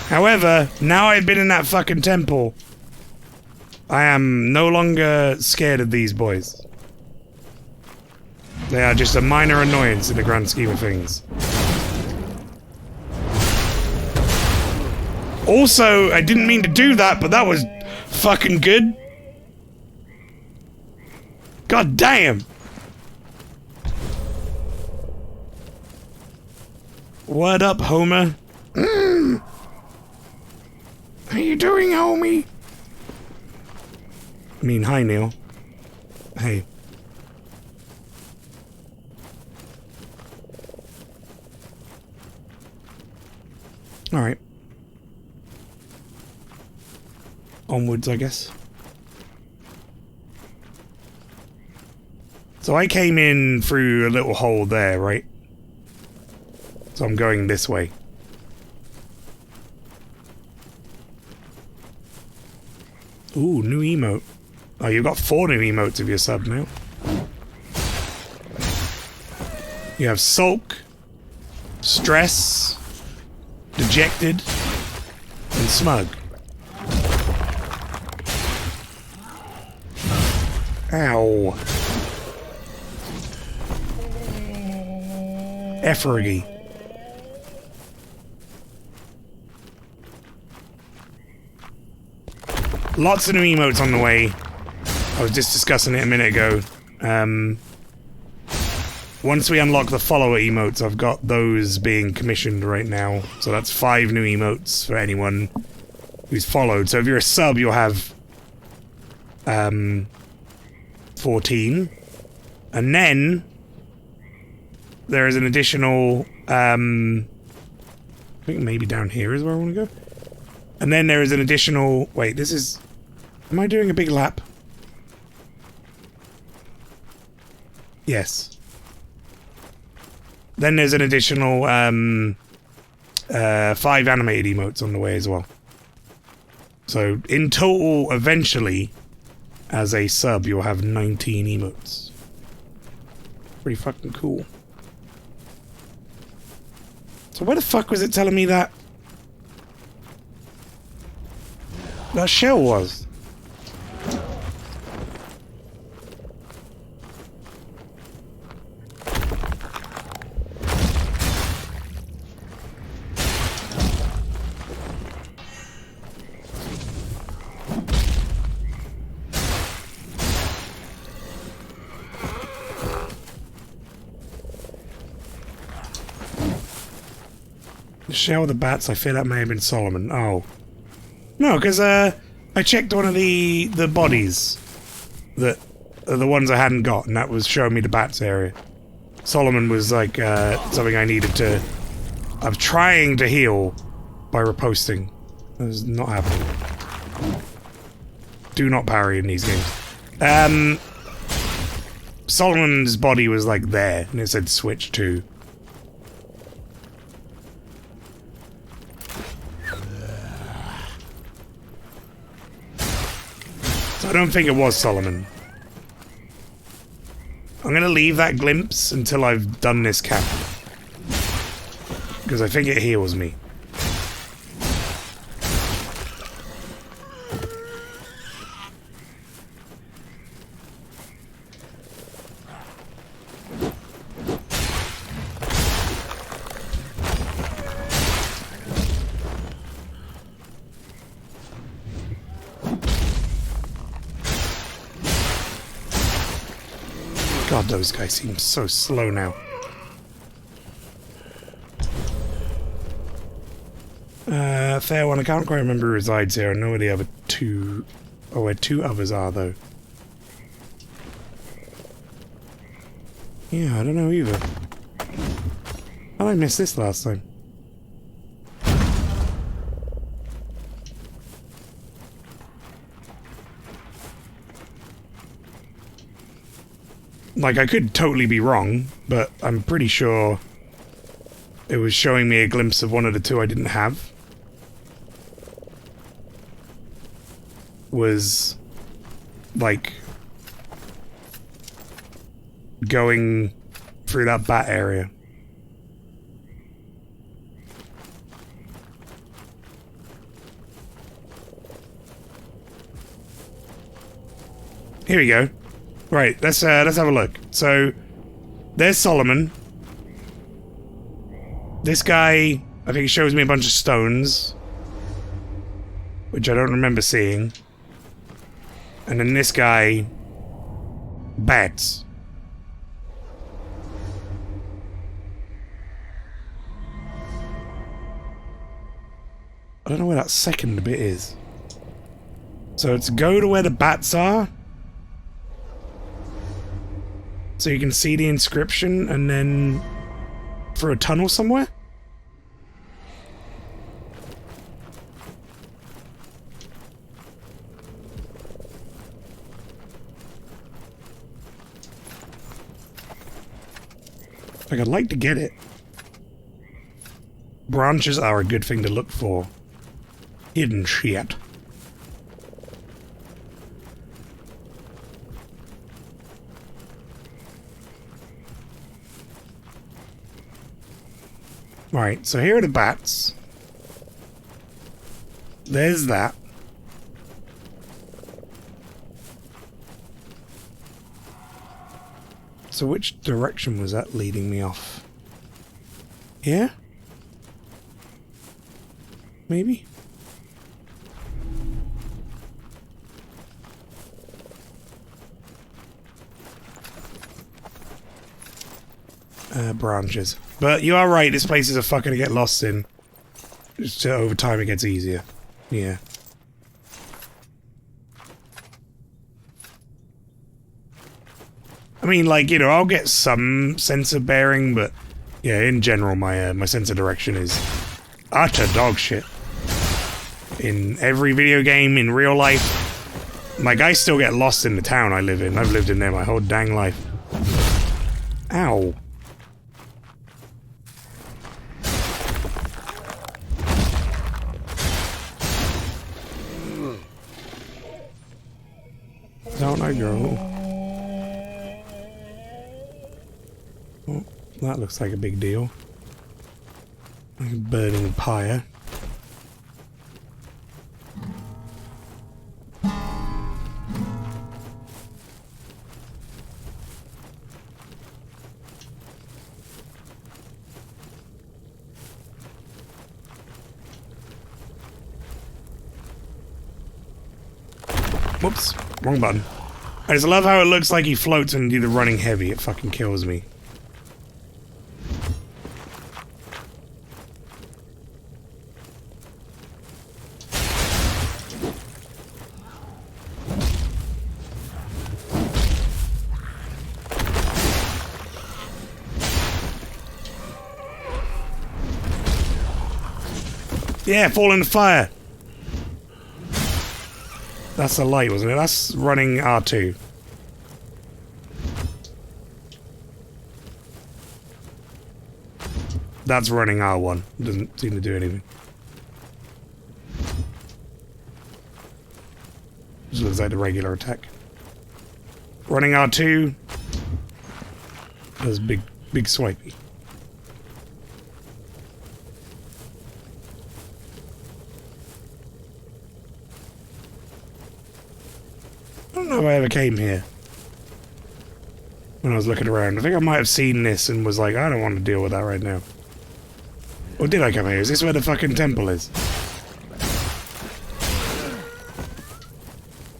Speaker 1: However, now I've been in that fucking temple, I am no longer scared of these boys. They are just a minor annoyance in the grand scheme of things. Also, I didn't mean to do that, but that was fucking good. God damn! What up, Homer? How you doing, homie? I mean, hi, Neil. Hey. Alright. Onwards, I guess. So I came in through a little hole there, right? So I'm going this way. Ooh, new emote. Oh, you've got 4 new emotes of your sub now. You have Sulk, Stress, Dejected, and Smug. Ow. Effergy. Lots of new emotes on the way. I was just discussing it a minute ago. Once we unlock the follower emotes, I've got those being commissioned right now. So that's 5 new emotes for anyone who's followed. So if you're a sub, you'll have 14. And then there is an additional I think maybe down here is where I want to go. And then there is an additional... Wait, this is... Am I doing a big lap? Yes. Then there's an additional 5 animated emotes on the way as well. So in total, eventually, as a sub, you'll have 19 emotes. Pretty fucking cool. So where the fuck was it telling me that shell was? Shell with the bats, I fear that may have been Solomon. Oh. No, because I checked one of the bodies that are the ones I hadn't got, and that was showing me the bats area. Solomon was like something I needed to... I'm trying to heal by reposting. That is not happening. Do not parry in these games. Solomon's body was like there, and it said switch to. I don't think it was Solomon. I'm gonna leave that glimpse until I've done this cap. Because I think it heals me. God, those guys seem so slow now. Fair one, I can't quite remember who resides here. I know where the other 2... Oh, where 2 others are, though. Yeah, I don't know either. How did I miss this last time? Like, I could totally be wrong, but I'm pretty sure it was showing me a glimpse of one of the 2 I didn't have. Was, like, going through that bat area. Here we go. Right, let's have a look. So, there's Solomon. This guy, I think he shows me a bunch of stones, which I don't remember seeing. And then this guy, bats. I don't know where that second bit is. So it's go to where the bats are. So you can see the inscription and then through a tunnel somewhere? Like, I'd like to get it. Branches are a good thing to look for. Hidden shit. Right, so here are the bats. There's that. So which direction was that leading me off? Here? Maybe? Branches. But you are right, this place is a fucker to get lost in. Just over time it gets easier. Yeah. I mean, like, you know, I'll get some sense of bearing, but yeah, in general, my sense of direction is utter dog shit. In every video game, in real life, like, I still get lost in the town I live in. I've lived in there my whole dang life. Ow. Don't I go? Oh, that looks like a big deal. Like a burning pyre. Whoops, wrong button. I just love how it looks like he floats and either running heavy. It fucking kills me. Yeah, fall in the fire. That's the light, wasn't it? That's running R2. That's running R1. Doesn't seem to do anything. Just looks like the regular attack. Running R2 does big swipey. I don't know if I ever came here when I was looking around. I think I might have seen this and was like, I don't want to deal with that right now. Or did I come here? Is this where the fucking temple is?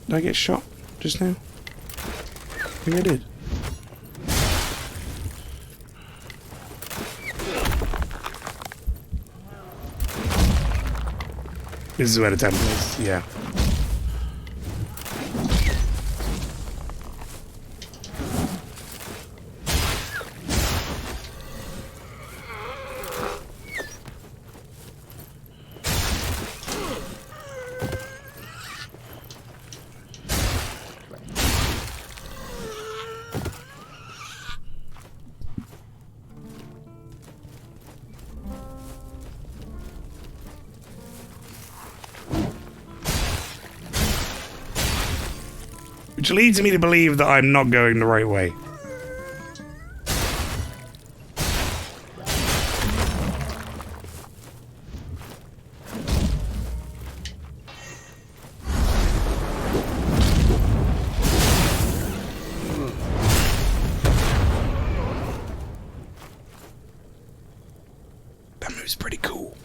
Speaker 1: Did I get shot just now? I think I did. This is where the temple is, yeah. Which leads me to believe that I'm not going the right way. is pretty cool.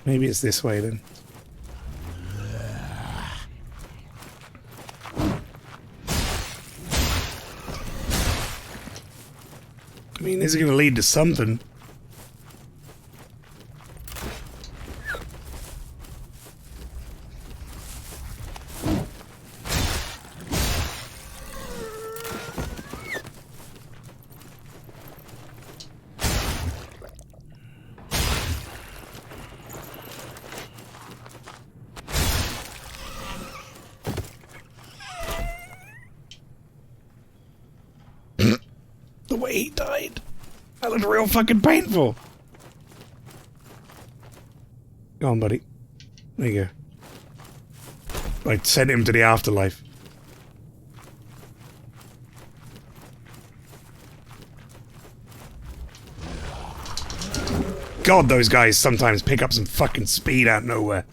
Speaker 1: Maybe it's this way then. I mean, this is going to lead to something. The way he died. That looked real fucking painful. Go on, buddy. There you go. I sent him to the afterlife. God, those guys sometimes pick up some fucking speed out of nowhere.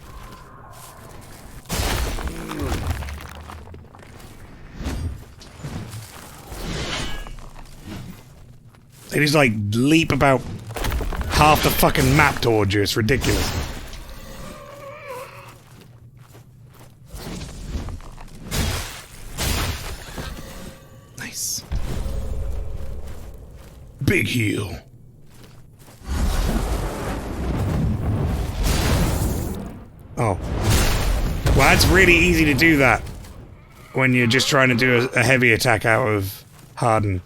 Speaker 1: They just, like, leap about half the fucking map towards you. It's ridiculous. Nice. Big heal. Oh. Well, that's really easy to do that when you're just trying to do a heavy attack out of Harden.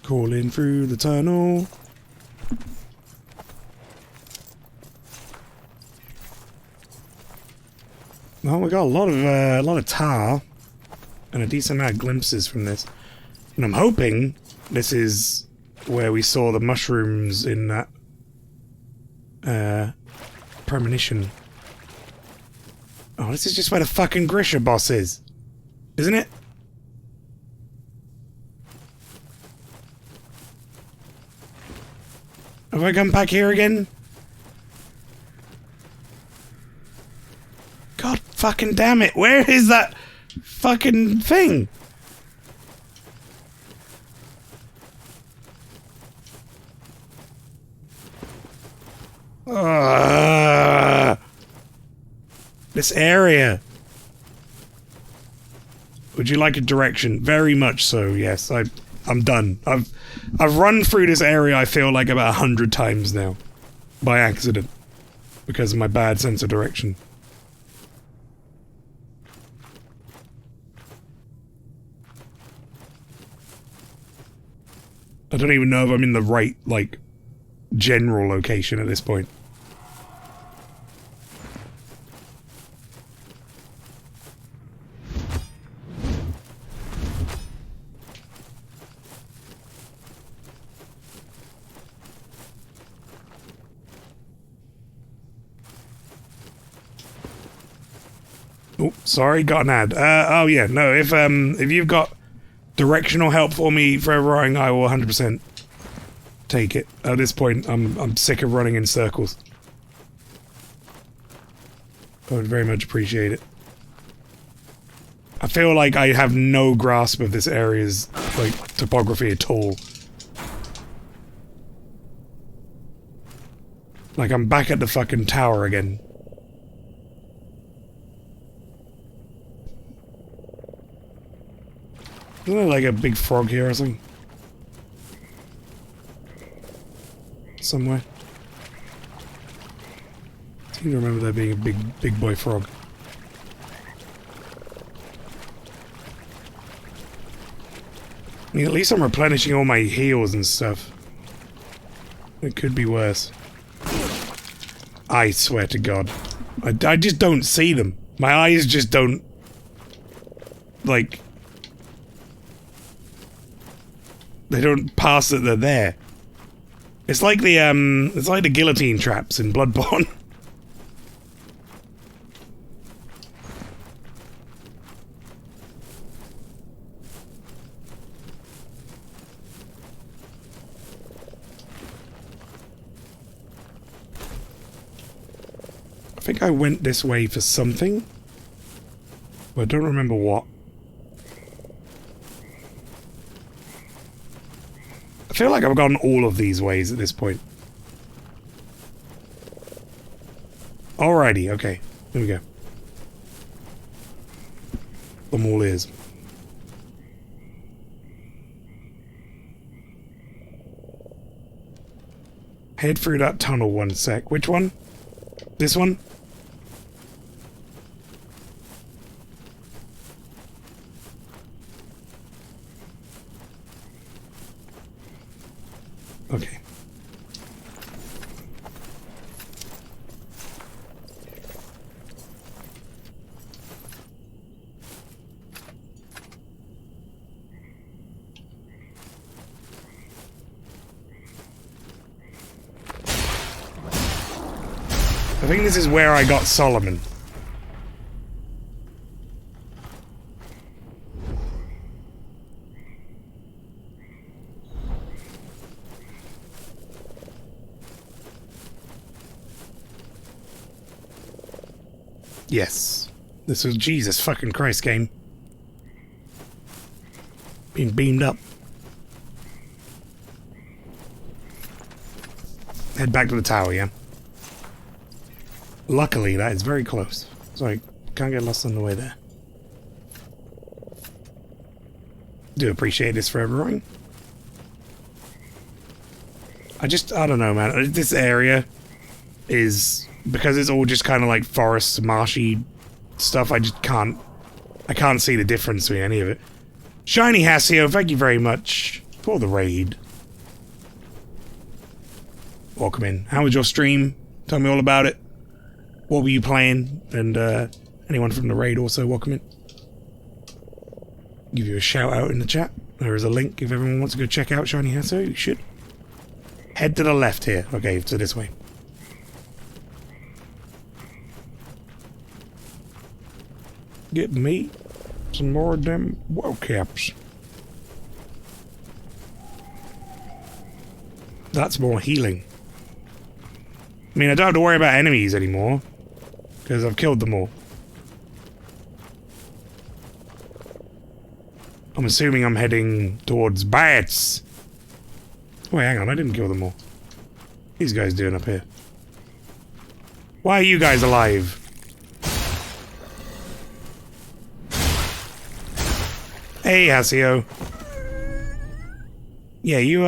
Speaker 1: Crawling through the tunnel. Well, we got a lot of tar and a decent amount of glimpses from this, and I'm hoping this is where we saw the mushrooms in that premonition. Oh, this is just where the fucking Grisha boss is, isn't it? Have I come back here again? God fucking damn it, where is that fucking thing? This area. Would you like a direction? Very much so, yes. I'm done. I've run through this area, I feel like, about 100 times now. By accident. Because of my bad sense of direction. I don't even know if I'm in the right, like, general location at this point. Oh, sorry, got an ad. Oh yeah, no, if you've got directional help for me for everything, I will 100% take it. At this point, I'm sick of running in circles. I would very much appreciate it. I feel like I have no grasp of this area's, like, topography at all. Like, I'm back at the fucking tower again. Isn't there like a big frog here or something? Somewhere. I seem to remember there being a big boy frog. I mean, at least I'm replenishing all my heals and stuff. It could be worse. I swear to God. I just don't see them. My eyes just don't... like... they don't pass that they're there. It's like the guillotine traps in Bloodborne. I think I went this way for something, but I don't remember what. I feel like I've gone all of these ways at this point. Alrighty, okay. Here we go. I'm all ears. Head through that tunnel one sec. Which one? This one? Okay. I think this is where I got Solomon. Yes. This was Jesus fucking Christ game. Being beamed up. Head back to the tower, yeah? Luckily, that is very close. So I can't get lost on the way there. Do appreciate this for everyone. I don't know, man. This area is... because it's all just kind of like forest, marshy stuff, I can't see the difference between any of it. Shiny Hasio, thank you very much for the raid. Welcome in. How was your stream? Tell me all about it. What were you playing? And anyone from the raid also, welcome in. Give you a shout out in the chat. There is a link if everyone wants to go check out Shiny Hasio, you should. Head to the left here. Okay, so this way. Get me some more of them wall caps. That's more healing. I mean, I don't have to worry about enemies anymore, because I've killed them all. I'm assuming I'm heading towards bats. Wait, hang on, I didn't kill them all. These guys doing up here? Why are you guys alive? Hey, Hasio. Yeah, you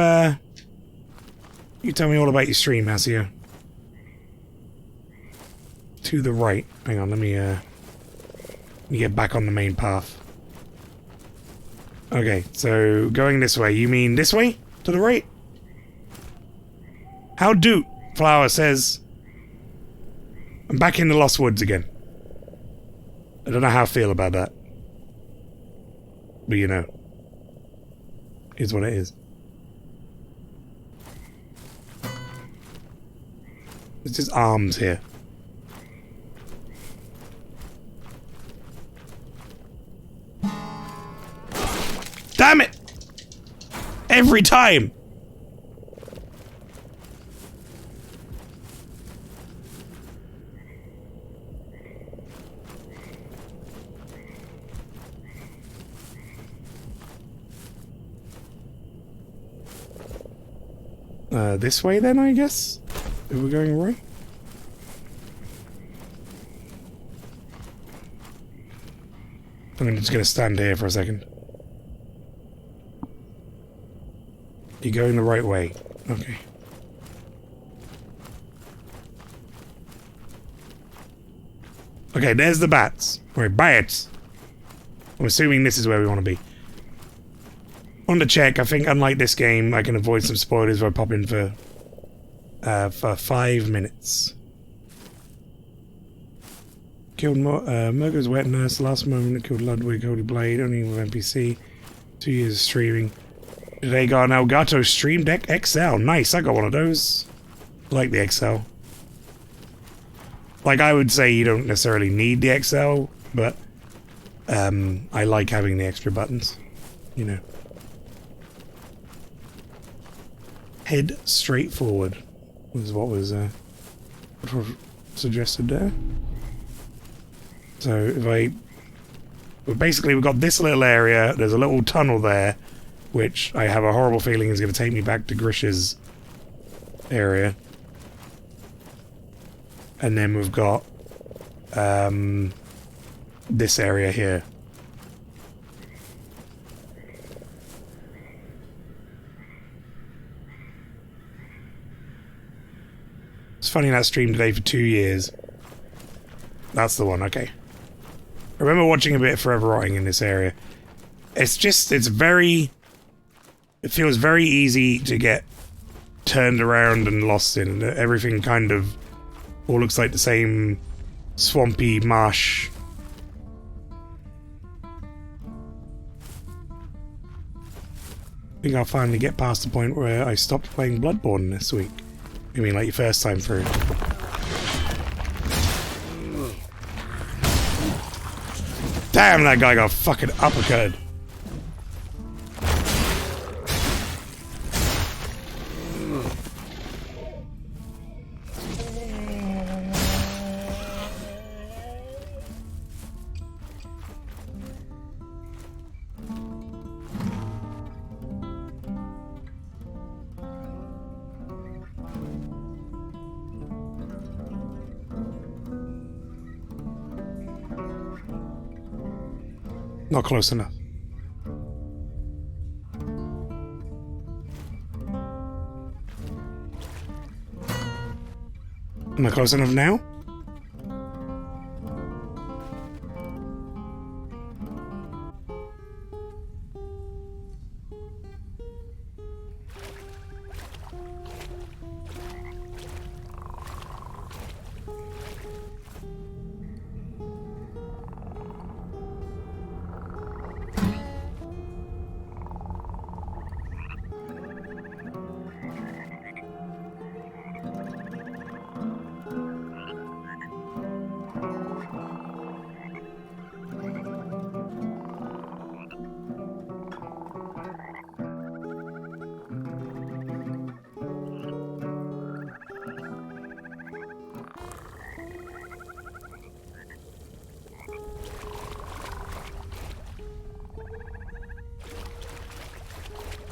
Speaker 1: tell me all about your stream, Hasio. To the right. Hang on, let me get back on the main path. Okay, so going this way. You mean this way? To the right? How do? Flower says. I'm back in the Lost Woods again. I don't know how I feel about that. But you know. Is what it is. There's just arms here. Damn it! Every time! This way then, I guess? If we're going right? I'm just gonna stand here for a second. You're going the right way. Okay. Okay, there's the bats. Alright, bats! I'm assuming this is where we want to be. On the check, I think unlike this game, I can avoid some spoilers if I pop in for 5 minutes. Killed Murgo's wet nurse last moment that killed Ludwig, Holy Blade, only with NPC. 2 years of streaming. They got an Elgato Stream Deck XL. Nice, I got one of those. I like the XL. Like, I would say you don't necessarily need the XL, but I like having the extra buttons, you know. Head straight forward was what was suggested there. So if I... Well, basically, we've got this little area, there's a little tunnel there, which I have a horrible feeling is going to take me back to Grish's area. And then we've got this area here. It's funny that streamed today for 2 years. That's the one, okay. I remember watching a bit of Forever Rotting in this area. It's just, it's very... It feels very easy to get turned around and lost in. Everything kind of all looks like the same swampy marsh. I think I'll finally get past the point where I stopped playing Bloodborne this week. I mean, like your first time through. Damn, that guy got fucking uppercutted. Not close enough. Am I close enough now?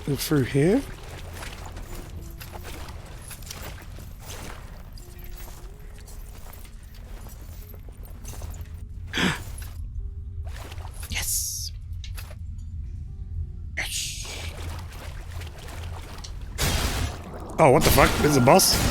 Speaker 1: Go through here? Yes! Yes! Oh, what the fuck? This is a boss?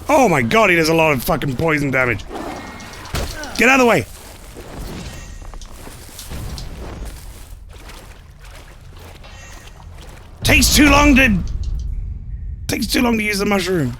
Speaker 1: Oh my god, he does a lot of fucking poison damage. Get out of the way! Takes too long to use the mushroom.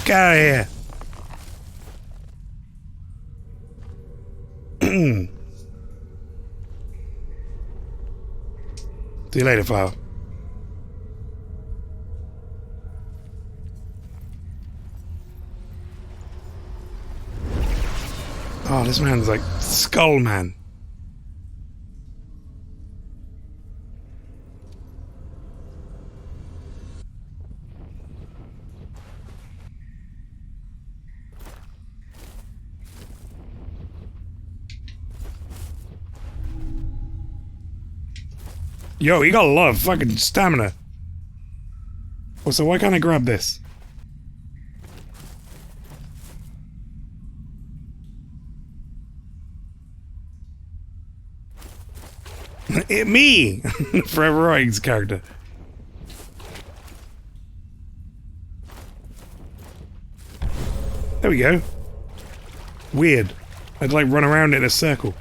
Speaker 1: Get out of here. See you later, Flower. Oh, this man's like Skull Man. Yo, he got a lot of fucking stamina. Oh, so why can't I grab this? Me! Forever Riding's character. There we go. Weird. I'd like run around in a circle.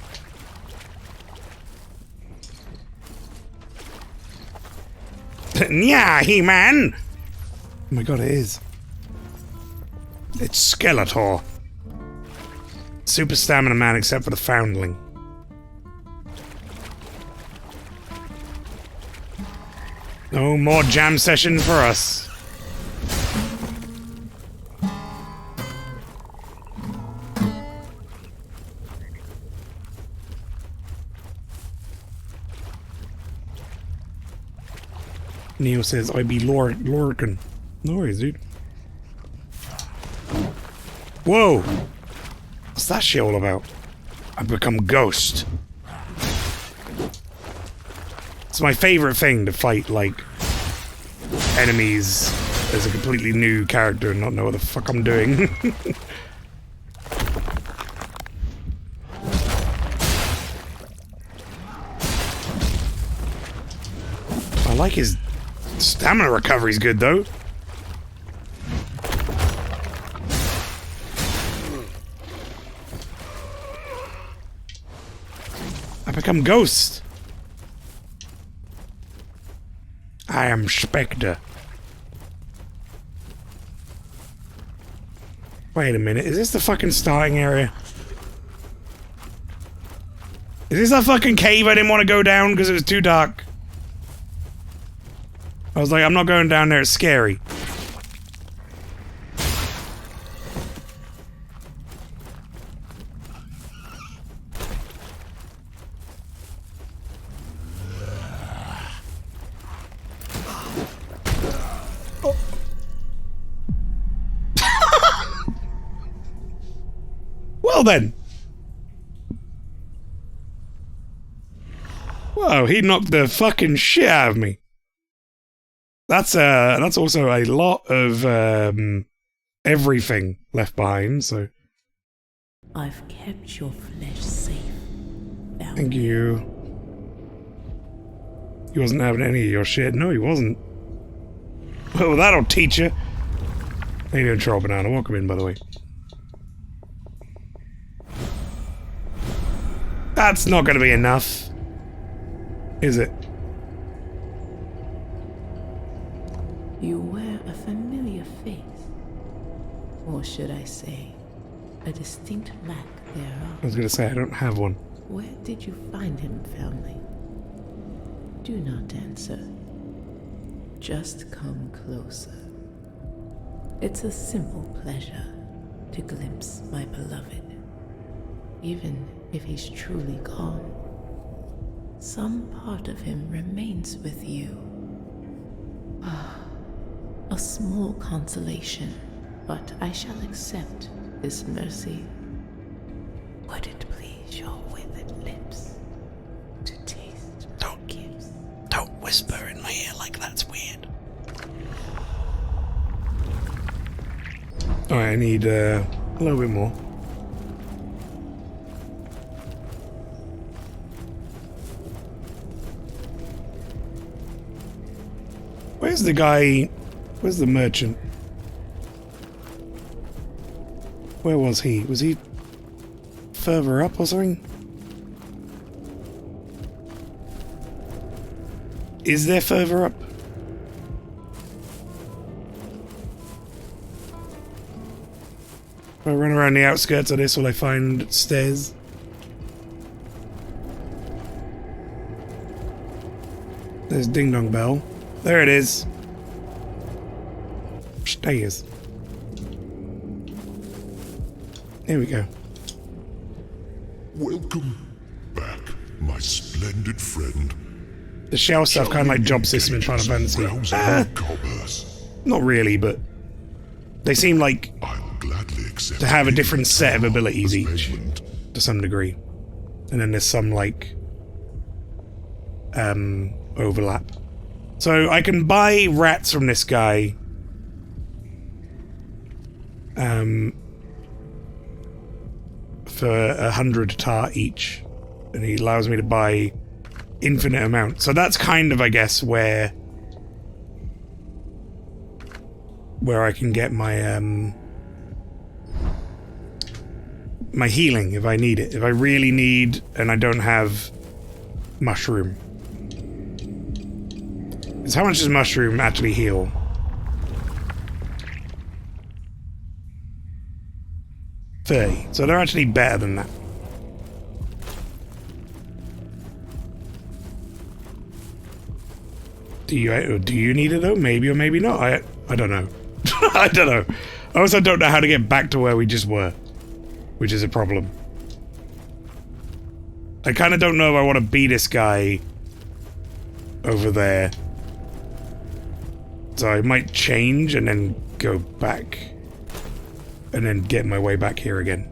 Speaker 1: Yeah, He-Man! Oh my god, it is. It's Skeletor. Super stamina man except for the foundling. No more jam session for us. Neo says, I be Lorcan. No worries, dude. Whoa! What's that shit all about? I've become Ghost. It's my favorite thing to fight, like, enemies as a completely new character and not know what the fuck I'm doing. I like his stamina recovery's good, though. I become Ghost. I am Spectre. Wait a minute, is this the fucking starting area? Is this that fucking cave I didn't want to go down because it was too dark? I was like, I'm not going down there, it's scary. Well then. Whoa, he knocked the fucking shit out of me. That's also a lot of everything left behind, so
Speaker 2: I've kept your flesh safe.
Speaker 1: thank you. He wasn't having any of your shit. No, he wasn't. Well, that'll teach you. How you doing, Troll Banana? Welcome in, by the way. That's not gonna be enough. Is it?
Speaker 2: You wear a familiar face. Or should I say, a distinct lack thereof.
Speaker 1: I was gonna say, I don't have one.
Speaker 2: Where did you find him, family? Do not answer. Just come closer. It's a simple pleasure to glimpse my beloved. Even if he's truly gone, some part of him remains with you. A small consolation, but I shall accept this mercy. Would it please your withered lips to taste my gifts?
Speaker 1: Don't whisper in my ear like that's weird. Alright, I need a little bit more. Where's the guy? Where's the merchant? Where was he? Was he further up or something? Is there further up? If I run around the outskirts of this, will I find stairs? There's Ding Dong Bell. There it is. Stairs. Here we go.
Speaker 4: Welcome back, my splendid friend.
Speaker 1: The shell stuff kind of like job system in Final Fantasy. Not really, but they seem like
Speaker 4: I'll gladly accept
Speaker 1: to have a different set of abilities
Speaker 4: as
Speaker 1: each,
Speaker 4: payment.
Speaker 1: to some degree. And then there's some like overlap. So I can buy rats from this guy. For 100 tar each. And he allows me to buy infinite amount. So that's kind of, I guess, where I can get my my healing if I need it. If I really need and I don't have mushroom. Because how much does mushroom actually heal? $30. So they're actually better than that. Do you need it though? Maybe or maybe not. I don't know. I don't know. I also don't know how to get back to where we just were, which is a problem. I kind of don't know if I want to be this guy over there. So I might change and then go back and then get my way back here again.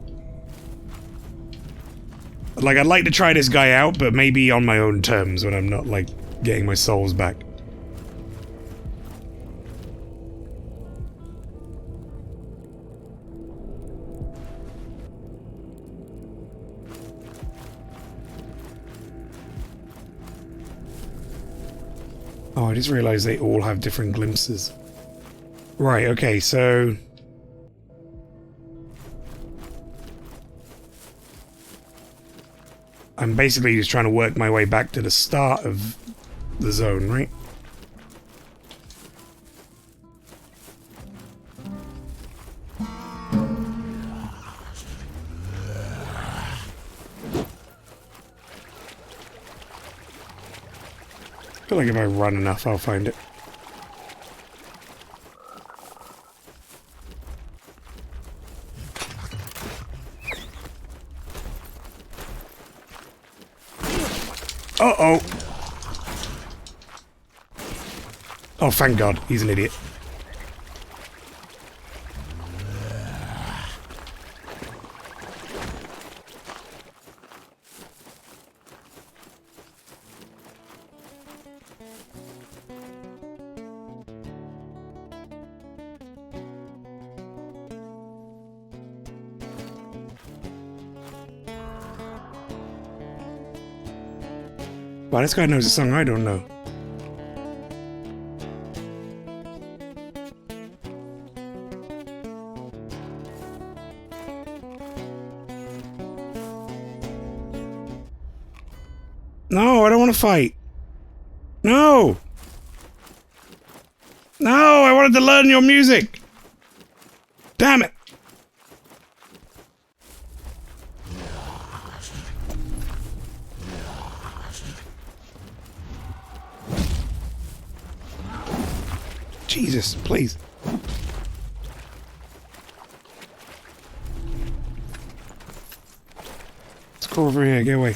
Speaker 1: Like, I'd like to try this guy out, but maybe on my own terms when I'm not, like, getting my souls back. Oh, I just realized they all have different glimpses. Right, okay, so... I'm basically just trying to work my way back to the start of the zone, right? I feel like if I run enough, I'll find it. Uh-oh. Oh, thank God. He's an idiot. Wow, this guy knows a song I don't know. No, I don't want to fight. No! No, I wanted to learn your music! Damn it! Jesus, please. Let's go over here, get away.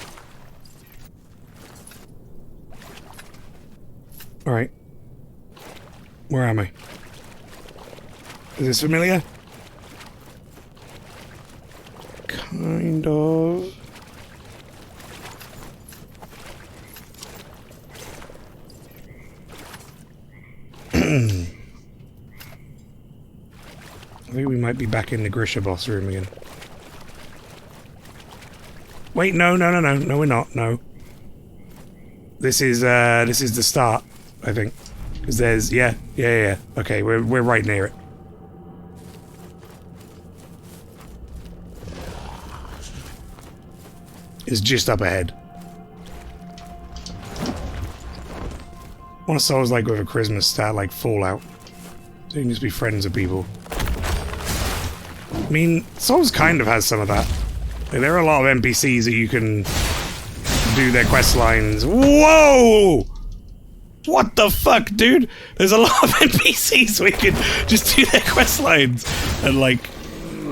Speaker 1: Alright. Where am I? Is this familiar? Kind of. I think we might be back in the Grisha boss room again. Wait, no, we're not, no. This is the start, I think. Because there's, yeah. Okay, we're right near it. It's just up ahead. One of Souls like with a charisma stat like Fallout. So you can just be friends with people. I mean, Souls kind of has some of that. Like, there are a lot of NPCs that you can do their quest lines. Whoa! What the fuck, dude? There's a lot of NPCs where you can just do their quest lines. And, like,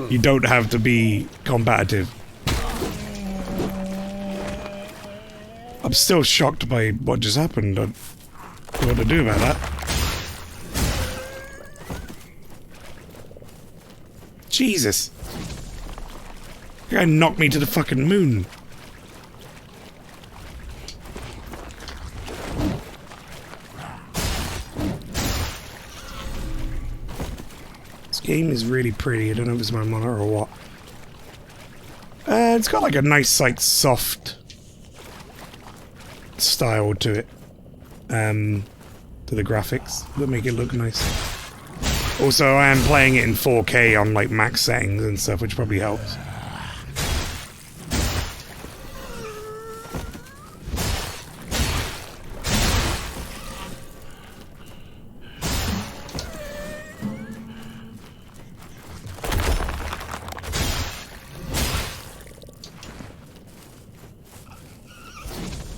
Speaker 1: you don't have to be combative. I'm still shocked by what just happened. I don't know what to do about that. Jesus. The guy knocked me to the fucking moon. game is really pretty. I don't know if it's my monitor or what. It's got like a nice, like, soft style to it. To the graphics that make it look nice. Also, I am playing it in 4K on, like, max settings and stuff, which probably helps.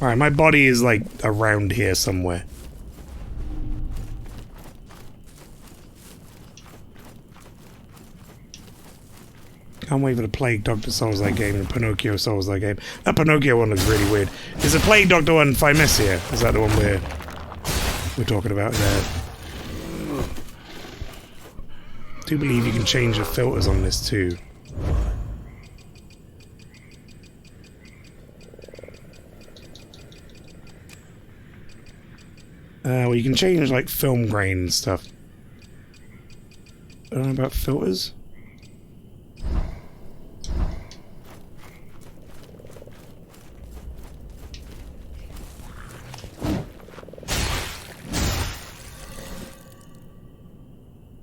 Speaker 1: Alright, my body is, like, around here somewhere. Can't wait for the Plague Doctor Souls-like game and Pinocchio Souls-like game. That Pinocchio one looks really weird. Is the Plague Doctor one Thymesia? Is that the one we're talking about there? I do believe you can change the filters on this too. Well, you can change, like, film grain and stuff. I don't know about filters.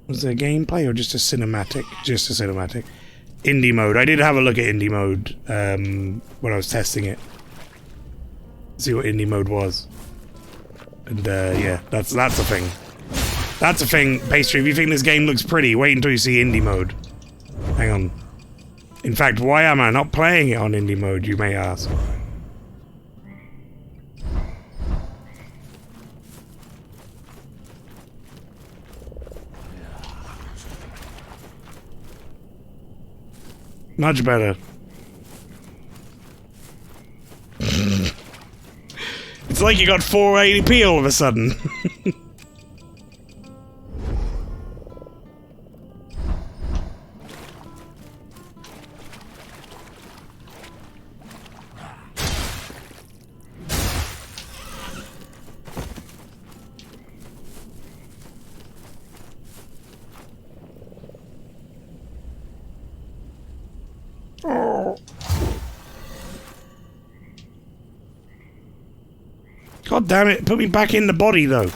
Speaker 1: Was there gameplay or just a cinematic? Just a cinematic. Indie mode. I did have a look at indie mode when I was testing it. See what indie mode was. And yeah, that's a thing. That's a thing, Pastry. If you think this game looks pretty, wait until you see indie mode. Hang on. In fact, why am I not playing it on indie mode, you may ask? Much better. It's like you got 480p all of a sudden. God damn it, put me back in the body though.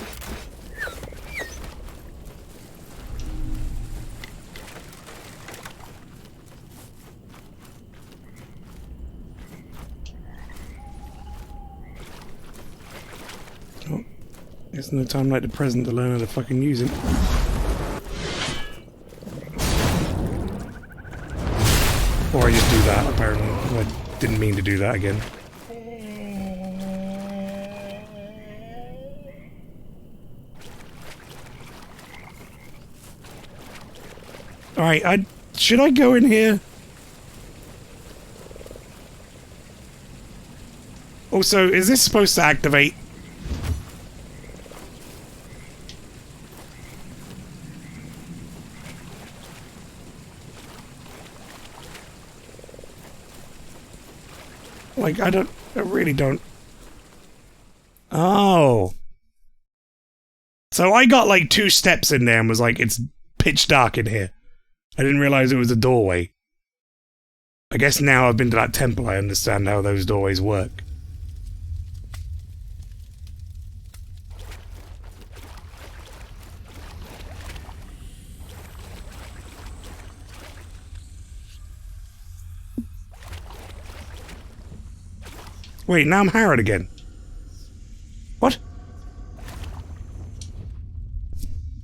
Speaker 1: Oh, there's no time like the present to learn how to fucking use it. Or I just do that, apparently. I didn't mean to do that again. Alright, should I go in here? Also, is this supposed to activate? Like, I really don't. Oh. So I got like 2 steps in there and was like, it's pitch dark in here. I didn't realize it was a doorway. I guess now I've been to that temple, I understand how those doorways work. Wait, now I'm Harrod again. What?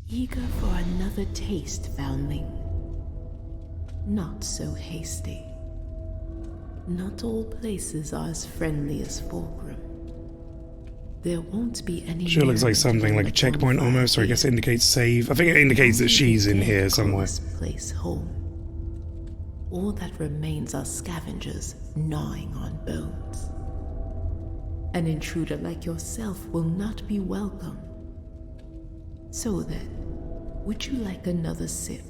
Speaker 2: Eager for another taste, foundling. Not so hasty. Not all places are as friendly as Fulcrum. There won't be any.
Speaker 1: Sure looks like something like a checkpoint almost, or I guess it indicates save. I think it indicates that she's in here somewhere.
Speaker 2: This place home. All that remains are scavengers gnawing on bones. An intruder like yourself will not be welcome. So then, would you like another sip?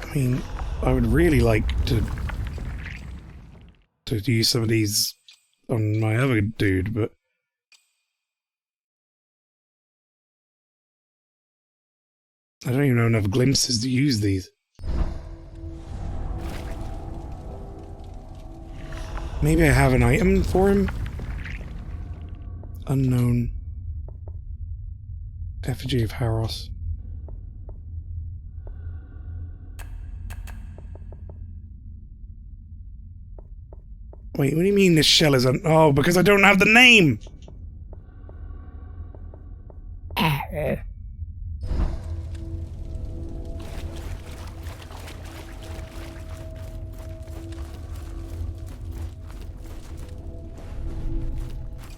Speaker 1: I mean, I would really like to use some of these on my other dude, but I don't even know enough glimpses to use these. Maybe I have an item for him? Unknown. Effigy of Haros. Wait, what do you mean this shell is on? Oh, because I don't have the name!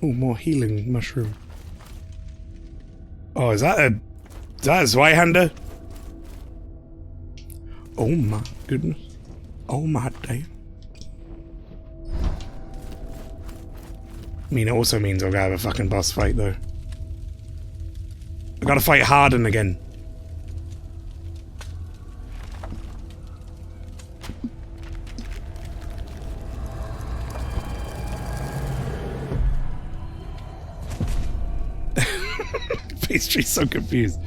Speaker 1: Oh, more healing mushroom. Oh, is that a Zweihander? Oh my goodness. Oh my damn. I mean, it also means I'll have a fucking boss fight, though. I gotta fight Harden again. Pastry's so confused.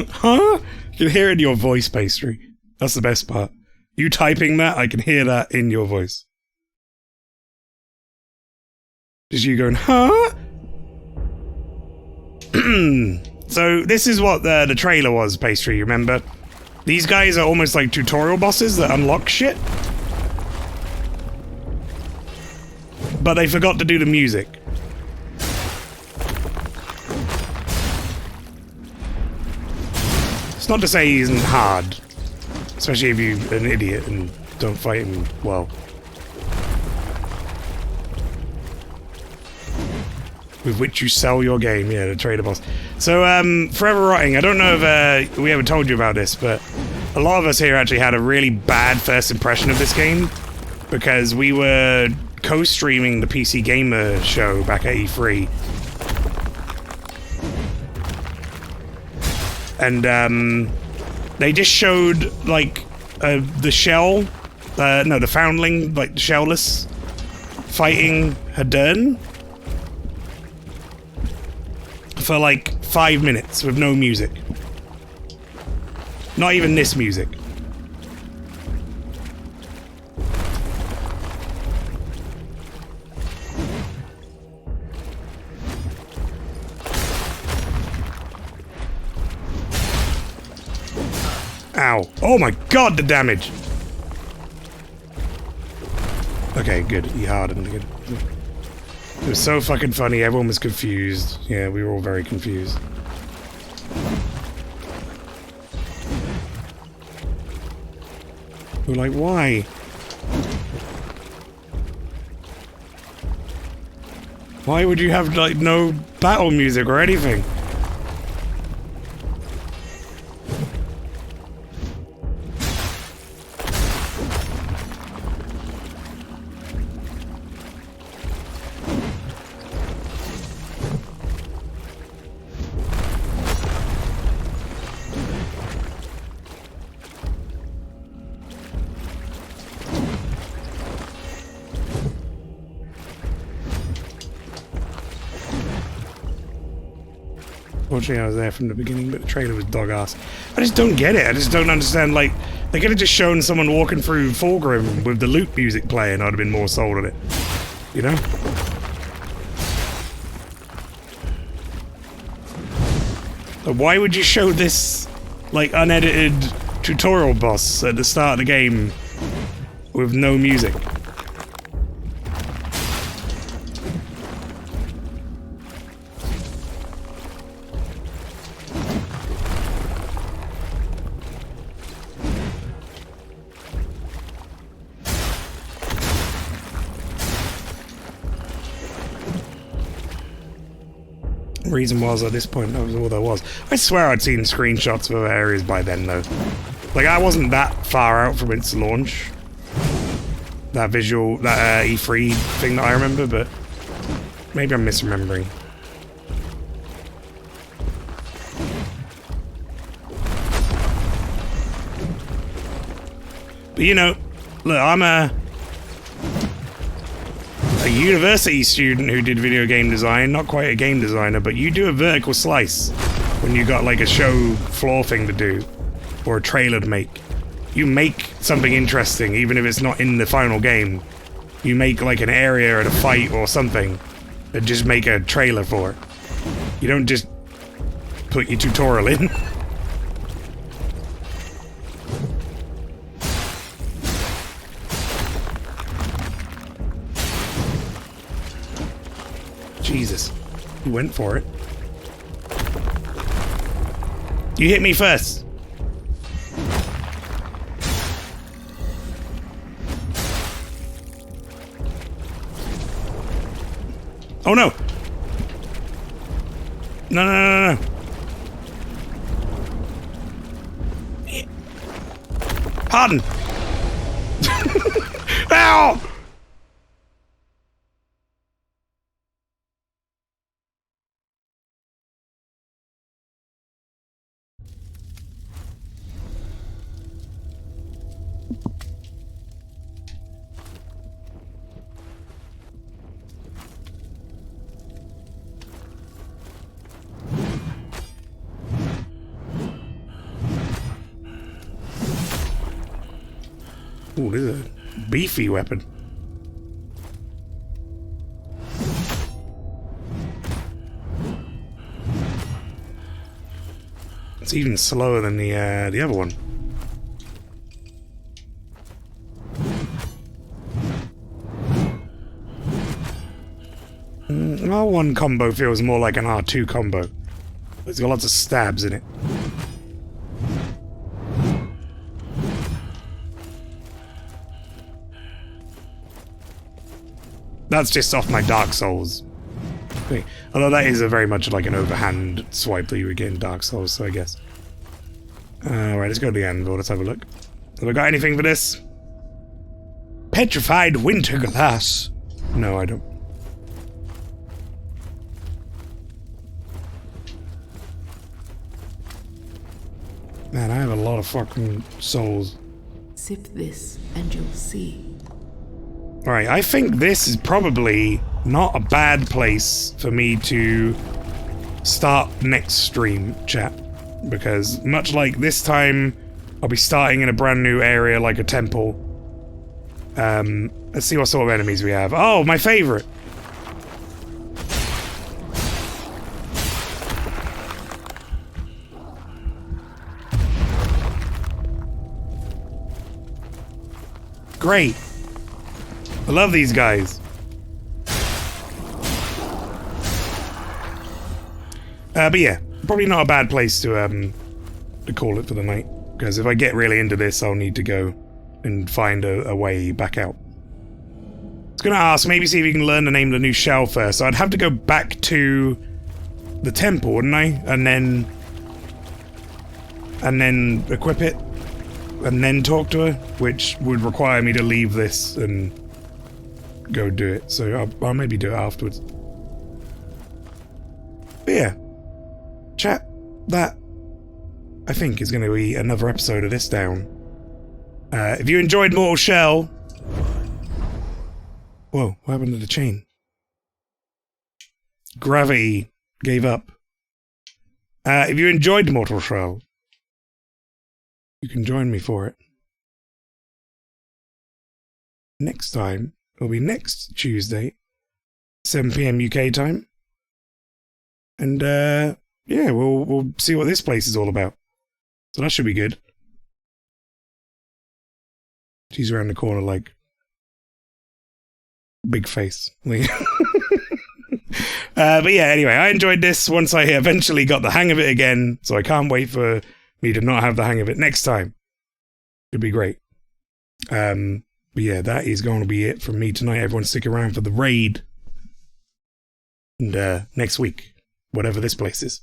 Speaker 1: Huh? You can hear it in your voice, Pastry. That's the best part. You typing that, I can hear that in your voice. Just you going, huh? So this is what the trailer was, Pastry, you remember? These guys are almost like tutorial bosses that unlock shit. But they forgot to do the music. It's not to say he isn't hard. Especially if you're an idiot and don't fight him well. With which you sell your game, yeah, the trader boss. So, Forever Rotting, I don't know if we ever told you about this, but a lot of us here actually had a really bad first impression of this game because we were co-streaming the PC Gamer show back at E3. And, they just showed, like, the shell, no, the foundling, like, shellless, fighting Hadern for, like, 5 minutes with no music. Not even this music. Ow. Oh my god, the damage! Okay, good. He hardened again. It was so fucking funny, everyone was confused. Yeah, we were all very confused. We were like, why? Why would you have, like, no battle music or anything? Unfortunately, I was there from the beginning, but the trailer was dog ass. I just don't get it. I just don't understand. Like, they could have just shown someone walking through Fulgrim with the loop music playing. I'd have been more sold on it. You know? But why would you show this, like, unedited tutorial boss at the start of the game with no music? Reason was at this point that was all there was. I swear I'd seen screenshots of other areas by then though. Like I wasn't that far out from its launch. That visual, that E3 thing that I remember, but maybe I'm misremembering. But you know, look, I'm a a university student who did video game design, not quite a game designer, but you do a vertical slice when you got like a show floor thing to do or a trailer to make. You make something interesting, even if it's not in the final game. You make like an area at a fight or something and just make a trailer for it. You don't just put your tutorial in. Jesus, he went for it. You hit me first. Oh no! No, no, no, no, no. Pardon! Ow! Ooh, this is a beefy weapon. It's even slower than the other one. R1 combo feels more like an R2 combo. It's got lots of stabs in it. That's just off my Dark Souls. Okay. Although that is a very much like an overhand swipe that you would get in Dark Souls, so I guess. Alright, let's go to the anvil, let's have a look. Have I got anything for this? Petrified winter glass. No, I don't. Man, I have a lot of fucking souls.
Speaker 2: Sip this and you'll see.
Speaker 1: Alright, I think this is probably not a bad place for me to start next stream, chat. Because much like this time, I'll be starting in a brand new area like a temple. Let's see what sort of enemies we have. Oh, my favorite! Great! I love these guys. But yeah, probably not a bad place to call it for the night. Because if I get really into this, I'll need to go and find a way back out. I was gonna ask, maybe see if you can learn the name of the new shell first. So I'd have to go back to the temple, wouldn't I? And then equip it. And then talk to her, which would require me to leave this and go do it. So I'll maybe do it afterwards. But yeah, chat, that I think is going to be another episode of this down. If you enjoyed Mortal Shell... Whoa, what happened to the chain? Gravity gave up. If you enjoyed Mortal Shell, you can join me for it. Next time, it'll be next Tuesday, 7 PM UK time. And, yeah, we'll see what this place is all about. So that should be good. She's around the corner like... big face. But yeah, anyway, I enjoyed this once I eventually got the hang of it again, so I can't wait for me to not have the hang of it next time. It'd be great. But yeah, that is going to be it from me tonight. Everyone stick around for the raid. And next week, whatever this place is.